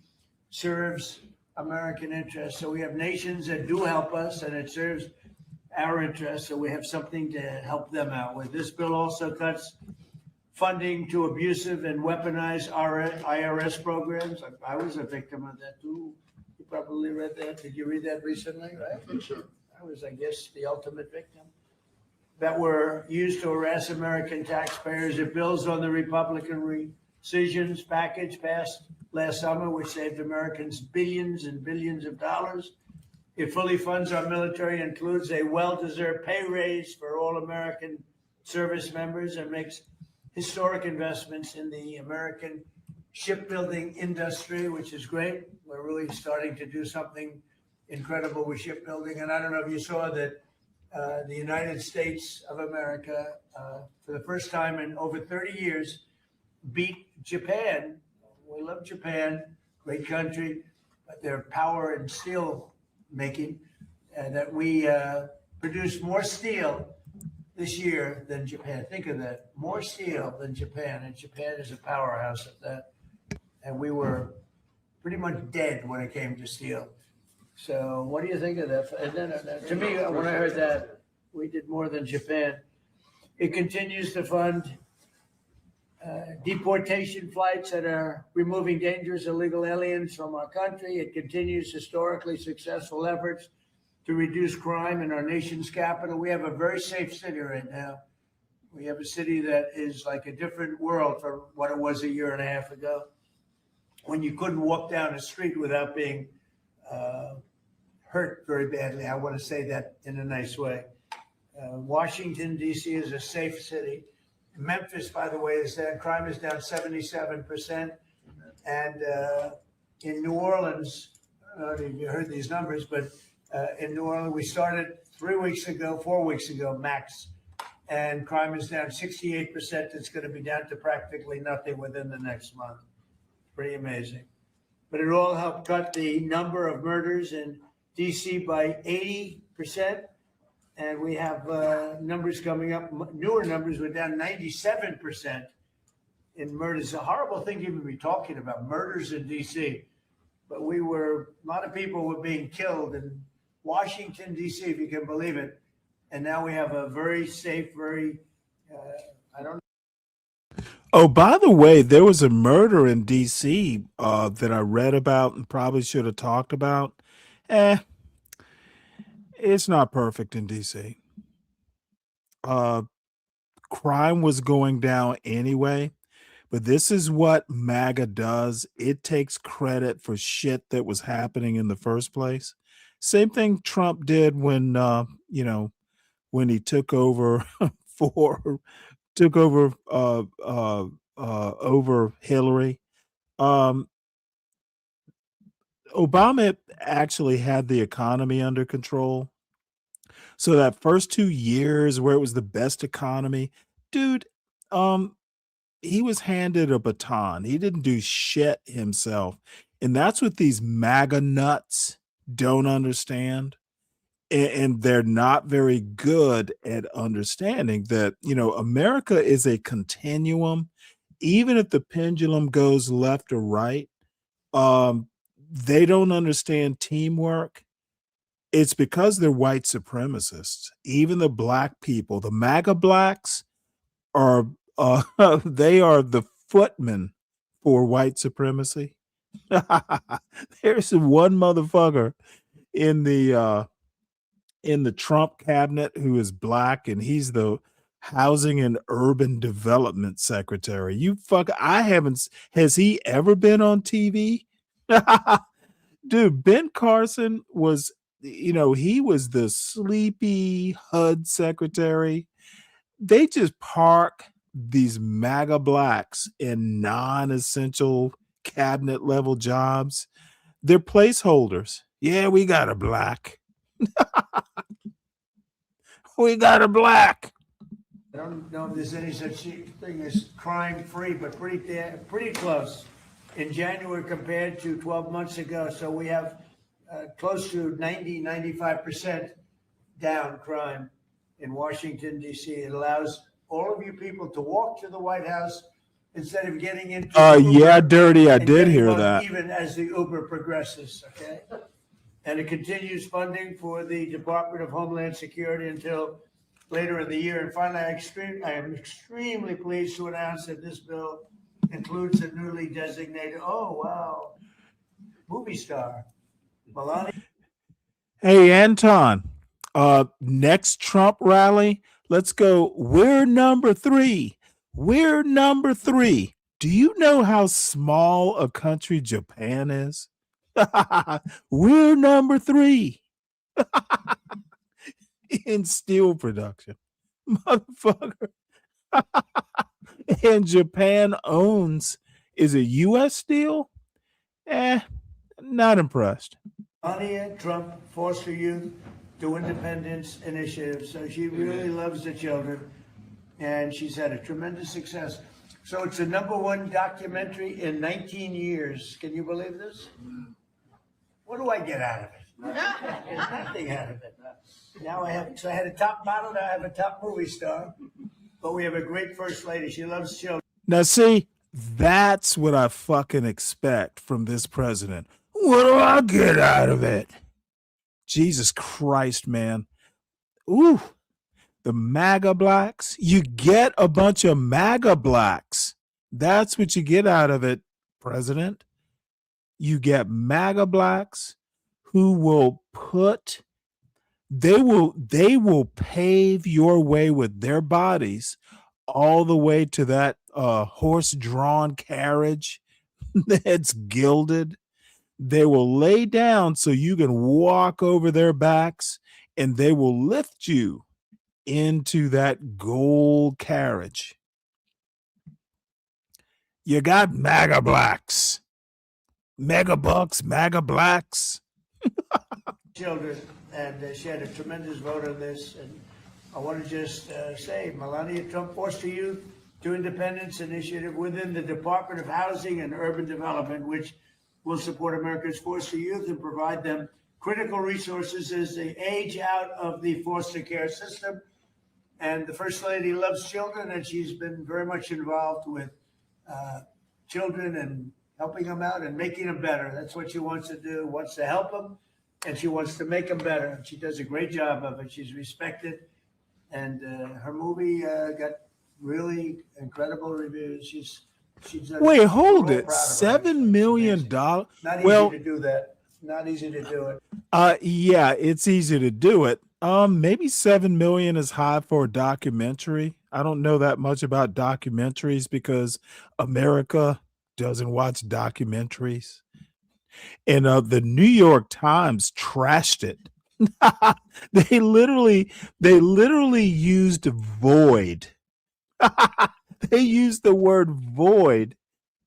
serves American interests. So we have nations that do help us and it serves our interests. So we have something to help them out with. This bill also cuts funding to abusive and weaponized IRS programs. I was a victim of that too. You probably read that. Did you read that recently? Right? Sure. I was, I guess, the ultimate victim. That were used to harass American taxpayers. It builds on the Republican rescissions package passed last summer, which saved Americans billions and billions of dollars. It fully funds our military, includes a well-deserved pay raise for all American service members, and makes historic investments in the American shipbuilding industry, which is great. We're really starting to do something incredible with shipbuilding. And I don't know if you saw that the United States of America, for the first time in over 30 years, beat Japan. We love Japan, great country, but their power and steel making, that we produce more steel this year than Japan. Think of that. More steel than Japan. And Japan is a powerhouse at that. And we were pretty much dead when it came to steel. So what do you think of that? And then to me, when I heard that, we did more than Japan. It continues to fund deportation flights that are removing dangerous illegal aliens from our country. It continues historically successful efforts to reduce crime in our nation's capital. We have a very safe city right now. We have a city that is like a different world from what it was a year and a half ago, when you couldn't walk down the street without being hurt very badly. I want to say that in a nice way. Washington, D.C. is a safe city. Memphis, by the way, is down. Crime is down 77%. And in New Orleans, I don't know if you heard these numbers, but in New Orleans, we started 4 weeks ago, max. And crime is down 68%. It's going to be down to practically nothing within the next month. Pretty amazing. But it all helped cut the number of murders in D.C. by 80%. And we have numbers coming up, newer numbers. We're down 97% in murders. It's a horrible thing to even be talking about, murders in D.C. But a lot of people were being killed in Washington, D.C., if you can believe it. And now we have a very safe, Oh, by the way, there was a murder in D.C. That I read about and probably should have talked about. It's not perfect in D.C. Crime was going down anyway, but this is what MAGA does. It takes credit for shit that was happening in the first place. Same thing Trump did when when he took over over Hillary. Obama actually had the economy under control. So that first 2 years where it was the best economy, dude, he was handed a baton. He didn't do shit himself. And that's what these MAGA nuts don't understand. And they're not very good at understanding that, America is a continuum. Even if the pendulum goes left or right, they don't understand teamwork. It's because they're white supremacists. Even the black people, the MAGA blacks are they are the footmen for white supremacy. There's one motherfucker in the Trump cabinet who is black, and he's the housing and urban development secretary. Has he ever been on TV? Dude, Ben Carson was, he was the sleepy HUD secretary. They just park these MAGA blacks in non-essential cabinet level jobs. They're placeholders. Yeah, we got a black. We got a black. I don't know if there's any such thing as crime-free, but pretty close in January compared to 12 months ago. So we have close to 95% down crime in Washington, D.C. It allows all of you people to walk to the White House instead of getting into yeah, Dirty, I and did getting hear on that. even as the Uber progresses, okay? And it continues funding for the Department of Homeland Security until later in the year. And finally, I am extremely pleased to announce that this bill includes a newly designated, movie star, Melania. Hey, Anton, next Trump rally, let's go. We're number 3. We're number 3. Do you know how small a country Japan is? We're number 3 in steel production, motherfucker. And Japan is it U.S. steel? Not impressed. Melania Trump Foster Youth to Independence Initiative. So she really loves the children, and she's had a tremendous success. So it's the #1 documentary in 19 years. Can you believe this? What do I get out of it? There's nothing out of it. Now I had a top model, now I have a top movie star. But we have a great first lady. She loves children. Now, see, that's what I fucking expect from this president. What do I get out of it? Jesus Christ, man. Ooh, the MAGA blacks. You get a bunch of MAGA blacks. That's what you get out of it, President. You get MAGA blacks who will they will pave your way with their bodies all the way to that horse-drawn carriage that's gilded. They will lay down so you can walk over their backs, and they will lift you into that gold carriage. You got MAGA blacks, mega bucks, MAGA blacks. Children, and she had a tremendous vote on this. And I want to just say, Melania Trump Foster Youth to Independence initiative within the Department of Housing and Urban Development, which will support America's foster youth and provide them critical resources as they age out of the foster care system. And the First Lady loves children, and she's been very much involved with children and helping them out and making them better. That's what she wants to do, wants to help them, and she wants to make them better. And she does a great job of it. She's respected. And her movie got really incredible reviews. She's Wait, hold it. $7 million. not easy Well, to do that. Not easy to do it. yeah, it's easy to do it. Maybe 7 million is high for a documentary. I don't know that much about documentaries because America doesn't watch documentaries. And the New York Times trashed it. They literally used void. They used the word void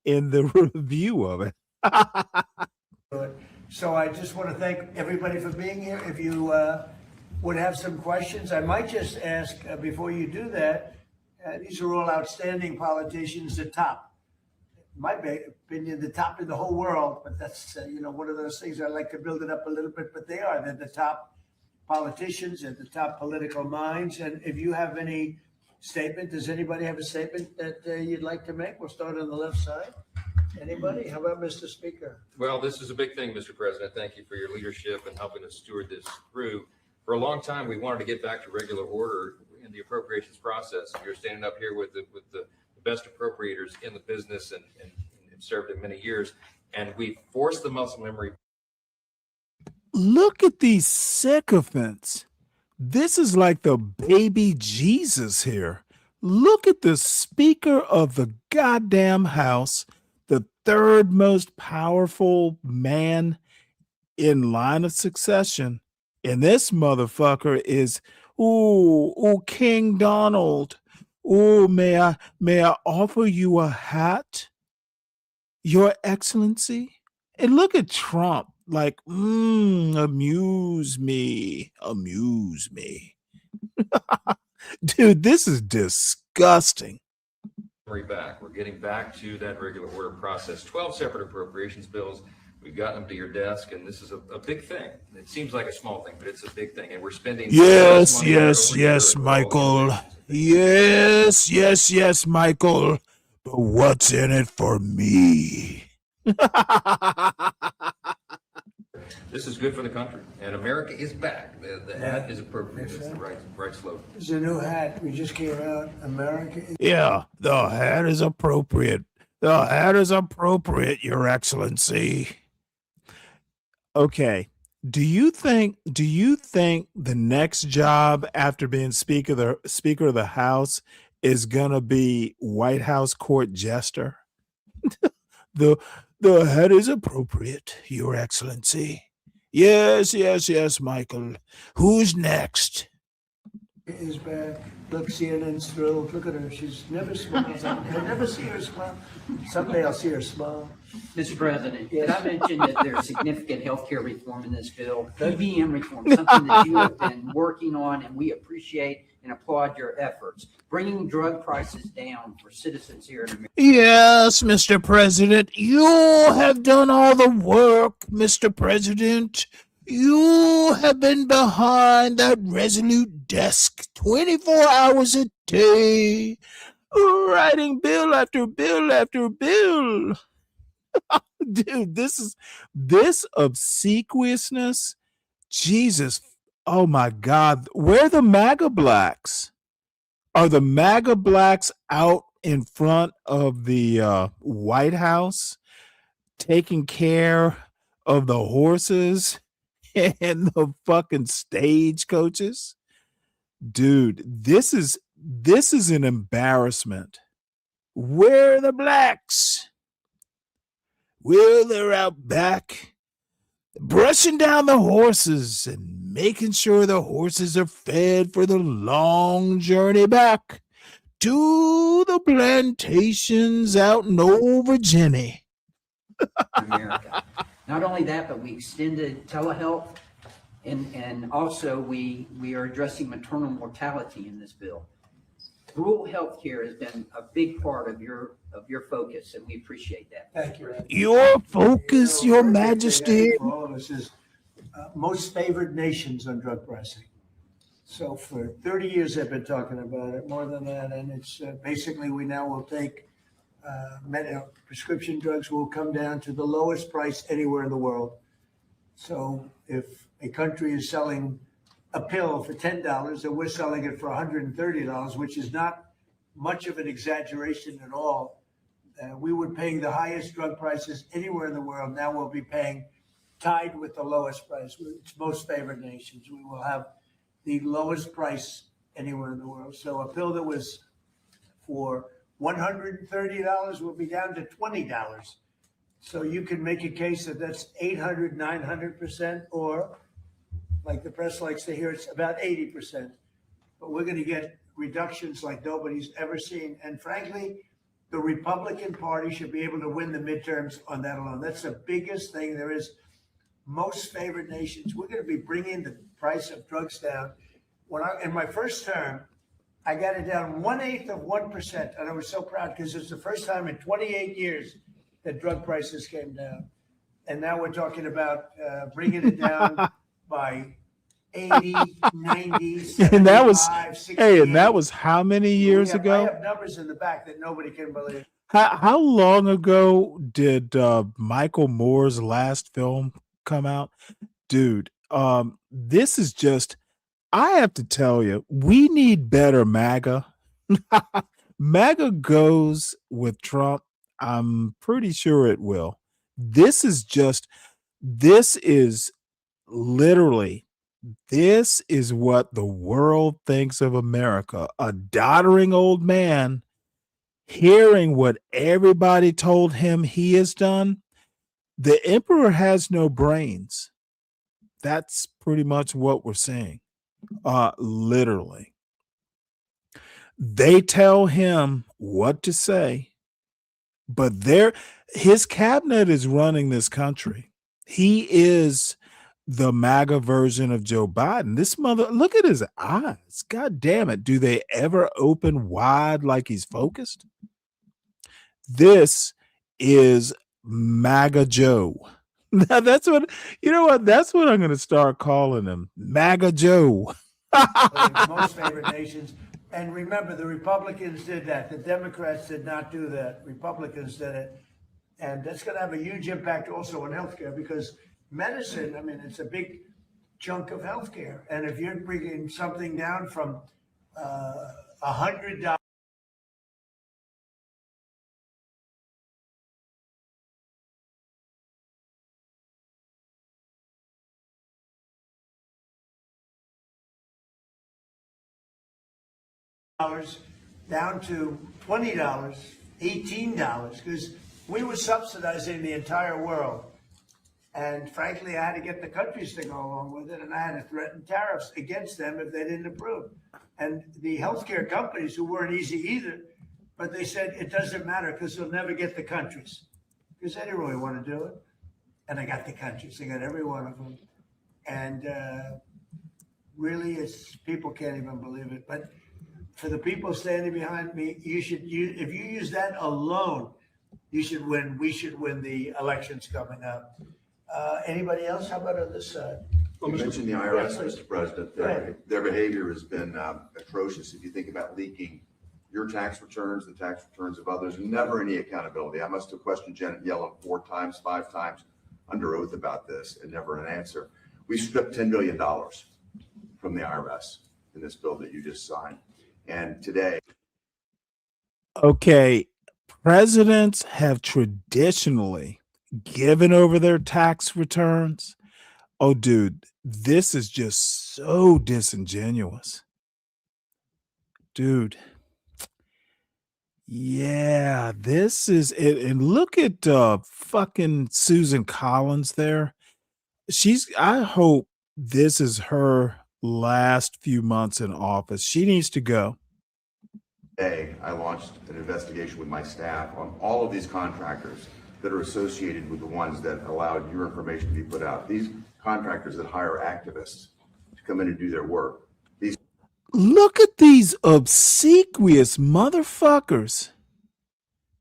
in the review of it. So I just want to thank everybody for being here. If you would have some questions, I might just ask before you do that. These are all outstanding politicians, the top. In my opinion, the top in the whole world. But that's one of those things I like to build it up a little bit. But they're the top politicians and the top political minds. And if you have any statement, does anybody have a statement that you'd like to make? We'll start on the left side. Anybody? How about Mr. Speaker? Well, this is a big thing, Mr. President. Thank you for your leadership and helping us steward this through. For a long time, we wanted to get back to regular order in the appropriations process. You're standing up here with the best appropriators in the business and served in many years. And we forced the muscle memory. Look at these sycophants. This is like the baby Jesus here. Look at the Speaker of the goddamn House, the third most powerful man in line of succession. And this motherfucker is, ooh, King Donald. Ooh, may I offer you a hat, Your Excellency? And look at Trump, like, amuse me. Dude, this is disgusting. Back. We're getting back to that regular order process. 12 separate appropriations bills. We've gotten them to your desk, and this is a big thing. It seems like a small thing, but it's a big thing. And we're spending Yes, Michael. Yes, Michael. But what's in it for me? This is good for the country, and America is back. The hat is appropriate. It's the right slogan. It's a new hat. We just came out. America. Yeah, the hat is appropriate. The hat is appropriate, Your Excellency. Okay. Do you think the next job after being Speaker of the House is gonna be White House court jester? The hat is appropriate, Your Excellency. Yes, Michael. Who's next? Is back. Look, CNN's thrilled. Look at her. She's never smiles. I never see her smile. Someday I'll see her smile. Mr. President, did I mention that there's significant health care reform in this bill? PBM reform, something that you have been working on, and we appreciate and applaud your efforts. Bringing drug prices down for citizens here in America. Yes, Mr. President, you have done all the work, Mr. President. You have been behind that resolute desk 24 hours a day, writing bill after bill after bill. Dude, this obsequiousness. Jesus. Oh my God. Where are the MAGA blacks? Are the MAGA blacks out in front of the White House taking care of the horses and the fucking stagecoaches? Dude, this is an embarrassment. Where are the blacks? Well, they're out back brushing down the horses and making sure the horses are fed for the long journey back to the plantations out in old Virginia. America. Not only that, but we extended telehealth, and also we are addressing maternal mortality in this bill. Rural health care has been a big part of your focus, and we appreciate that. Thank you. Your focus, Your Majesty. For all of us is most favored nations on drug pricing. So for 30 years, I've been talking about it, more than that. And it's basically we now will take prescription drugs will come down to the lowest price anywhere in the world. So if a country is selling a pill for $10 and we're selling it for $130, which is not much of an exaggeration at all, we were paying the highest drug prices anywhere in the world. Now we'll be paying tied with the lowest price. It's most favored nations. We will have the lowest price anywhere in the world. So a pill that was for $130 will be down to $20. So you can make a case that that's 800, 900%, or like the press likes to hear, it's about 80%. But we're going to get reductions like nobody's ever seen. And frankly, the Republican Party should be able to win the midterms on that alone. That's the biggest thing there is. Most favored nations, we're going to be bringing the price of drugs down. In my first term, I got it down 1/8 of 1%. And I was so proud because it's the first time in 28 years that drug prices came down. And now we're talking about bringing it down by 80, 90, 75, And that was 68. hey, and that was how many years I ago? have numbers in the back that nobody can believe. How long ago did Michael Moore's last film come out? Dude, this is just, I have to tell you, we need better MAGA. MAGA goes with Trump. I'm pretty sure it will. This is literally, this is what the world thinks of America. A doddering old man hearing what everybody told him he has done. The emperor has no brains. That's pretty much what we're saying. Literally. They tell him what to say, but his cabinet is running this country. He is the MAGA version of Joe Biden. This look at his eyes. God damn it. Do they ever open wide like he's focused? This is MAGA Joe. Now that's what, you know what? That's what I'm going to start calling him. MAGA Joe. Most favored nations. And remember, the Republicans did that. The Democrats did not do that. Republicans did it. And that's going to have a huge impact also on healthcare because medicine, I mean, it's a big chunk of healthcare. And if you're bringing something down from $100 down to $20, $18, because we were subsidizing the entire world. And frankly, I had to get the countries to go along with it, and I had to threaten tariffs against them if they didn't approve. And the healthcare companies, who weren't easy either, but they said it doesn't matter because they'll never get the countries, because they didn't really want to do it. And I got the countries. I got every one of them. And really, people can't even believe it. But for the people standing behind me, if you use that alone, you should win. We should win the elections coming up. Anybody else? How about on this side? You mentioned the IRS, Mr. President. Their behavior has been atrocious. If you think about leaking your tax returns, the tax returns of others, never any accountability. I must have questioned Janet Yellen 4 times, 5 times under oath about this and never an answer. We stripped $10 billion from the IRS in this bill that you just signed. And today. Okay, presidents have traditionally given over their tax returns. Oh, dude, this is just so disingenuous. Dude. Yeah, this is it. And look at fucking Susan Collins there. I hope this is her last few months in office. She needs to go. Today, I launched an investigation with my staff on all of these contractors that are associated with the ones that allowed your information to be put out. These contractors that hire activists to come in and do their work. Look at these obsequious motherfuckers.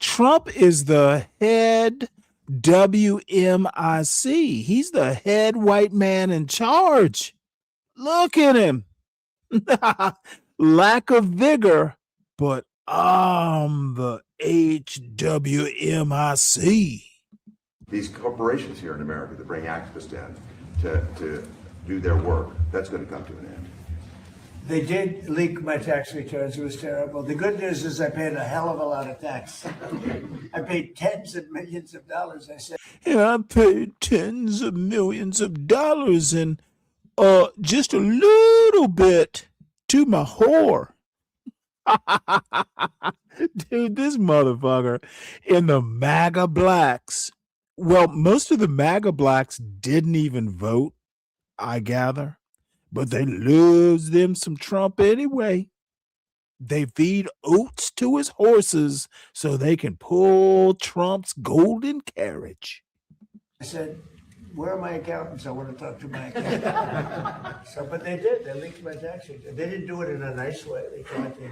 Trump is the head WMIC. He's the head white man in charge. Look at him. Lack of vigor, but I'm the HWMIC. These corporations here in America that bring activists in to do their work, that's going to come to an end. They did leak my tax returns. It was terrible. The good news is I paid a hell of a lot of tax. I paid tens of millions of dollars. I said, Yeah, I paid tens of millions of dollars and just a little bit to my whore. Dude, this motherfucker in the MAGA blacks. Well, most of the MAGA blacks didn't even vote, I gather. But they lose them some Trump anyway. They feed oats to his horses so they can pull Trump's golden carriage. I said, where are my accountants? I want to talk to my accountant. But they did. They leaked my tax return. They didn't do it in a nice way. They tried to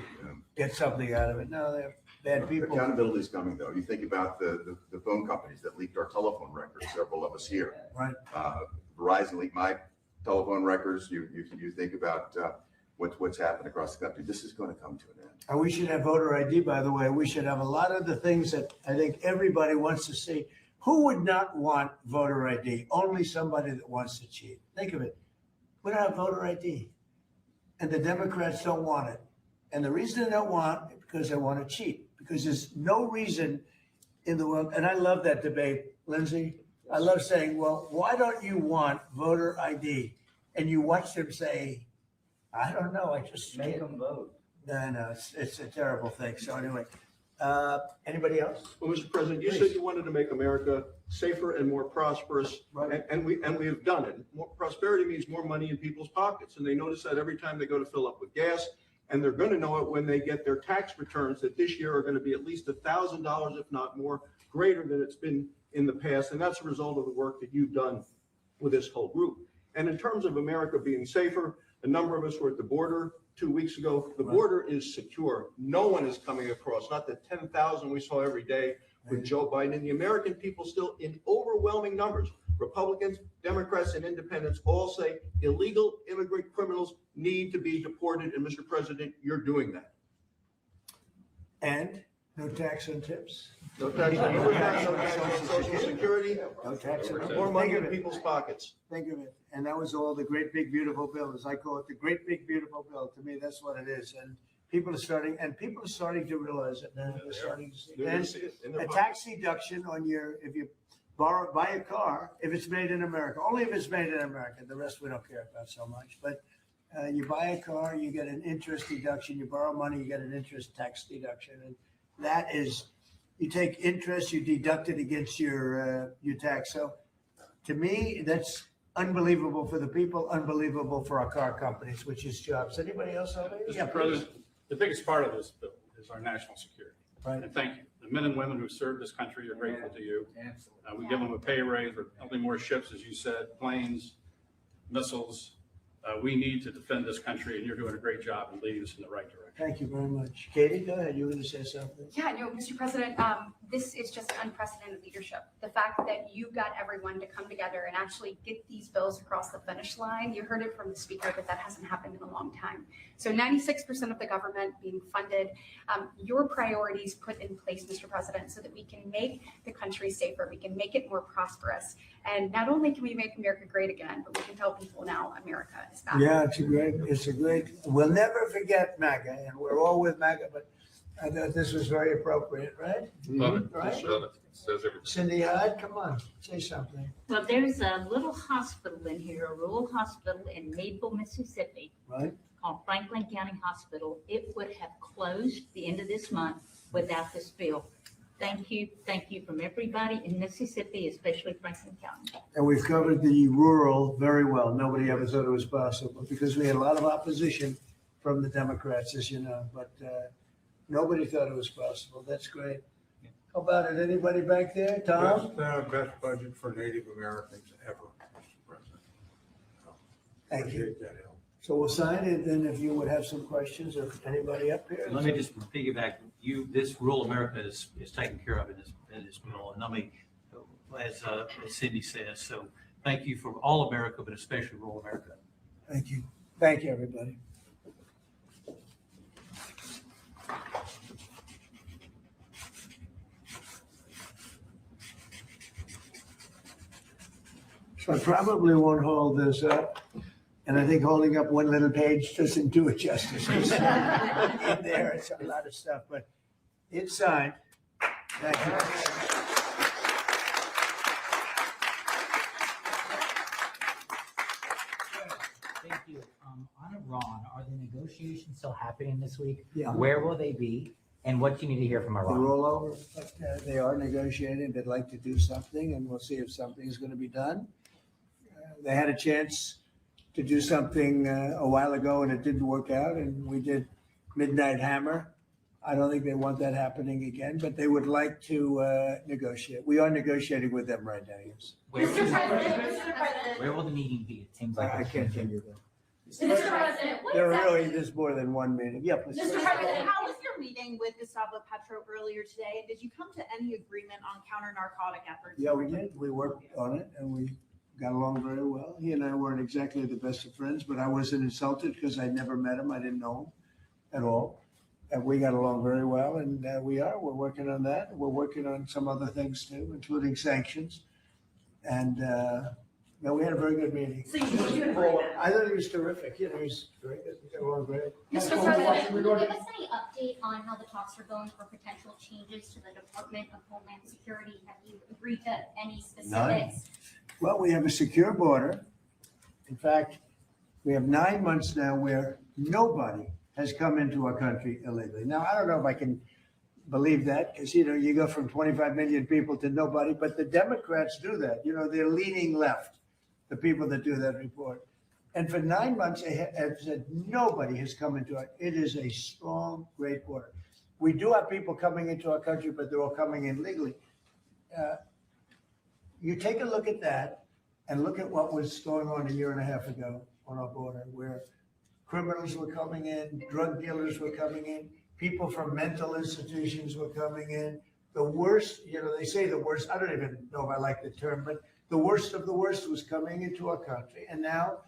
get something out of it. No, they're bad people. Accountability is coming, though. You think about the phone companies that leaked our telephone records, several of us here. Right. Verizon leaked my telephone records. You think about what's happened across the country. This is going to come to an end. And we should have voter ID, by the way. We should have a lot of the things that I think everybody wants to see. Who would not want voter ID? Only somebody that wants to cheat. Think of it. We don't have voter ID. And the Democrats don't want it. And the reason they don't want it is because they want to cheat. Because there's no reason in the world. And I love that debate, Lindsay. I love saying, well, why don't you want voter ID? And you watch them say, I don't know. I just Make them vote. No, it's a terrible thing. So anyway, anybody else? Well, Mr. President, you said you wanted to make America safer and more prosperous, and we have done it. More prosperity means more money in people's pockets, and they notice that every time they go to fill up with gas, and they're going to know it when they get their tax returns that this year are going to be at least $1,000, if not more, greater than it's been in the past, and that's a result of the work that you've done with this whole group. And in terms of America being safer, a number of us were at the border 2 weeks ago. The border is secure. No one is coming across, not the 10,000 we saw every day with Joe Biden. And the American people still in overwhelming numbers, Republicans, Democrats, and independents all say illegal immigrant criminals need to be deported. And Mr. President, you're doing that. And no tax on tips. No tax on Social Security. No tax on More money in people's pockets. Think of it. And that was all the great big beautiful bill, as I call it, the great big beautiful bill. To me, that's what it is. And people are starting to realize it now. They're starting to see it. And a tax deduction on if you buy a car, if it's made in America, only if it's made in America. The rest we don't care about so much. But you buy a car, you get an interest deduction. You borrow money, you get an interest tax deduction. And that is, you take interest, you deduct it against your tax. So to me, that's unbelievable for the people, unbelievable for our car companies, which is jobs. Anybody else have it? Mr. President, the biggest part of this bill is our national security. Right. And thank you. The men and women who serve this country are grateful to you. We give them a pay raise. We're building more ships, as you said, planes, missiles. We need to defend this country, and you're doing a great job in leading us in the right direction. Thank you very much. Katie, go ahead. You were going to say something? Yeah, no, Mr. President, this is just unprecedented leadership. The fact that you got everyone to come together and actually get these bills across the finish line, you heard it from the speaker that hasn't happened in a long time. So 96% of the government being funded, your priorities put in place, Mr. President, so that we can make the country safer, we can make it more prosperous. And not only can we make America great again, but we can tell people now America is back. Yeah, it's a great, we'll never forget MAGA, and we're all with MAGA, but I thought this was very appropriate, right? Love it. Right? Love it. Says everything. Cindy Hyde, come on, say something. Well, there's a little hospital in here, a rural hospital in Maple, Mississippi, Right. called Franklin County Hospital. It would have closed the end of this month without this bill. Thank you from everybody in Mississippi, especially Franklin County. And we've covered the rural very well. Nobody ever thought it was possible because we had a lot of opposition from the Democrats, as you know, but nobody thought it was possible. That's great. How about it? Anybody back there? Tom? Best budget for Native Americans ever, Mr. President. Thank you. Appreciate that help. So we'll sign it, then if you would have some questions, or anybody up here? Let me just piggyback. This rural America is taken care of in this bill. And let me, as Cindy says, so thank you for all America, but especially rural America. Thank you. Thank you, everybody. So I probably won't hold this up. And I think holding up one little page doesn't do it justice. In there, it's a lot of stuff, but it's signed. Thank you. Thank you. On Iran, are the negotiations still happening this week? Yeah. Where will they be? And what do you need to hear from They're Iran? all over, but they are negotiating. They'd like to do something, and we'll see if something is going to be done. They had a chance to do something a while ago, and it didn't work out, and we did Midnight Hammer. I don't think they want that happening again, but they would like to negotiate. We are negotiating with them right now, yes. Where will the meeting be? It seems like I can't tell you that. Mr. President, what There exactly- really is more than one meeting. Yeah, please. Mr. President, how was your meeting with Gustavo Petro earlier today? And did you come to any agreement on counter-narcotic efforts? Yeah, we did. We worked on it, and we got along very well. He and I weren't exactly the best of friends, but I wasn't insulted because I never met him. I didn't know him at all. And we got along very well, and we're working on that. We're working on some other things too, including sanctions. And no, we had a very good meeting. So you had a great meeting. I thought it was terrific. You know, it was very good. We got along great. Mr. President, Can you give us any update on how the talks are going for potential changes to the Department of Homeland Security? Have you agreed to any specifics? Well, we have a secure border. In fact, we have 9 months now where nobody has come into our country illegally. Now, I don't know if I can believe that because, you know, you go from 25 million people to nobody, but the Democrats do that. You know, they're leaning left, the people that do that report. And for 9 months, they have said nobody has come into it. It is a strong, great border. We do have people coming into our country, but they're all coming in legally. You take a look at that and look at what was going on a year and a half ago on our border, where criminals were coming in, drug dealers were coming in, people from mental institutions were coming in. The worst, you know, they say the worst, I don't even know if I like the term, but the worst of the worst was coming into our country. And now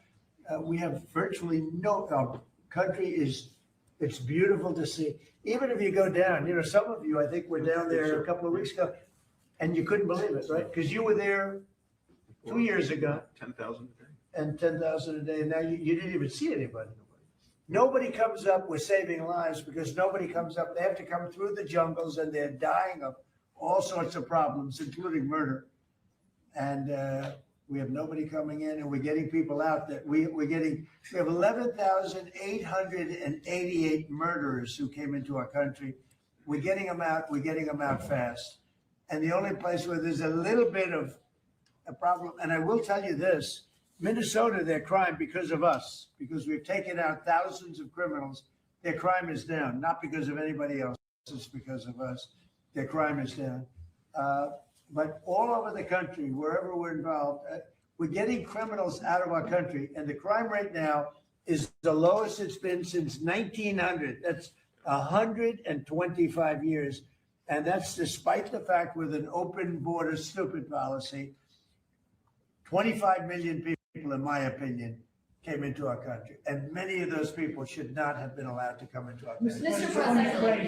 we have virtually no, our country it's beautiful to see. Even if you go down, you know, some of you, I think, were down there a couple of weeks ago, and you couldn't believe it, right? Because you were there 2 years ago. 10,000 a day. And 10,000 a day, and now you didn't even see anybody. Nobody comes up with saving lives because nobody comes up. They have to come through the jungles, and they're dying of all sorts of problems, including murder. And we have nobody coming in, and we're getting people out. That we have 11,888 murderers who came into our country. We're getting them out. We're getting them out fast. And the only place where there's a little bit of a problem, and I will tell you this. Minnesota, their crime because of us, because we've taken out thousands of criminals, their crime is down, not because of anybody else, it's because of us. Their crime is down. But all over the country, wherever we're involved, we're getting criminals out of our country. And the crime rate now is the lowest it's been since 1900. That's 125 years. And that's despite the fact with an open border stupid policy, 25 million people, in my opinion, came into our country. And many of those people should not have been allowed to come into our country.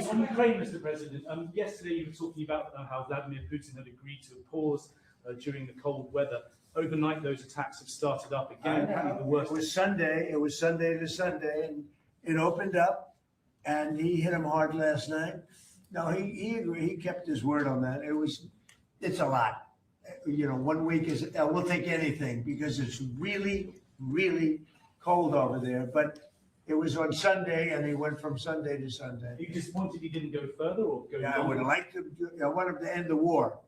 On Ukraine, Mr. President, yesterday you were talking about how Vladimir Putin had agreed to a pause during the cold weather. Overnight, those attacks have started up again. The worst. It was Sunday to Sunday, and it opened up, and he hit him hard last night. No, he agreed. He kept his word on that. It's a lot. 1 week is, we'll take anything because it's really, really cold over there. But it was on Sunday, and he went from Sunday to Sunday. Are you disappointed he didn't go further or go? Yeah, I would like to. I want him to end the war.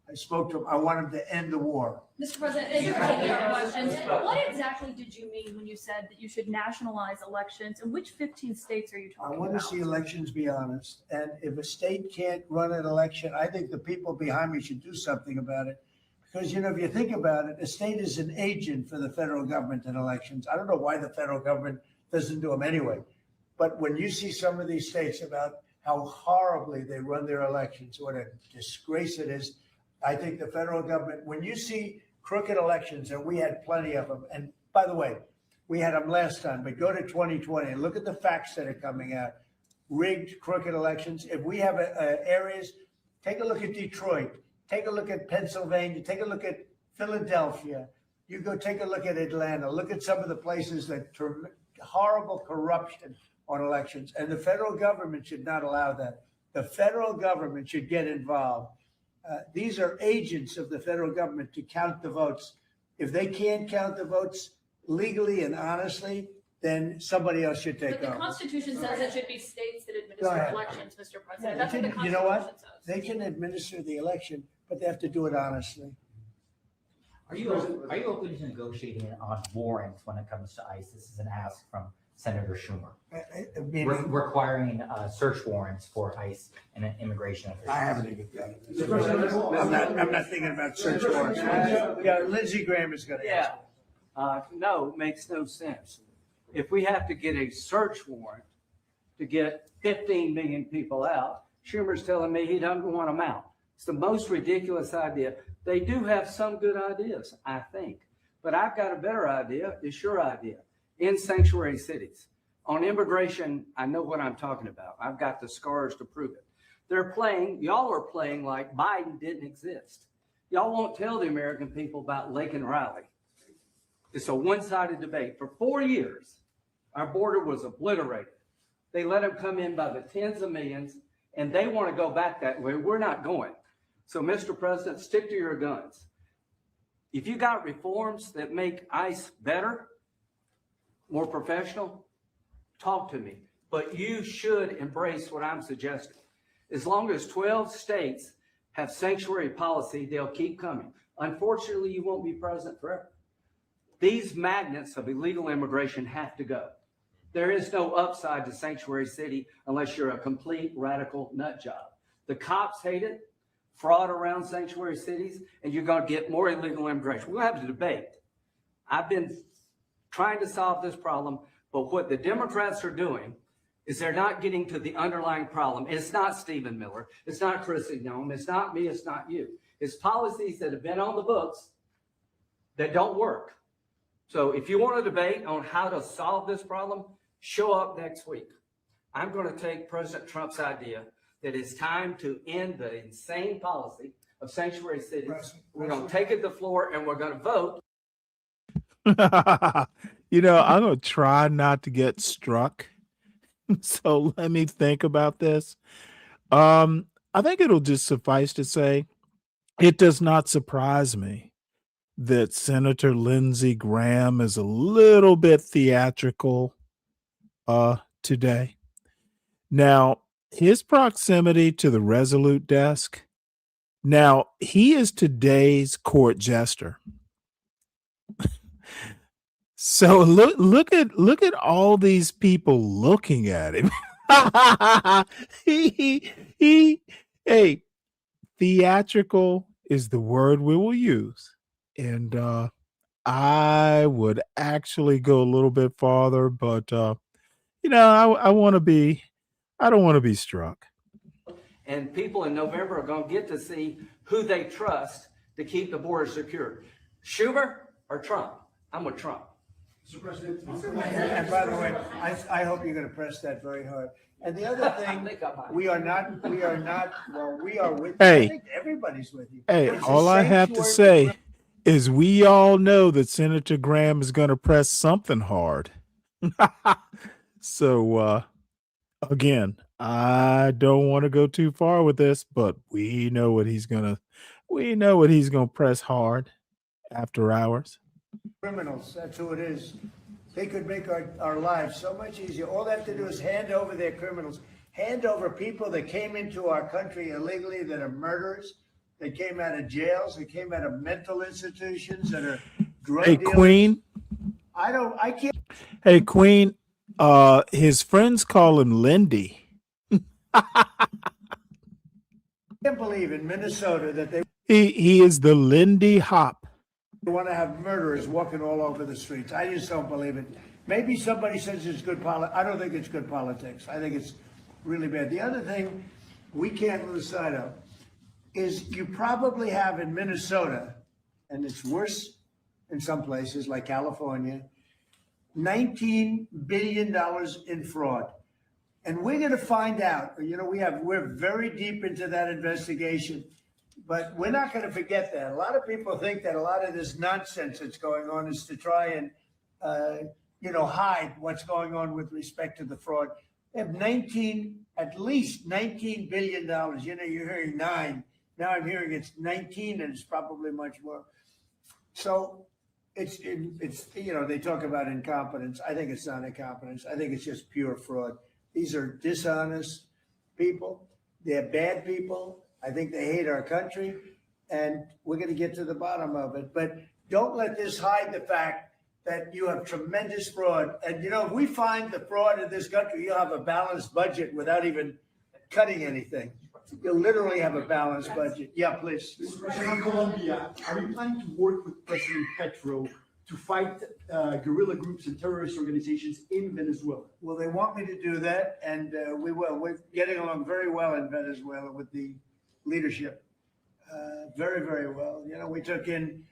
I spoke to him. I want him to end the war. Mr. President, as you're taking our questions, what exactly did you mean when you said that you should nationalize elections? And which 15 states are you talking I want about? to see elections be honest. And if a state can't run an election, I think the people behind me should do something about it. Because, if you think about it, a state is an agent for the federal government in elections. I don't know why the federal government doesn't do them anyway. But when you see some of these states about how horribly they run their elections, what a disgrace it is, I think the federal government, when you see crooked elections, and we had plenty of them, and by the way, we had them last time, but go to 2020 and look at the facts that are coming out. Rigged, crooked elections. If we have areas, take a look at Detroit, take a look at Pennsylvania, take a look at Philadelphia. You go take a look at Atlanta, look at some of the places that horrible corruption on elections. And the federal government should not allow that. The federal government should get involved. These are agents of the federal government to count the votes. If they can't count the votes legally and honestly, then somebody else should take But the over. Constitution says it should be states that Go administer ahead. elections, Mr. Yeah, President. That's what the you know what? Constitution says. They can administer the election, but they have to do it honestly. Are you open to negotiating on warrants when it comes to ICE? This is an ask from Senator Schumer. Requiring search warrants for ICE and immigration officials. I haven't even done it. I'm not thinking about search warrants. Yeah, Lindsey Graham is going to answer. No, it makes no sense. If we have to get a search warrant to get 15 million people out, Schumer's telling me he doesn't want them out. It's the most ridiculous idea. They do have some good ideas, I think. But I've got a better idea. It's your idea. In sanctuary cities. On immigration, I know what I'm talking about. I've got the scars to prove it. Y'all are playing like Biden didn't exist. Y'all won't tell the American people about Lincoln Riley. It's a one-sided debate. For 4 years, our border was obliterated. They let them come in by the tens of millions, and they want to go back that way. We're not going. So, Mr. President, stick to your guns. If you got reforms that make ICE better, more professional, talk to me. But you should embrace what I'm suggesting. As long as 12 states have sanctuary policy, they'll keep coming. Unfortunately, you won't be president forever. These magnets of illegal immigration have to go. There is no upside to sanctuary city unless you're a complete radical nut job. The cops hate it, fraud around sanctuary cities, and you're going to get more illegal immigration. We'll have a debate. I've been trying to solve this problem, but what the Democrats are doing is they're not getting to the underlying problem. It's not Stephen Miller. It's not Chris Nome. It's not me. It's not you. It's policies that have been on the books that don't work. So if you want to debate on how to solve this problem, show up next week. I'm going to take President Trump's idea that it's time to end the insane policy of sanctuary cities. We're going to take it to the floor and we're going to vote. I'm going to try not to get struck. So let me think about this. I think it'll just suffice to say, it does not surprise me that Senator Lindsey Graham is a little bit theatrical today. Now, his proximity to the Resolute desk. Now, he is today's court jester. So look at all these people looking at him. Hey, theatrical is the word we will use. And I would actually go a little bit farther, but I want to be. I don't want to be struck. And people in November are going to get to see who they trust to keep the border secure. Schumer or Trump? I'm with Trump. Mr. President. And by the way, I hope you're going to press that very hard. And the other thing, we are not, well, we are with, Hey. I think everybody's with you. Hey, It's a all I have to sanctuary say is we all know that Senator Graham is going to press something hard. So, again, I don't want to go too far with this, but we know what he's going to press hard after hours. criminals, that's who it is. They could make our lives so much easier. All they have to do is hand over their criminals, hand over people that came into our country illegally that are murderers, that came out of jails, that came out of mental institutions, that are drug Hey, dealers. Queen. I can't. Hey, Queen. His friends call him Lindy. Can't believe in Minnesota that they He is the Lindy Hop. want to have murderers walking all over the streets. I just don't believe it. Maybe somebody says it's good politics. I don't think it's good politics. I think it's really bad. The other thing we can't lose sight of is you probably have in Minnesota, and it's worse in some places like California, $19 billion in fraud. And we're going to find out, we're very deep into that investigation, but we're not going to forget that. A lot of people think that a lot of this nonsense that's going on is to try and, hide what's going on with respect to the fraud. They have at least $19 billion. You're hearing 9. Now I'm hearing it's 19 and it's probably much more. So it's they talk about incompetence. I think it's not incompetence. I think it's just pure fraud. These are dishonest people. They're bad people. I think they hate our country, and we're going to get to the bottom of it. But don't let this hide the fact that you have tremendous fraud. And, if we find the fraud in this country, you'll have a balanced budget without even cutting anything. You'll literally have a balanced budget. Yeah, please. Mr. President, in Colombia, are you planning to work with President Petro to fight guerrilla groups and terrorist organizations in Venezuela? Well, they want me to do that, and we will. We're getting along very well in Venezuela with the leadership. Very, very well. We took in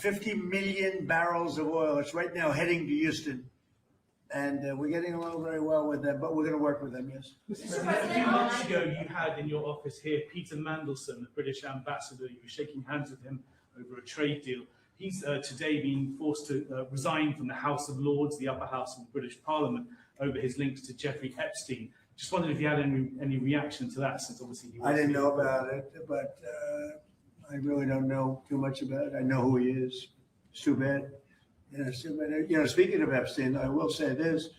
50 million barrels of oil. It's right now heading to Houston. And we're getting along very well with them, but we're going to work with them, yes. A few months ago, you had in your office here Peter Mandelson, the British ambassador. You were shaking hands with him over a trade deal. He's today been forced to resign from the House of Lords, the upper house of the British Parliament, over his links to Jeffrey Epstein. Just wondered if you had any reaction to that, since obviously he was. I didn't know about it, but I really don't know too much about it. I know who he is. It's too bad. Speaking of Epstein, I will say this: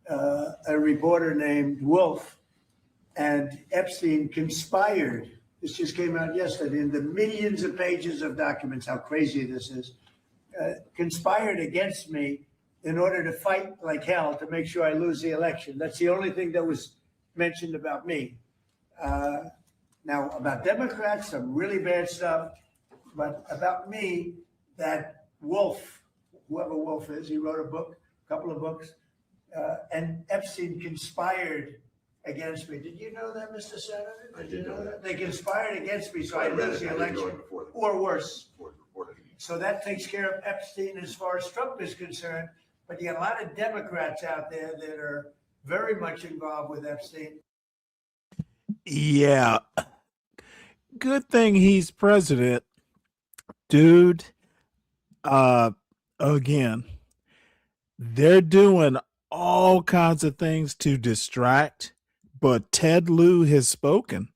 a reporter named Wolf and Epstein conspired. This just came out yesterday in the millions of pages of documents. How crazy this is! Conspired against me in order to fight like hell to make sure I lose the election. That's the only thing that was mentioned about me. Now, about Democrats, some really bad stuff, but about me, that Wolf, whoever Wolf is, he wrote a couple of books, and Epstein conspired against me. Did you know that, Mr. Senator? I did know that. They conspired against me, so I I read lose it. the I didn't know election, it before or worse. before it was reported. So that takes care of Epstein as far as Trump is concerned. But you got a lot of Democrats out there that are very much involved with Epstein. Yeah. Good thing he's president, dude. Again, they're doing all kinds of things to distract, but Ted Lieu has spoken.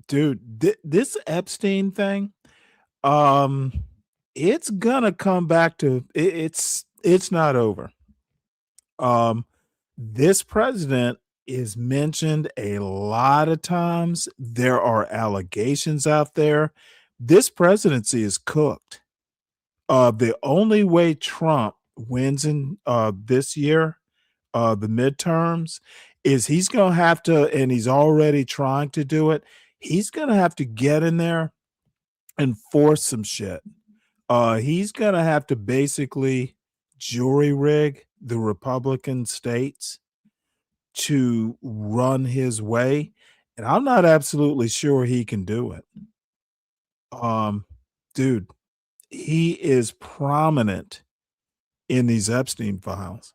Dude, this Epstein thing, it's gonna come back to it's not over. This president is mentioned a lot of times. There are allegations out there. This presidency is cooked. The only way Trump wins in this year, the midterms, is he's going to have to, and he's already trying to do it, he's going to have to get in there and force some shit. He's gonna have to basically jury rig the Republican states to run his way, and I'm not absolutely sure he can do it. Dude, he is prominent in these Epstein files.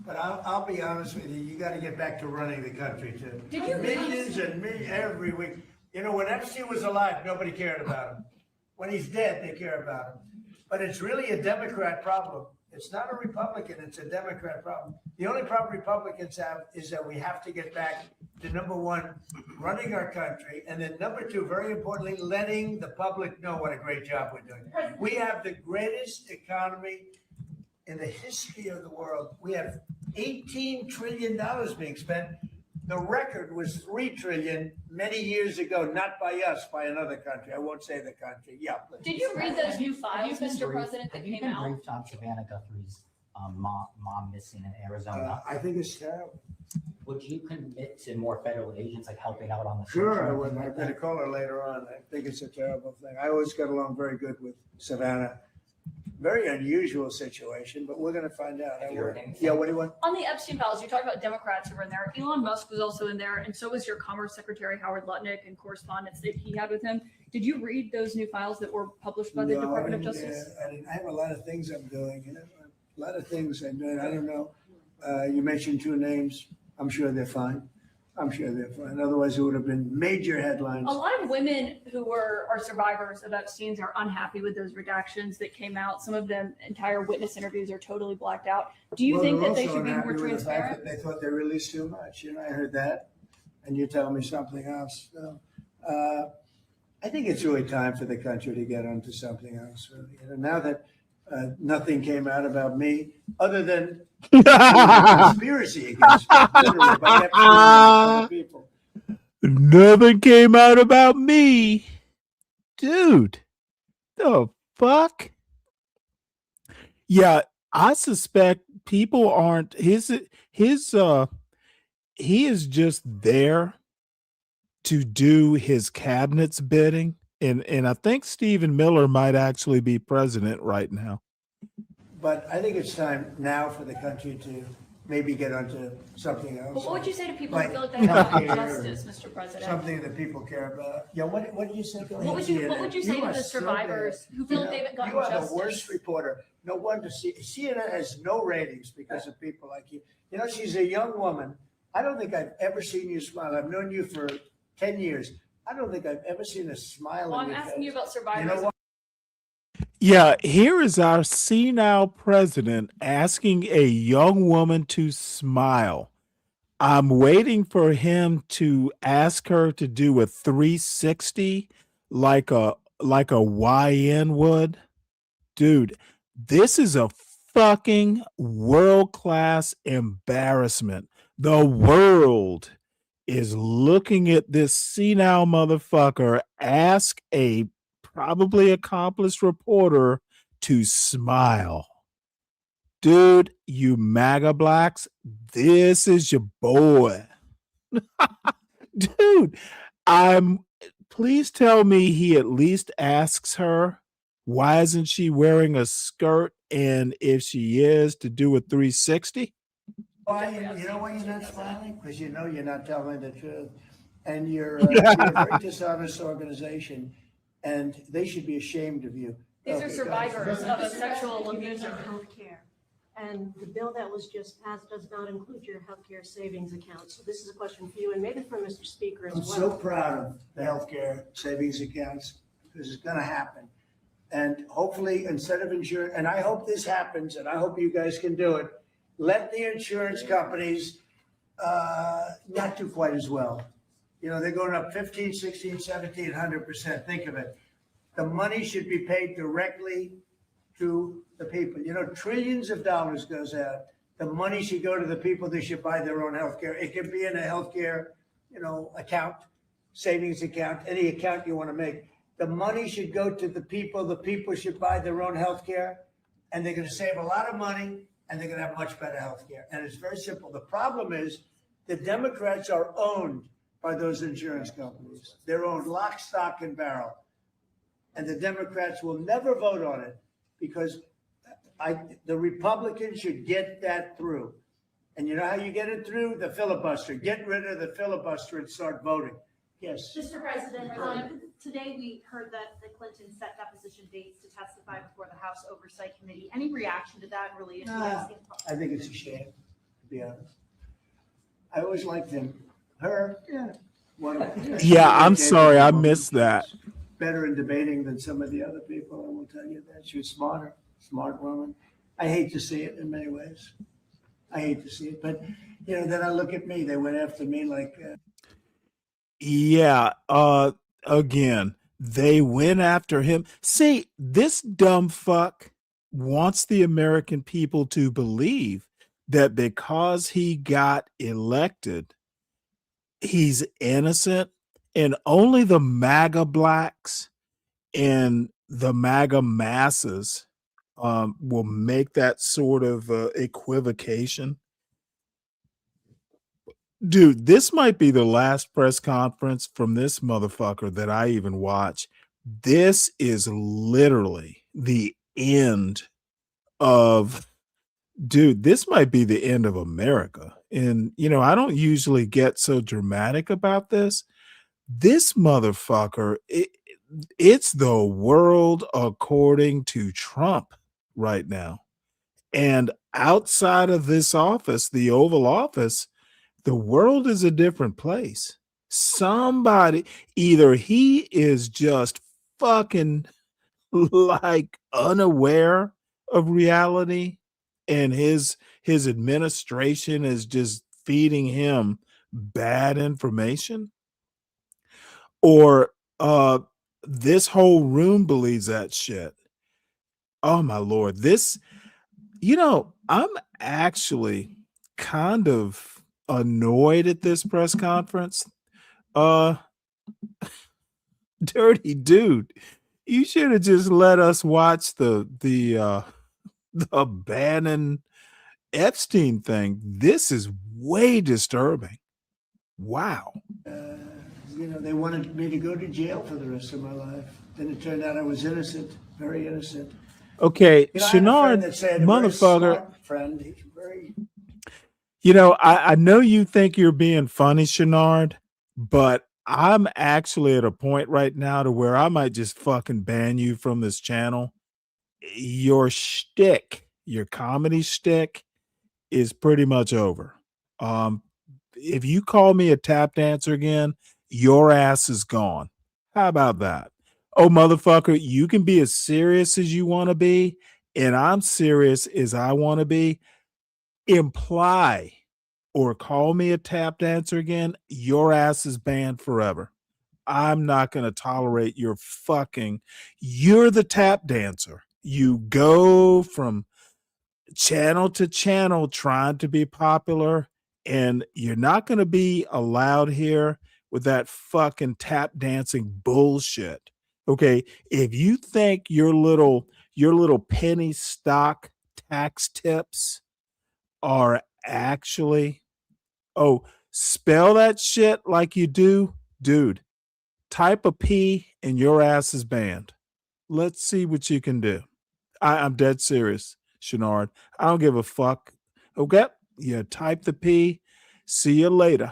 But I'll be honest with you, you gotta get back to running the country too. Did you Millions and millions every week. You know, when Epstein was alive, nobody cared about him. When he's dead, they care about him. But it's really a Democrat problem. It's not a Republican, it's a Democrat problem. The only problem Republicans have is that we have to get back to number one, running our country, and then number two, very importantly, letting the public know what a great job we're doing. We have the greatest economy in the history of the world. We have $18 trillion being spent. The record was 3 trillion many years ago, not by us, by another country. I won't say the country. Yeah, please. Did you read those new files, Mr. briefed- President, that have you came been out? briefed on Savannah Guthrie's mom missing in Arizona? I think it's terrible. Would you commit to more federal agents like helping out on the search Sure, I or would. anything I'm like going to that? call her later on. I think it's a terrible thing. I always got along very good with Savannah. Very unusual situation, but we're going to find out. Have you heard anything? Yeah, what do you want? On the Epstein files, you talked about Democrats who were in there. Elon Musk was also in there, and so was your Commerce Secretary Howard Lutnick and correspondence that he had with him. Did you read those new files that were published by the No, Department of I didn't, Justice? I have a lot of things I'm doing, a lot of things I'm doing. I don't know. You mentioned 2 names. I'm sure they're fine. I'm sure they're fine. Otherwise, it would have been major headlines. A lot of women who are survivors of Epstein's are unhappy with those redactions that came out. Some of them entire witness interviews are totally blacked out. Do you Well, think they're that they also should be more unhappy with the fact transparent? that They thought they released too much. I heard that, and you tell me something else. So, I think it's really time for the country to get onto something else. Really. Now that nothing came out about me, other than conspiracy against me, literally, by Epstein and other people. Nothing came out about me. Dude, the fuck? Yeah, I suspect people aren't he is just there to do his cabinet's bidding. And I think Stephen Miller might actually be president right now. But I think it's time now for the country to maybe get onto something else. But what would you say to people who Like feel like they have healthcare justice, Mr. President? Something that people care about. Yeah, what did you say? Go What ahead, would you CNN. say to are the so survivors bad. who feel You like they haven't gotten You are the justice? worst reporter. No wonder CNN has no ratings because of people like you. You know, she's a young woman. I don't think I've ever seen you smile. I've known you for 10 years. I don't think I've ever seen a smile Well, on I'm your asking face. you about survivors. You know what? Yeah, here is our senile president asking a young woman to smile. I'm waiting for him to ask her to do a 360 like a YN would. Dude, this is a fucking world-class embarrassment. The world is looking at this senile motherfucker ask a probably accomplished reporter to smile. Dude, you MAGA blacks, this is your boy. Dude, please tell me he at least asks her, why isn't she wearing a skirt? And if she is, to do a 360? Why, you know why you're not smiling? Because you know you're not telling the truth. And you're a very dishonest organization, and they should be ashamed of you. These Okay, are guys. survivors of a sexual abuse. Healthcare. And the bill that was just passed does not include your healthcare savings account. So this is a question for you and maybe for Mr. Speaker as I'm well. so proud of the healthcare savings accounts, because it's gonna happen. And hopefully, instead of insurance, and I hope this happens, and I hope you guys can do it, let the insurance companies not do quite as well. You know, they're going up 15, 16, 1700%. Think of it. The money should be paid directly to the people. You know, trillions of dollars goes out. The money should go to the people. They should buy their own healthcare. It can be in a healthcare, account, savings account, any account you want to make. The money should go to the people. The people should buy their own healthcare, and they're going to save a lot of money, and they're going to have much better healthcare. And it's very simple. The problem is the Democrats are owned by those insurance companies. They're owned lock, stock, and barrel. and the Democrats will never vote on it because the Republicans should get that through. And you know how you get it through? The filibuster. Get rid of the filibuster and start voting. Yes. Mr. President, today we heard that the Clintons set deposition dates to testify before the House Oversight Committee. Any reaction to that related to asking? I think it's a shame, to be honest. I always liked him. Her, yeah. Yeah, I'm sorry, I missed that. Better in debating than some of the other people, I will tell you that. She was smart woman. I hate to see it in many ways. I hate to see it, but then I look at me, they went after me like. Yeah, again, they went after him. See, this dumb fuck wants the American people to believe that because he got elected, he's innocent, and only the MAGA blacks and the MAGA masses will make that sort of equivocation. Dude, this might be the last press conference from this motherfucker that I even watch. This is literally the end of, dude, this might be the end of America. And, I don't usually get so dramatic about this. This motherfucker, it's the world according to Trump right now. And outside of this office, the Oval Office, the world is a different place. Somebody, either he is just fucking like unaware of reality and his administration is just feeding him bad information, or this whole room believes that shit. Oh my Lord. I'm actually kind of annoyed at this press conference. Dirty dude, you should have just let us watch the Bannon Epstein thing. This is way disturbing. Wow. They wanted me to go to jail for the rest of my life. Then it turned out I was innocent, very innocent. Okay, I had a Shenard, friend that said, a very motherfucker. smart friend. He's very. I know you think you're being funny, Shenard, but I'm actually at a point right now to where I might just fucking ban you from this channel. Your shtick, your comedy shtick is pretty much over. If you call me a tap dancer again, your ass is gone. How about that? Oh, motherfucker, you can be as serious as you want to be, and I'm serious as I want to be. Imply or call me a tap dancer again, your ass is banned forever. I'm not going to tolerate you're the tap dancer. You go from channel to channel trying to be popular, and you're not going to be allowed here with that fucking tap dancing bullshit. Okay, if you think your little penny stock tax tips are actually, spell that shit like you do, dude, type a P and your ass is banned. Let's see what you can do. I'm dead serious, Shenard. I don't give a fuck. Okay, you type the P. See you later.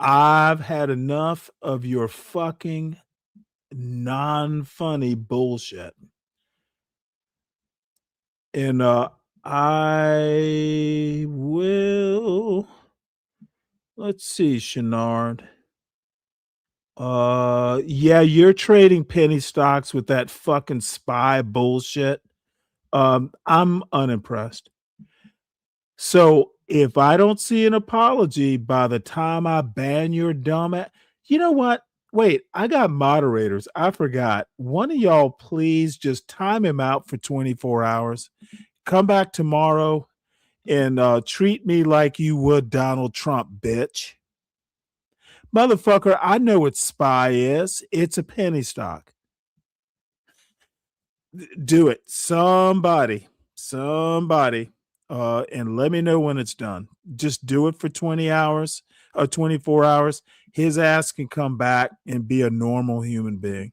I've had enough of your fucking non-funny bullshit. And I will, let's see, Shenard. Yeah, you're trading penny stocks with that fucking spy bullshit. I'm unimpressed. So if I don't see an apology by the time I ban your dumb ass, you know what? Wait, I got moderators. I forgot. One of y'all, please just time him out for 24 hours. Come back tomorrow and treat me like you would Donald Trump, bitch. Motherfucker, I know what SPY is. It's a penny stock. Do it. Somebody. And let me know when it's done. Just do it for 20 hours or 24 hours. his ass can come back and be a normal human being.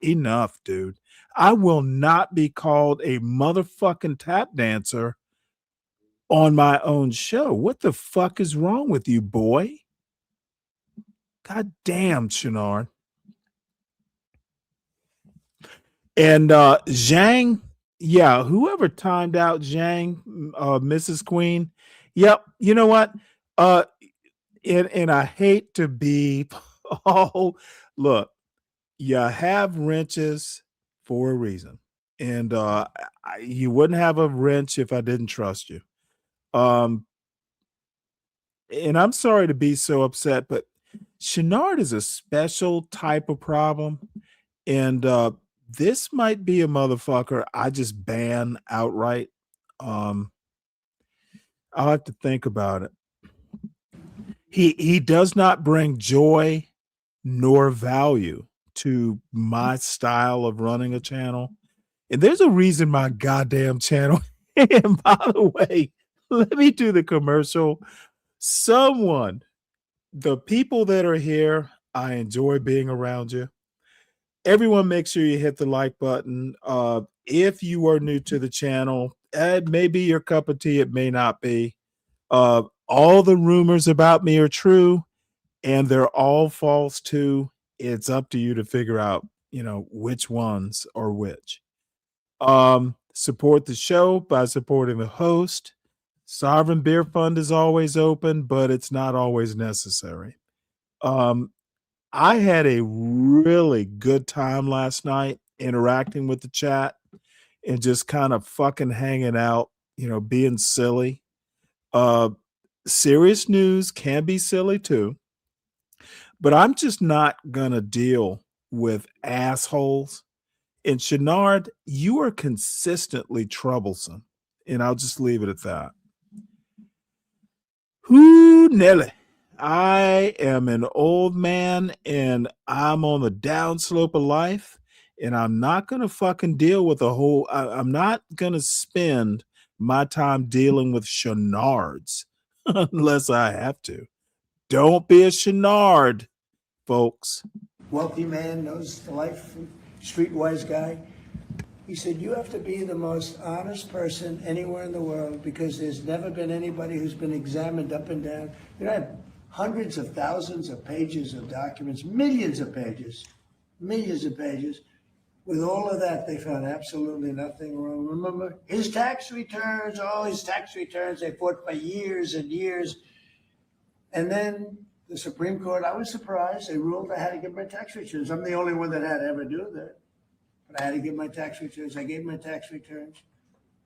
Enough, dude. I will not be called a motherfucking tap dancer on my own show. What the fuck is wrong with you, boy? God damn, Shanard. And Zhang, yeah, whoever timed out Zhang, Mrs. Queen, yep, you know what? And I hate to be oh, look, you have wrenches for a reason. And you wouldn't have a wrench if I didn't trust you. And I'm sorry to be so upset, but Shenard is a special type of problem. And this might be a motherfucker I just ban outright. I'll have to think about it. He does not bring joy nor value to my style of running a channel. And there's a reason my goddamn channel. And by the way, let me do the commercial. The people that are here, I enjoy being around you. Everyone, make sure you hit the like button. If you are new to the channel, it may be your cup of tea, it may not be. All the rumors about me are true, and they're all false too. It's up to you to figure out, which ones are which. Support the show by supporting the host. Sovereign Beer Fund is always open, but it's not always necessary. I had a really good time last night interacting with the chat and just kind of fucking hanging out, being silly. Serious news can be silly too, but I'm just not going to deal with assholes. And Shenard, you are consistently troublesome, and I'll just leave it at that. Whoo, Nelly. I am an old man and I'm on the downslope of life, and I'm not going to fucking deal with I'm not going to spend my time dealing with Shenards unless I have to. Don't be a Shenard, folks. Wealthy man, knows the life, streetwise guy. He said, you have to be the most honest person anywhere in the world because there's never been anybody who's been examined up and down. I have hundreds of thousands of pages of documents, millions of pages. With all of that, they found absolutely nothing wrong. Remember, his tax returns, they fought for years and years. And then the Supreme Court, I was surprised, they ruled I had to give my tax returns. I'm the only one that had to ever do that. But I had to give my tax returns. I gave my tax returns.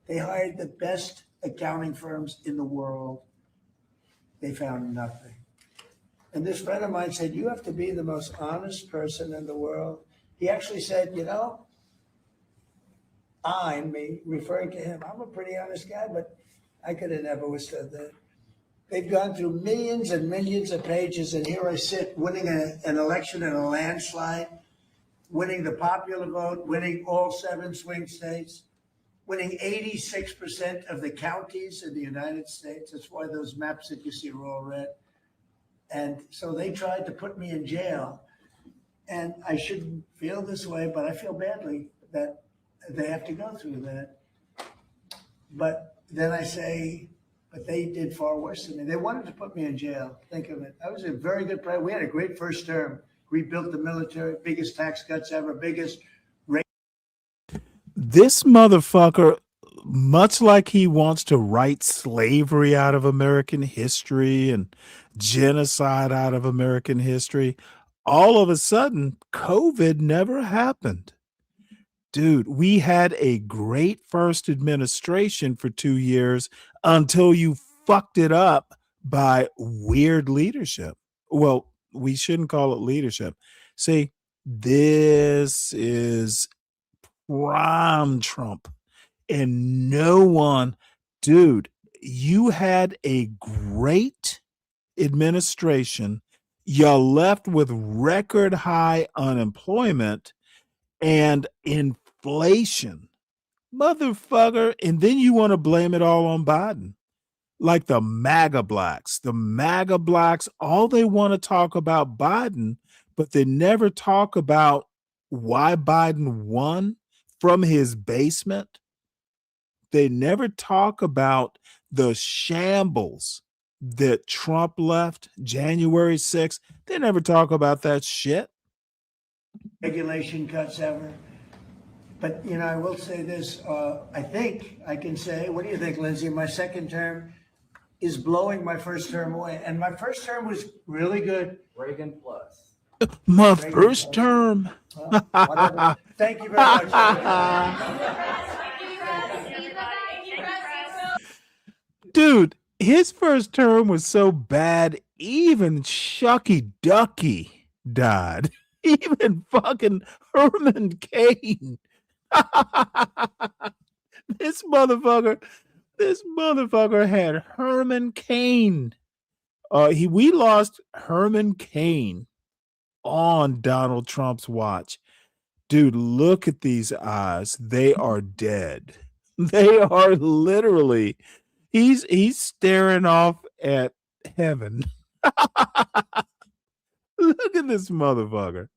They hired the best accounting firms in the world. They found nothing. And this friend of mine said, you have to be the most honest person in the world. He actually said, me, referring to him, I'm a pretty honest guy, but I could have never withstood that. They've gone through millions and millions of pages, and here I sit winning an election in a landslide, winning the popular vote, winning all 7 swing states, winning 86% of the counties in the United States. That's why those maps that you see are all red. And so they tried to put me in jail. And I shouldn't feel this way, but I feel badly that they have to go through that. But then I say, but they did far worse than me. They wanted to put me in jail. Think of it. I was a very good president. We had a great first term. Rebuilt the military, biggest tax cuts ever, biggest rate. This motherfucker, much like he wants to write slavery out of American history and genocide out of American history, all of a sudden, COVID never happened. Dude, we had a great first administration for 2 years until you fucked it up by weird leadership. Well, we shouldn't call it leadership. See, this is prime Trump. And no one, dude, you had a great administration. You're left with record high unemployment and inflation. Motherfucker. And then you want to blame it all on Biden. like the MAGA blacks. The MAGA blacks, all they want to talk about Biden, but they never talk about why Biden won from his basement. They never talk about the shambles that Trump left January 6th. They never talk about that shit. Regulation cuts ever. But, you know, I will say this, I think I can say, what do you think, Lindsay? My second term is blowing my first term away. And my first term was really good. Reagan plus. My Reagan first plus. term. Whatever. Thank you very much. Dude, his first term was so bad, even Shucky Ducky died. Even fucking Herman Cain. This motherfucker had Herman Cain. We lost Herman Cain on Donald Trump's watch. Dude, look at these eyes. They are dead. They are literally, he's staring off at heaven. Look at this motherfucker.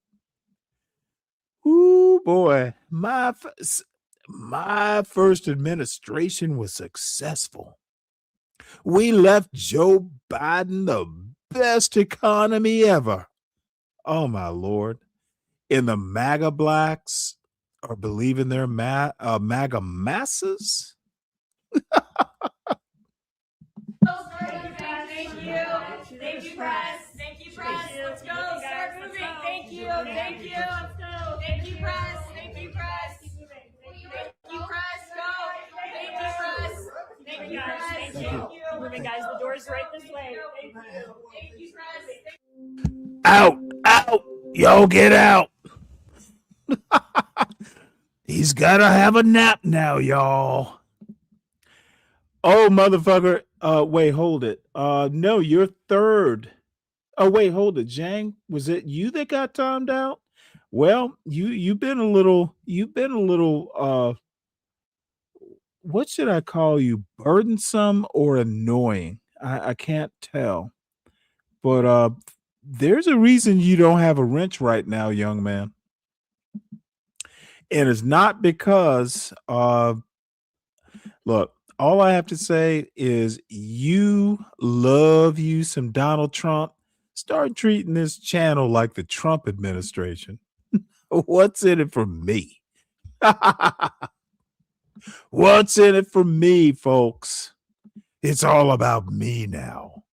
Ooh, boy. My first administration was successful. We left Joe Biden the best economy ever. Oh, my Lord. And the MAGA blacks are believing their MAGA masses. Thank you. Thank you, press. Thank you, press. Let's go. Start moving. Thank you. Thank you. Let's go. Thank you, press. Thank you, press. Thank you, press. Go. Thank you, press. Thank you, press. Thank you. Keep moving, guys. The door's right this way. Thank you. Thank you, press. Out, out. Y'all get out. He's got to have a nap now, y'all. Oh, motherfucker. Wait, hold it. No, you're third. Oh, wait, hold it. Jang, was it you that got timed out? Well, you've been a little, what should I call you? Burdensome or annoying? I can't tell. But there's a reason you don't have a wrench right now, young man. And it's not because look, all I have to say is you love you some Donald Trump. Start treating this channel like the Trump administration. What's in it for me? What's in it for me, folks? It's all about me now.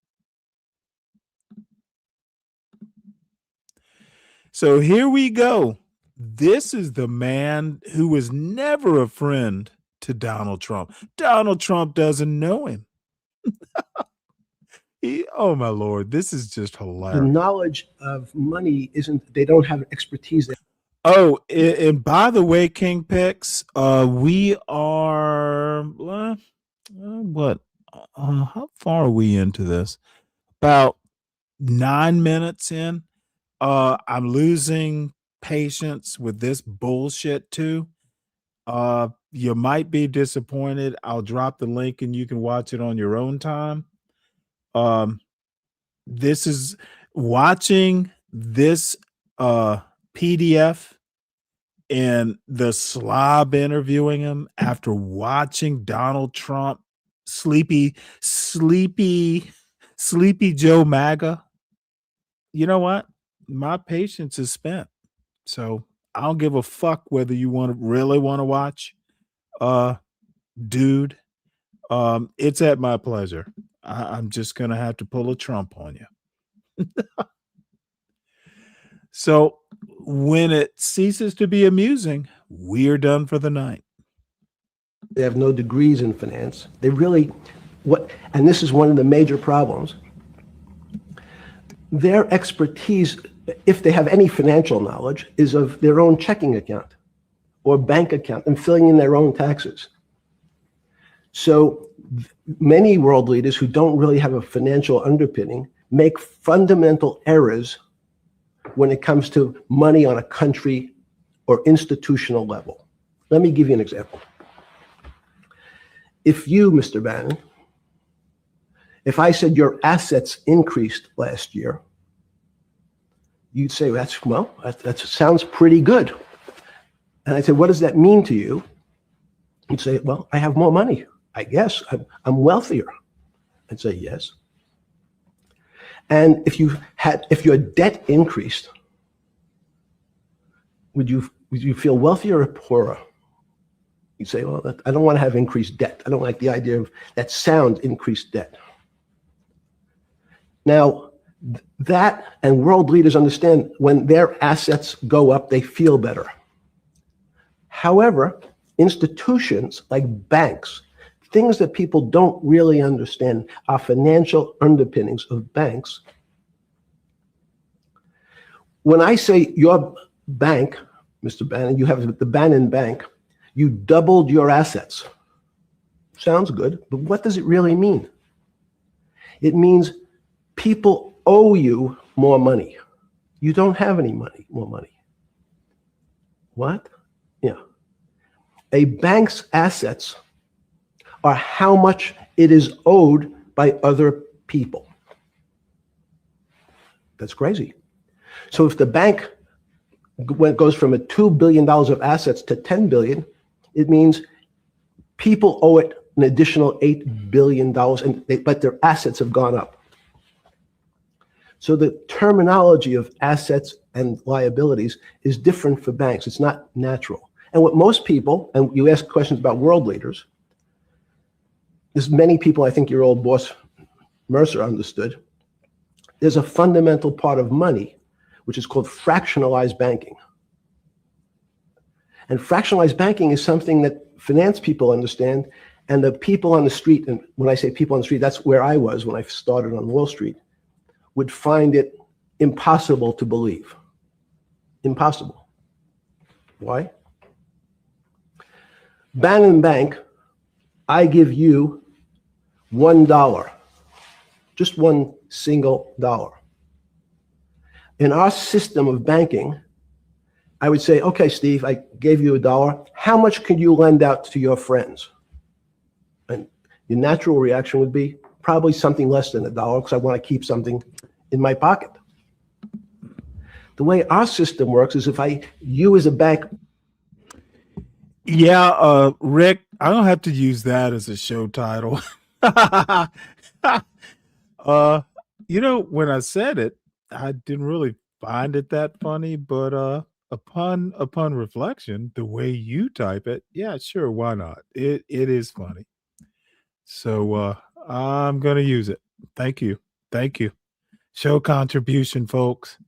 So here we go. This is the man who was never a friend to Donald Trump. Donald Trump doesn't know him. Oh my Lord, this is just hilarious. The knowledge of money they don't have expertise there. Oh, and by the way, King Pix, we are how far are we into this? About 9 minutes in. I'm losing patience with this bullshit too. You might be disappointed. I'll drop the link and you can watch it on your own time. This is watching this PDF and the slob interviewing him after watching Donald Trump, sleepy Joe MAGA. You know what? My patience is spent. So I don't give a fuck whether you really want to watch. Dude, it's at my pleasure. I'm just gonna have to pull a Trump on you. So when it ceases to be amusing, we're done for the night. They have no degrees in finance. They really, and this is one of the major problems. Their expertise, if they have any financial knowledge, is of their own checking account or bank account and filling in their own taxes. So many world leaders who don't really have a financial underpinning make fundamental errors when it comes to money on a country or institutional level. Let me give you an example. If you, Mr. Bannon, If I said your assets increased last year, you'd say, that sounds pretty good. And I said, what does that mean to you? You'd say, well, I have more money. I guess I'm wealthier. I'd say, yes. And if your debt increased, would you feel wealthier or poorer? You'd say, well, I don't want to have increased debt. I don't like the idea of that sound, increased debt. Now, that and world leaders understand when their assets go up, they feel better. However, institutions like banks, things that people don't really understand are financial underpinnings of banks. When I say your bank, Mr. Bannon, you have the Bannon Bank, you doubled your assets. Sounds good, but what does it really mean? It means people owe you more money. You don't have any money, more money. What? Yeah. A bank's assets are how much it is owed by other people. That's crazy. So if the bank goes from $2 billion of assets to $10 billion, it means people owe it an additional $8 billion, but their assets have gone up. So the terminology of assets and liabilities is different for banks. It's not natural. And what most people, and you ask questions about world leaders, there's many people, I think your old boss Mercer understood, there's a fundamental part of money, which is called fractionalized banking. And fractionalized banking is something that finance people understand, and the people on the street, and when I say people on the street, that's where I was when I started on Wall Street, would find it impossible to believe. Impossible. Why? Bannon Bank, I give you $1, just one single dollar. In our system of banking, I would say, okay, Steve, I gave you $1. How much can you lend out to your friends? And your natural reaction would be probably something less than $1 because I want to keep something in my pocket. The way our system works is if you as a bank. Yeah, Rick, I don't have to use that as a show title. When I said it, I didn't really find it that funny, but upon reflection, the way you type it, yeah, sure, why not? It is funny. So I'm gonna use it. Thank you. Thank you. Show contribution, folks.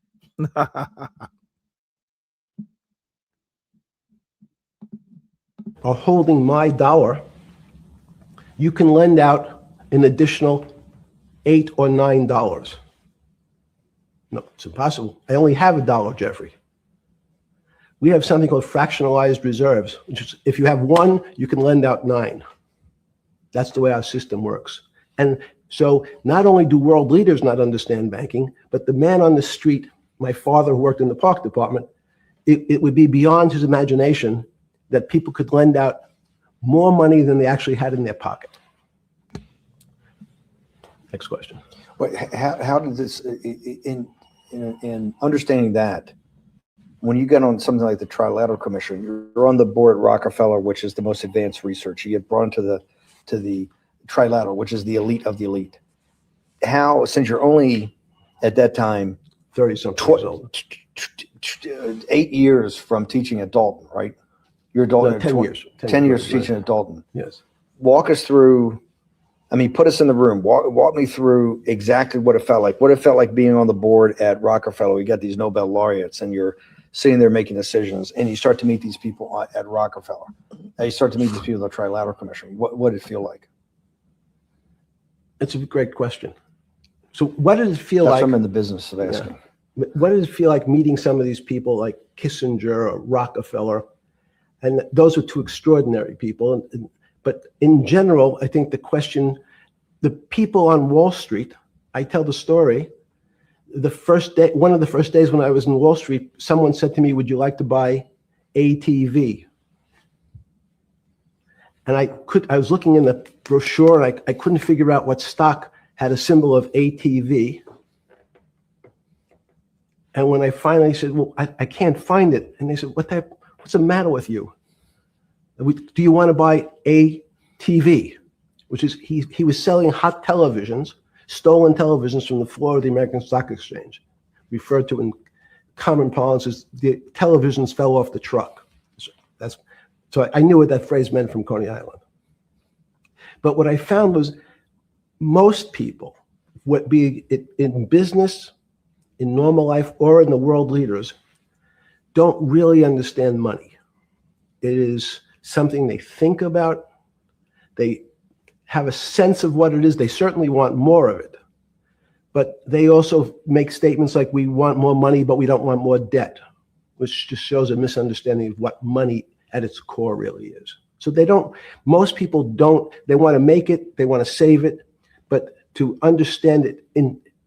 Are holding my dollar, you can lend out an additional $8 or $9. No, it's impossible. I only have $1, Jeffrey. We have something called fractionalized reserves, which is if you have 1, you can lend out 9. That's the way our system works. And so not only do world leaders not understand banking, but the man on the street, my father who worked in the park department, it would be beyond his imagination that people could lend out more money than they actually had in their pocket. Next question. But how did this, in understanding that, when you get on something like the Trilateral Commission, you're on the board at Rockefeller, which is the most advanced research. You get brought to the Trilateral, which is the elite of the elite. How, since you're only at that time 30-something years old, 8 years from teaching at Dalton, right? You're a Dalton. No, 10 years. 10 years teaching at Dalton. Yes. Walk us through. Put us in the room. Walk me through exactly what it felt like. What it felt like being on the board at Rockefeller. We got these Nobel laureates, and you're sitting there making decisions, and you start to meet these people at Rockefeller. And you start to meet these people at the Trilateral Commission. What did it feel like? It's a great question. So what did it feel like? I'm in the business of asking. Yeah. What did it feel like meeting some of these people like Kissinger or Rockefeller? And those are two extraordinary people. But in general, I think the question, the people on Wall Street, I tell the story, the first day, one of the first days when I was in Wall Street, someone said to me, would you like to buy ATV? And I was looking in the brochure and I couldn't figure out what stock had a symbol of ATV. And when I finally said, well, I can't find it. And they said, what's the matter with you? Do you want to buy ATV? Which is, he was selling hot televisions, stolen televisions from the floor of the American Stock Exchange, referred to in common parlance as the televisions fell off the truck. So I knew what that phrase meant from Coney Island. But what I found was most people, be it in business, in normal life, or in the world leaders, don't really understand money. It is something they think about. They have a sense of what it is. They certainly want more of it. But they also make statements like, we want more money, but we don't want more debt, which just shows a misunderstanding of what money at its core really is. So most people don't, they want to make it, they want to save it, but to understand it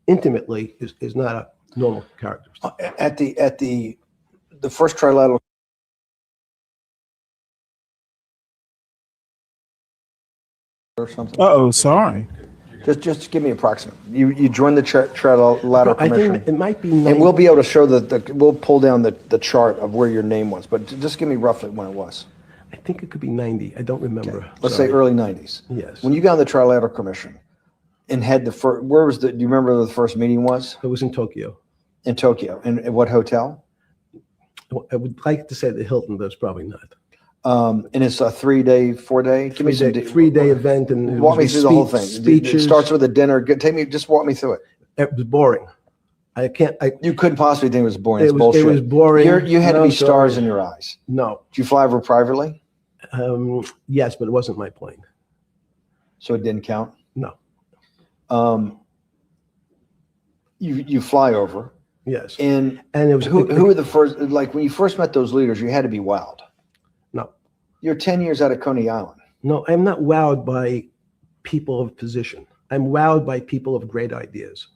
intimately is not a normal character. At the first trilateral or something. Uh-oh, sorry. Just give me approximate. You joined the trilateral I commission. think it might be And we'll be able to show we'll pull down the chart of where your name was, but just give me roughly when it was. I think it could be 90. I don't remember. Okay. Let's say early 90s. Yes. When you got on the trilateral commission and had do you remember where the first meeting was? It was in Tokyo. In Tokyo. And at what hotel? I would like to say the Hilton, but it's probably not. And it's a 3-day, 4-day? Give me some 3-day event, and walk me through the whole thing. Speeches. It starts with a dinner. Just walk me through it. It was boring. You couldn't possibly think it was boring. It's It bullshit. was boring. You had to be so- stars in your eyes. No. Did you fly over privately? Yes, but it wasn't my plane. So it didn't count? No. You fly over. Yes. And it was who were the first, like when you first met those leaders, you had to be wowed. No. You're 10 years out of Coney Island. No, I'm not wowed by people of position. I'm wowed by people of great ideas.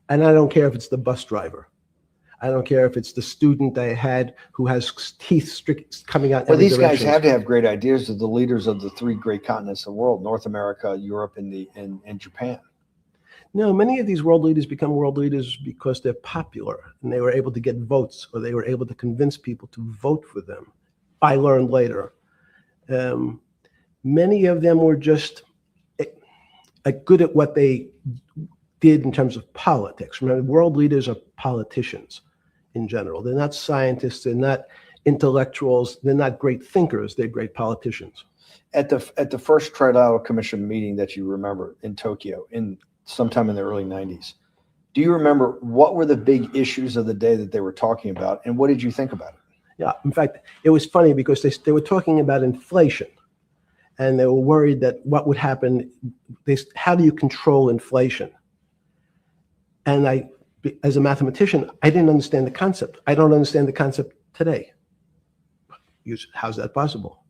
And I don't care if it's the bus driver. I don't care if it's the student I had who has teeth coming out. Well, every these guys direction. have to have great ideas. They're the leaders of the 3 great continents of the world: North America, Europe, and Japan. No, many of these world leaders become world leaders because they're popular and they were able to get votes, or they were able to convince people to vote for them. I learned later. Many of them were just good at what they did in terms of politics. Remember, world leaders are politicians in general. They're not scientists. They're not intellectuals. They're not great thinkers. They're great politicians. At the first Trilateral Commission meeting that you remember in Tokyo sometime in the early 90s, do you remember what were the big issues of the day that they were talking about, and what did you think about it? Yeah, in fact, it was funny because they were talking about inflation, and they were worried that what would happen, how do you control inflation? And as a mathematician, I didn't understand the concept. I don't understand the concept today. How's that possible?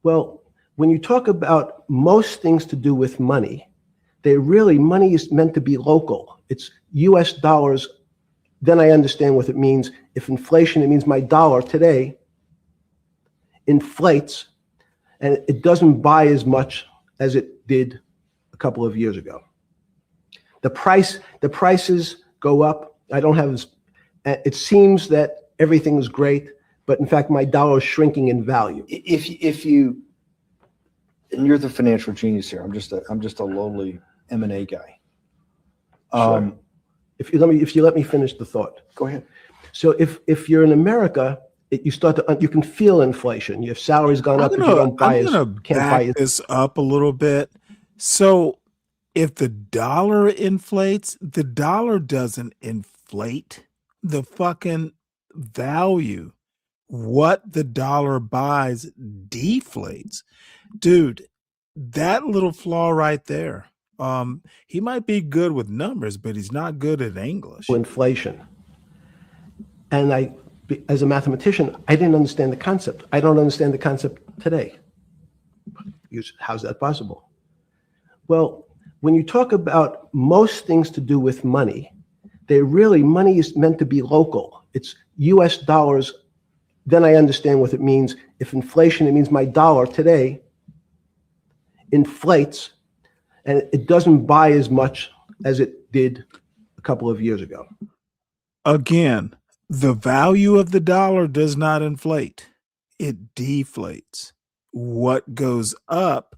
Well, when you talk about most things to do with money, money is meant to be local. It's US dollars. Then I understand what it means. If inflation, it means my dollar today inflates and it doesn't buy as much as it did a couple of years ago. The prices go up. It seems that everything is great, but in fact, my dollar is shrinking in value. And you're the financial genius here. I'm just a lowly M&A guy. Sure. If you let me finish the thought. Go ahead. So if you're in America, you can feel inflation. Your salary's gone up, but you don't buy as I'm gonna back this up a little bit. So if the dollar inflates, the dollar doesn't inflate the fucking value. What the dollar buys deflates. Dude, that little flaw right there. He might be good with numbers, but he's not good at English. Inflation. And as a mathematician, I didn't understand the concept. I don't understand the concept today. How's that possible? Well, when you talk about most things to do with money, money is meant to be local. It's US dollars. Then I understand what it means. If inflation, it means my dollar today inflates and it doesn't buy as much as it did a couple of years ago. Again, the value of the dollar does not inflate, it deflates. What goes up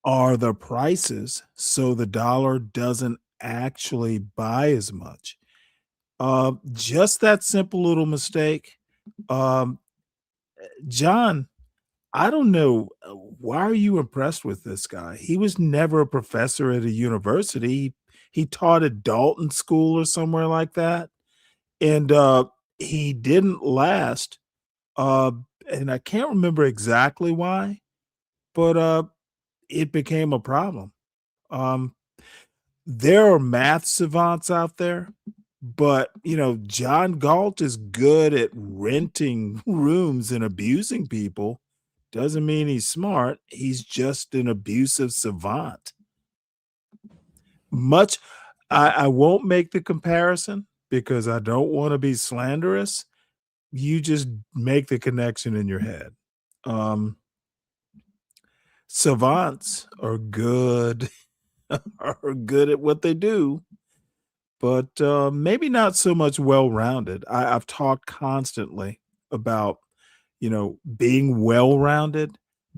are the prices, so the dollar doesn't actually buy as much. Just that simple little mistake. Um, John, I don't know. Why are you impressed with this guy? He was never a professor at a university. He taught at Dalton School or somewhere like that. And he didn't last. Uh, and I can't remember exactly why, but it became a problem. Um, there are math savants out there, but John Galt is good at renting rooms and abusing people. Doesn't mean he's smart. He's just an abusive savant. Much, I won't make the comparison because I don't want to be slanderous. You just make the connection in your head. Savants are good, are good at what they do, but maybe not so much well-rounded. I've talked constantly about, being well-rounded,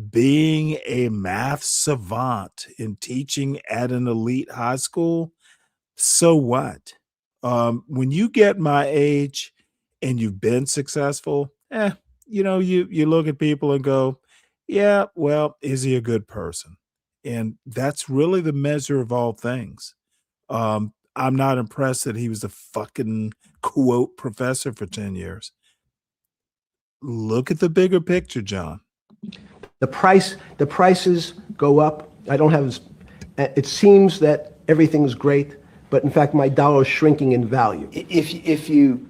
being a math savant in teaching at an elite high school. So what? When you get my age and you've been successful, you look at people and go, yeah, well, is he a good person? And that's really the measure of all things. I'm not impressed that he was a fucking quote professor for 10 years. Look at the bigger picture, John. The prices go up. I don't have, it seems that everything's great, but in fact, my dollar is shrinking in value. If you,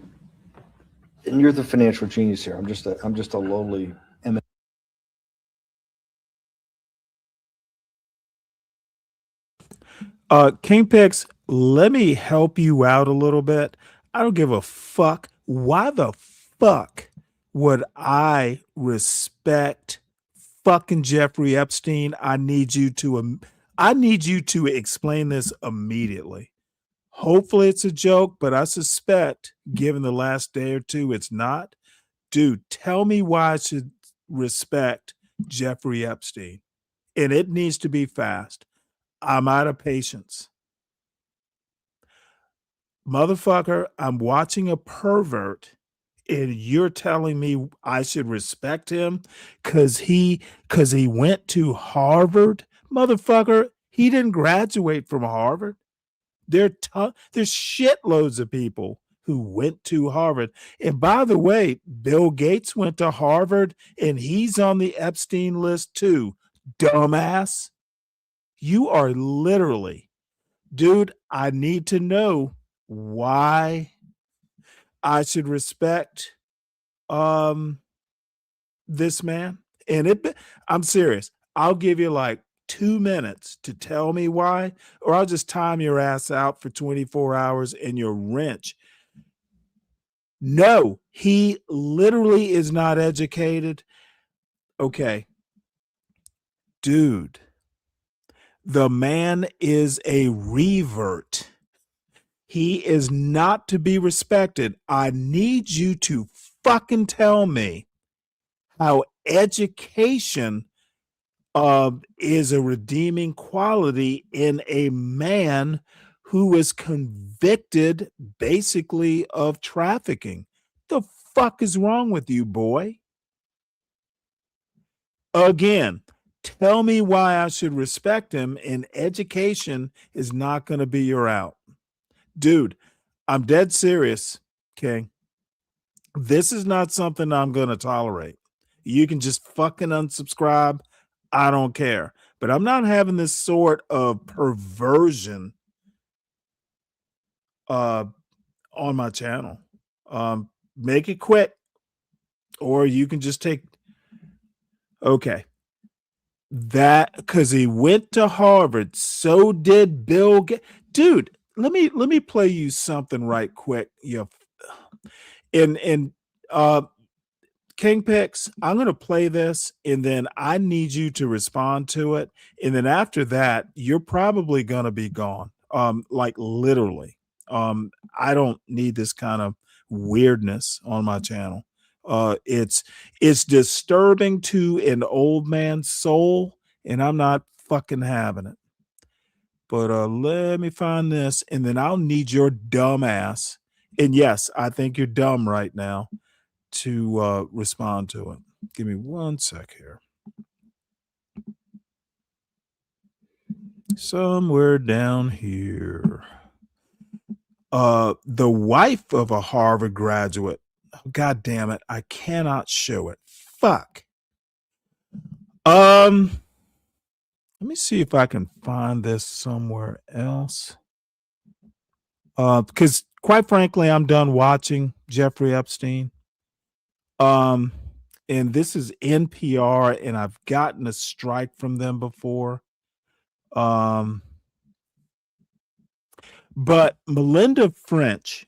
and you're the financial genius here, I'm just a lowly King Pix, let me help you out a little bit. I don't give a fuck. Why the fuck would I respect fucking Jeffrey Epstein? I need you to explain this immediately. Hopefully it's a joke, but I suspect, given the last day or two, it's not. Dude, tell me why I should respect Jeffrey Epstein. And it needs to be fast. I'm out of patience. Motherfucker, I'm watching a pervert and you're telling me I should respect him because he went to Harvard? Motherfucker, he didn't graduate from Harvard. There's shitloads of people who went to Harvard. And by the way, Bill Gates went to Harvard and he's on the Epstein list too. Dumbass. You are literally, dude, I need to know why I should respect this man. And I'm serious. I'll give you like 2 minutes to tell me why, or I'll just time your ass out for 24 hours and you're wrench. No, he literally is not educated. Okay. Dude, the man is a revert. He is not to be respected. I need you to fucking tell me how education is a redeeming quality in a man who is convicted basically of trafficking. The fuck is wrong with you, boy? Again, tell me why I should respect him, and education is not going to be your out. Dude, I'm dead serious, okay? This is not something I'm going to tolerate. You can just fucking unsubscribe. I don't care. But I'm not having this sort of perversion on my channel. Make it quick, or you can just take. Okay. That because he went to Harvard, so did Bill Gates. Dude, let me play you something right quick. King Pix, I'm going to play this and then I need you to respond to it. And then after that, you're probably going to be gone. Like literally. I don't need this kind of weirdness on my channel. It's disturbing to an old man's soul, and I'm not fucking having it. But let me find this, and then I'll need your dumb ass. And yes, I think you're dumb right now to respond to it. Give me 1 sec here. Somewhere down here. The wife of a Harvard graduate. God damn it. I cannot show it. Fuck. Let me see if I can find this somewhere else. Because quite frankly, I'm done watching Jeffrey Epstein. And this is NPR, and I've gotten a strike from them before. But Melinda French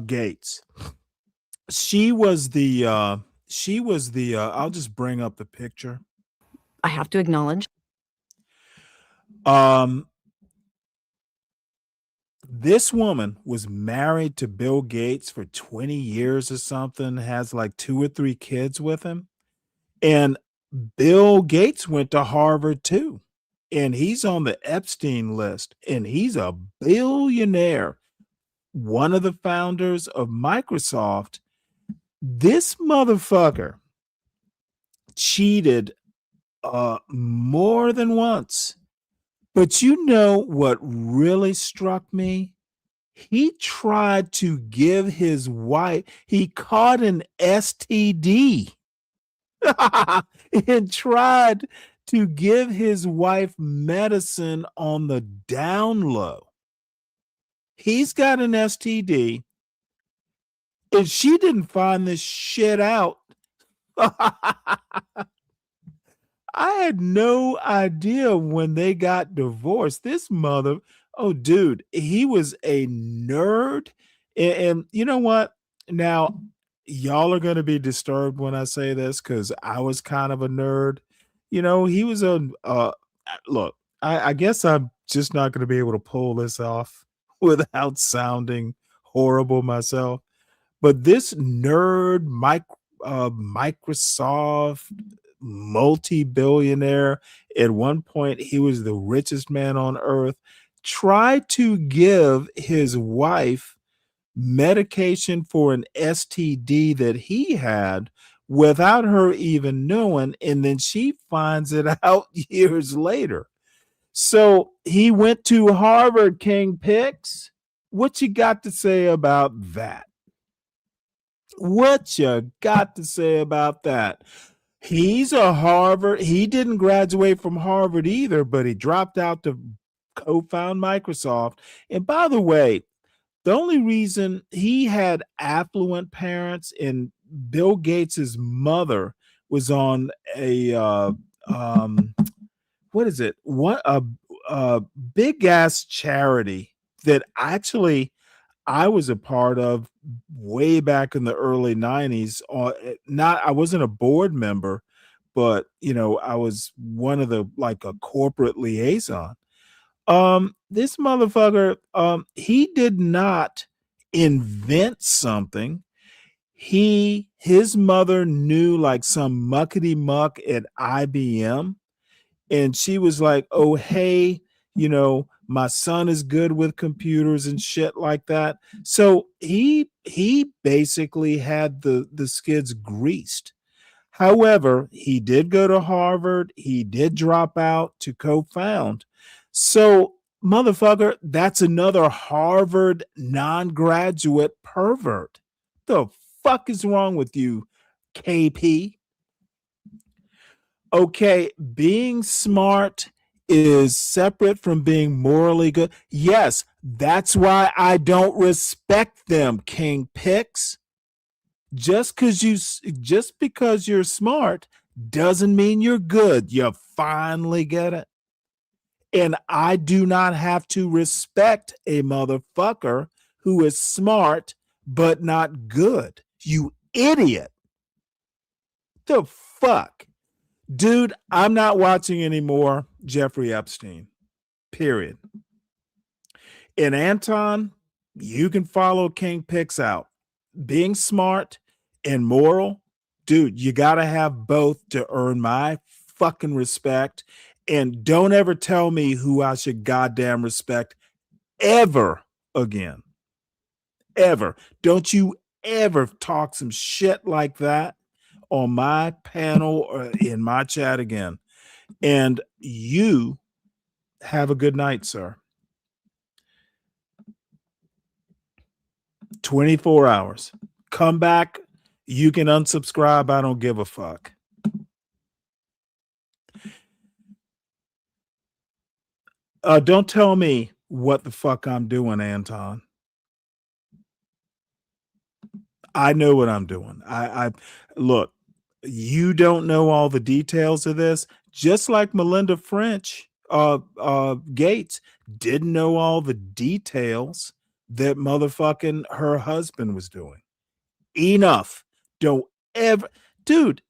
Gates, she was the I'll just bring up the picture. I have to acknowledge. This woman was married to Bill Gates for 20 years or something, has like 2 or 3 kids with him. And Bill Gates went to Harvard too. And he's on the Epstein list, and he's a billionaire. One of the founders of Microsoft. This motherfucker cheated more than once. But you know what really struck me? He tried to give his wife, he caught an STD and tried to give his wife medicine on the down low. He's got an STD, and she didn't find this shit out. I had no idea when they got divorced. This mother, oh, dude, he was a nerd. And you know what? Now, y'all are going to be disturbed when I say this because I was kind of a nerd. You know, he was look, I guess I'm just not going to be able to pull this off without sounding horrible myself. But this nerd, Microsoft multi-billionaire, at one point he was the richest man on earth, tried to give his wife medication for an STD that he had without her even knowing, and then she finds it out years later. So he went to Harvard, King Pix. What you got to say about that? What you got to say about that? He's a Harvard. He didn't graduate from Harvard either, but he dropped out to co-found Microsoft. And by the way, the only reason he had affluent parents, and Bill Gates's mother was on a what is it? What a big ass charity that actually I was a part of way back in the early 90s. I wasn't a board member, but you know, I was one of the like a corporate liaison. This motherfucker, he did not invent something. His mother knew like some muckety muck at IBM, and she was like, oh, hey, you know, my son is good with computers and shit like that. So he basically had the skids greased. However, he did go to Harvard. He did drop out to co-found. So, motherfucker, that's another Harvard non-graduate pervert. The fuck is wrong with you, KP? Okay, being smart is separate from being morally good. Yes, that's why I don't respect them, King Pix. Just because you're smart doesn't mean you're good. You finally get it. And I do not have to respect a motherfucker who is smart but not good. You idiot. The fuck? Dude, I'm not watching anymore Jeffrey Epstein. Period. And Anton, you can follow King Picks out. Being smart and moral, dude, you got to have both to earn my fucking respect. And don't ever tell me who I should goddamn respect ever again. Ever. Don't you ever talk some shit like that on my panel or in my chat again. And you have a good night, sir. 24 hours. Come back. You can unsubscribe. I don't give a fuck. Don't tell me what the fuck I'm doing, Anton. I know what I'm doing. I look, you don't know all the details of this, just like Melinda French Gates didn't know all the details that motherfucking her husband was doing. Enough. Don't ever, dude,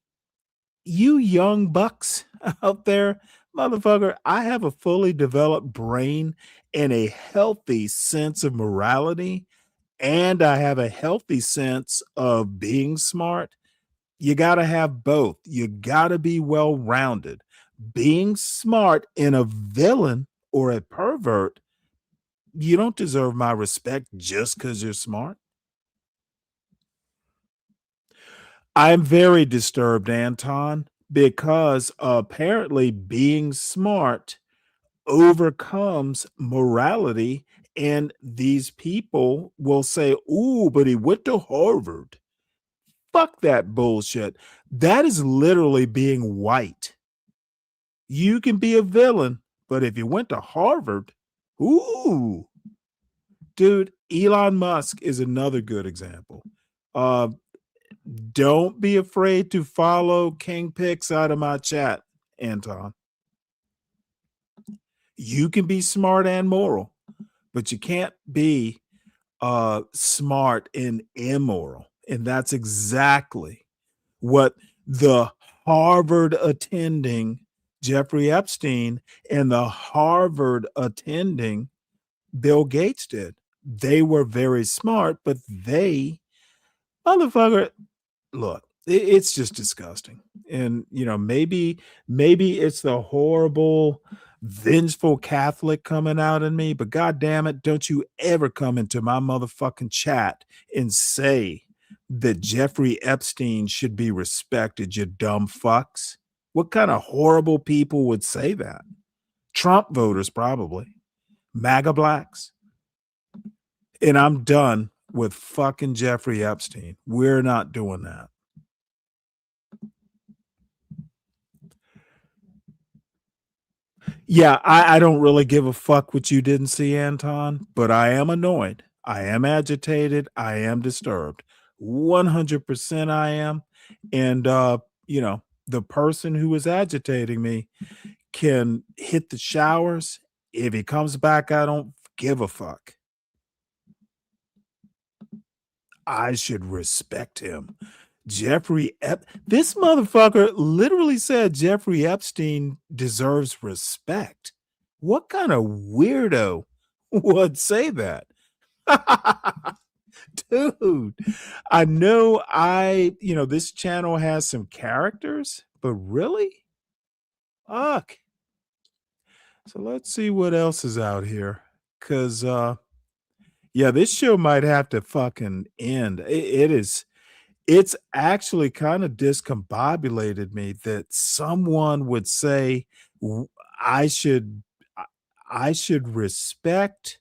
you young bucks out there, motherfucker, I have a fully developed brain and a healthy sense of morality, and I have a healthy sense of being smart. You got to have both. You got to be well-rounded. Being smart and a villain or a pervert, you don't deserve my respect just because you're smart. I'm very disturbed, Anton, because apparently being smart overcomes morality, and these people will say, ooh, but he went to Harvard. Fuck that bullshit. That is literally being white. You can be a villain, but if you went to Harvard, ooh. Dude, Elon Musk is another good example. Don't be afraid to follow King Picks out of my chat, Anton. You can be smart and moral, but you can't be smart and immoral. And that's exactly what the Harvard attending Jeffrey Epstein and the Harvard attending Bill Gates did. They were very smart, but they, motherfucker, look, it's just disgusting. And, you know, maybe it's the horrible, vengeful Catholic coming out in me, but God damn it, don't you ever come into my motherfucking chat and say that Jeffrey Epstein should be respected, you dumb fucks. What kind of horrible people would say that? Trump voters, probably. MAGA blacks. And I'm done with fucking Jeffrey Epstein. We're not doing that. Yeah, I don't really give a fuck what you didn't see, Anton, but I am annoyed. I am agitated. I am disturbed. 100% I am. And, you know, the person who is agitating me can hit the showers. If he comes back, I don't give a fuck. I should respect him. This motherfucker literally said Jeffrey Epstein deserves respect. What kind of weirdo would say that? Dude, I know this channel has some characters, but really? Fuck. So let's see what else is out here. Cause yeah, this show might have to fucking end. It's actually kind of discombobulated me that someone would say I should respect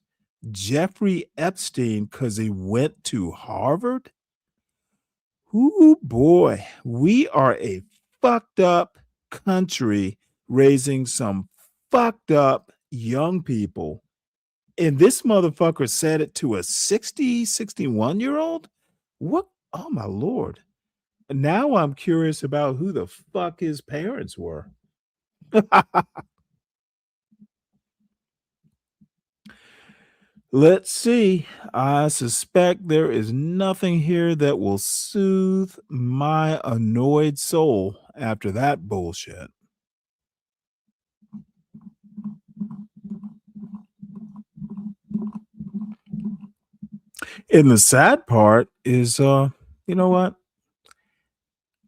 Jeffrey Epstein because he went to Harvard. Ooh boy, we are a fucked up country raising some fucked up young people. And this motherfucker said it to a 61-year-old? What? Oh my Lord. Now I'm curious about who the fuck his parents were. Let's see. I suspect there is nothing here that will soothe my annoyed soul after that bullshit. And the sad part is, you know what?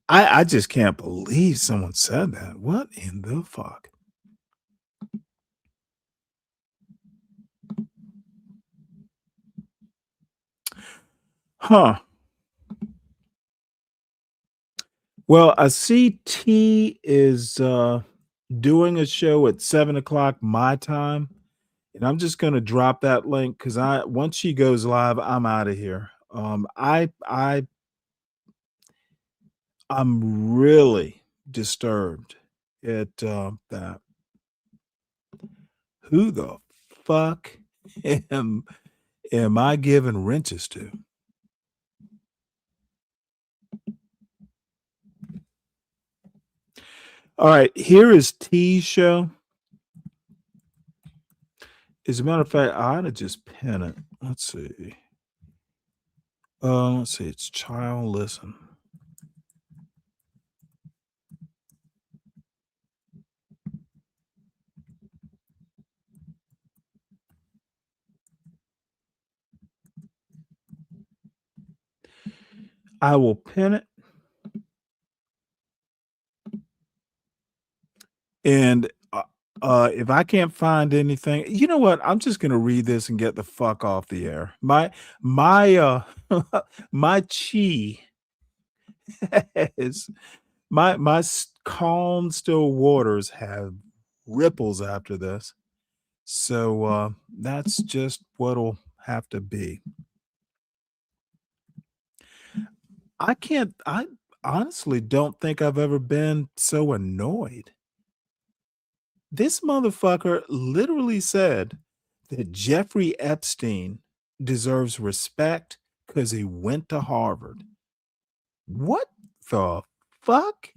I just can't believe someone said that. What in the fuck? Huh. Well, I see T is doing a show at 7 o'clock my time, and I'm just gonna drop that link because I once she goes live, I'm out of here. I'm really disturbed at that. Who the fuck am am I giving wrenches to? All right, here is T's show. As a matter of fact, I ought to just pin it. Let's see. Let's see. It's child listen. I will pin it. And if I can't find anything, you know what? I'm just gonna read this and get the fuck off the air. My my chi is my calm still waters have ripples after this. So that's just what'll have to be. I honestly don't think I've ever been so annoyed. This motherfucker literally said that Jeffrey Epstein deserves respect because he went to Harvard. What the fuck?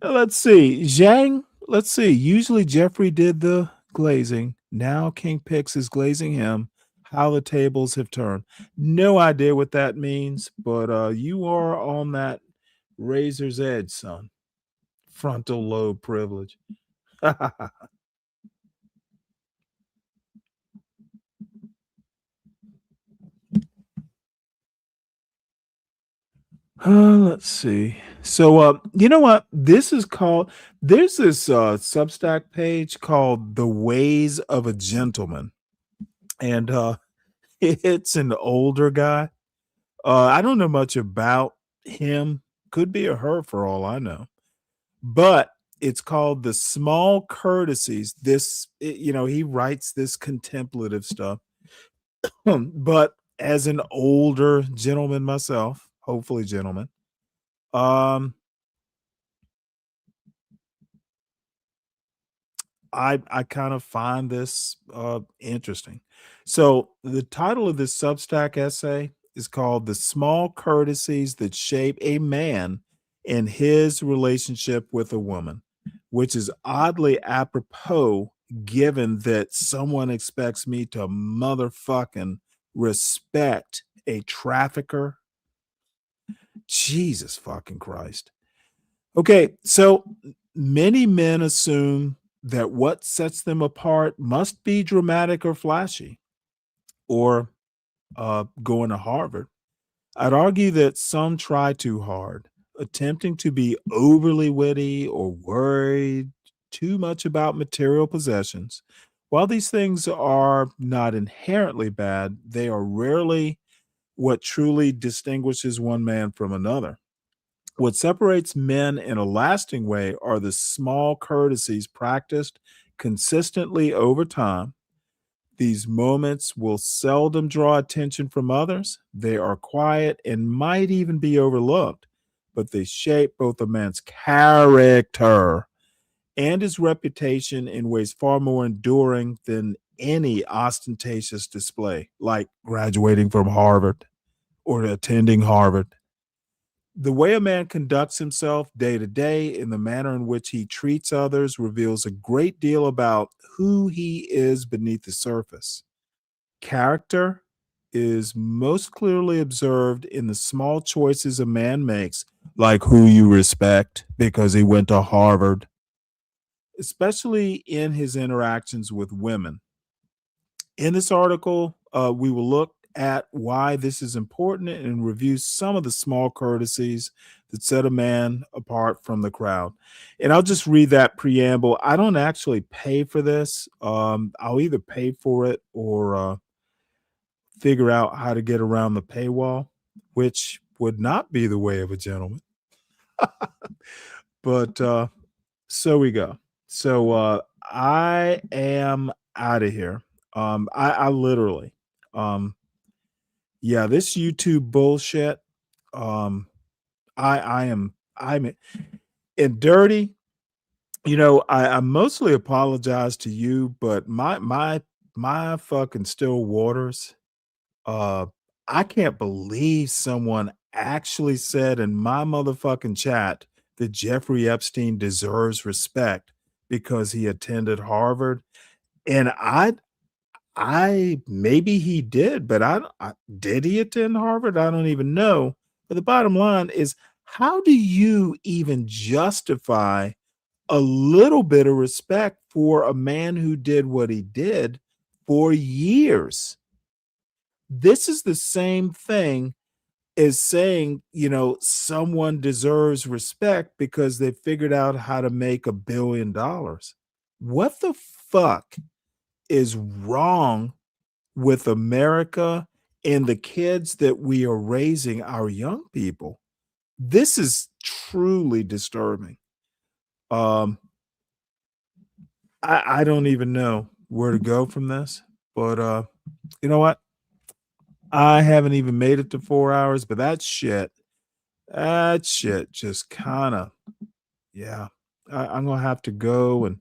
Let's see. Zhang, let's see. Usually Jeffrey did the glazing. Now King Pix is glazing him. How the tables have turned. No idea what that means, but you are on that razor's edge, son. Frontal lobe privilege. Let's see. So, you know what? This is called, there's this Substack page called The Ways of a Gentleman. And it's an older guy. I don't know much about him. Could be a her for all I know. But it's called The Small Courtesies. He writes this contemplative stuff. But as an older gentleman myself, hopefully gentleman, I kind of find this interesting. So the title of this Substack essay is called "The Small Courtesies That Shape a Man in His Relationship with a Woman," which is oddly apropos given that someone expects me to motherfucking respect a trafficker. Jesus fucking Christ. Okay, so many men assume that what sets them apart must be dramatic or flashy or going to Harvard. I'd argue that some try too hard, attempting to be overly witty or worried too much about material possessions. While these things are not inherently bad, they are rarely what truly distinguishes one man from another. What separates men in a lasting way are the small courtesies practiced consistently over time. These moments will seldom draw attention from others. They are quiet and might even be overlooked, but they shape both a man's character and his reputation in ways far more enduring than any ostentatious display, like graduating from Harvard or attending Harvard. The way a man conducts himself day to day and the manner in which he treats others reveals a great deal about who he is beneath the surface. Character is most clearly observed in the small choices a man makes, like who you respect because he went to Harvard, especially in his interactions with women. In this article, we will look at why this is important and review some of the small courtesies that set a man apart from the crowd. And I'll just read that preamble. I don't actually pay for this. I'll either pay for it or figure out how to get around the paywall, which would not be the way of a gentleman. But so we go. So I am out of here. I literally, yeah, this YouTube bullshit. I'm and dirty. You know, I mostly apologize to you, but my fucking still waters. I can't believe someone actually said in my motherfucking chat that Jeffrey Epstein deserves respect because he attended Harvard. And I maybe he did, but did he attend Harvard? I don't even know. But the bottom line is, how do you even justify a little bit of respect for a man who did what he did for years? This is the same thing as saying, you know, someone deserves respect because they figured out how to make $1 billion. What the fuck is wrong with America and the kids that we are raising, our young people? This is truly disturbing. I don't even know where to go from this, but you know what? I haven't even made it to 4 hours, but that shit just kind of, yeah. I'm gonna have to go and,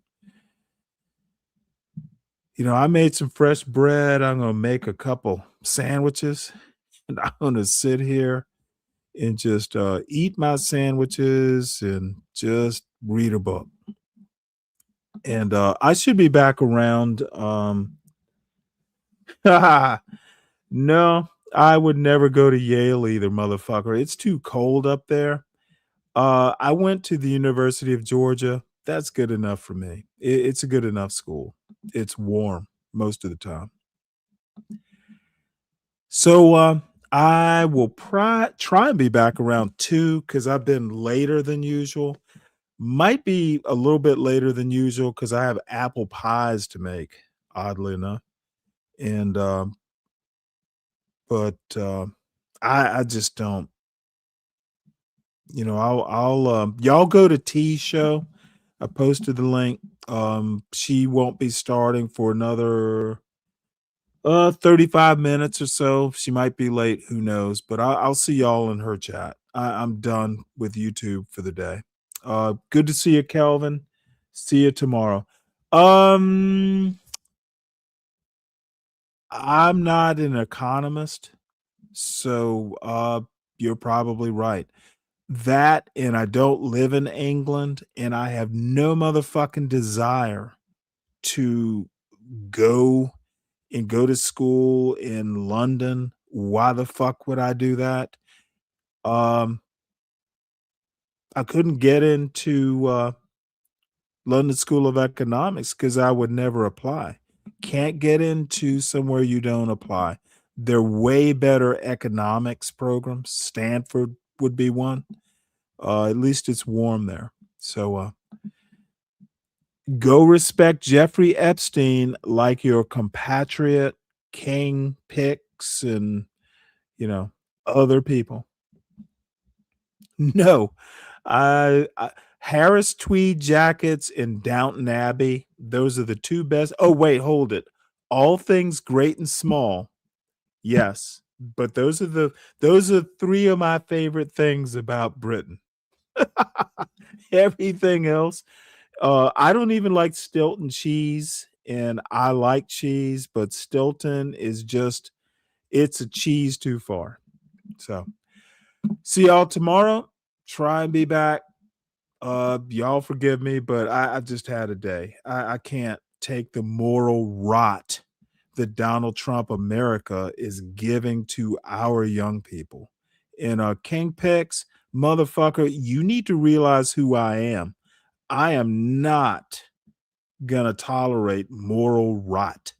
you know, I made some fresh bread. I'm gonna make a couple sandwiches, and I'm gonna sit here and just eat my sandwiches and just read a book. And I should be back around. No, I would never go to Yale either, motherfucker. It's too cold up there. I went to the University of Georgia. That's good enough for me. It's a good enough school. It's warm most of the time. So I will try and be back around 2 because I've been later than usual. Might be a little bit later than usual because I have apple pies to make, oddly enough. And but I just don't. You know, I'll y'all go to T's show. I posted the link. She won't be starting for another 35 minutes or so. She might be late, who knows, but I'll see y'all in her chat. I'm done with YouTube for the day. Good to see you, Kelvin. See you tomorrow. I'm not an economist, so you're probably right. That, and I don't live in England, and I have no motherfucking desire to go to school in London. Why the fuck would I do that? I couldn't get into London School of Economics because I would never apply. Can't get into somewhere you don't apply. They're way better economics programs. Stanford would be one. At least it's warm there. So go respect Jeffrey Epstein like your compatriot King Picks and, you know, other people. No, I Harris tweed jackets and Downton Abbey. Those are the two best. Oh, wait, hold it. All Things Great and Small. Yes, but those are 3 of my favorite things about Britain. Everything else, I don't even like Stilton cheese, and I like cheese, but Stilton is just, it's a cheese too far. So See y'all tomorrow. Try and be back. Y'all forgive me, but I just had a day. I can't take the moral rot that Donald Trump America is giving to our young people. And King Pix, motherfucker, you need to realize who I am. I am not gonna tolerate moral rot.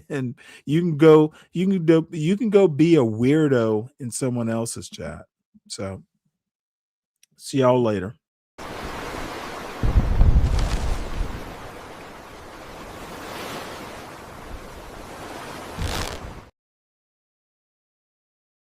And you can go be a weirdo in someone else's chat. So see y'all later.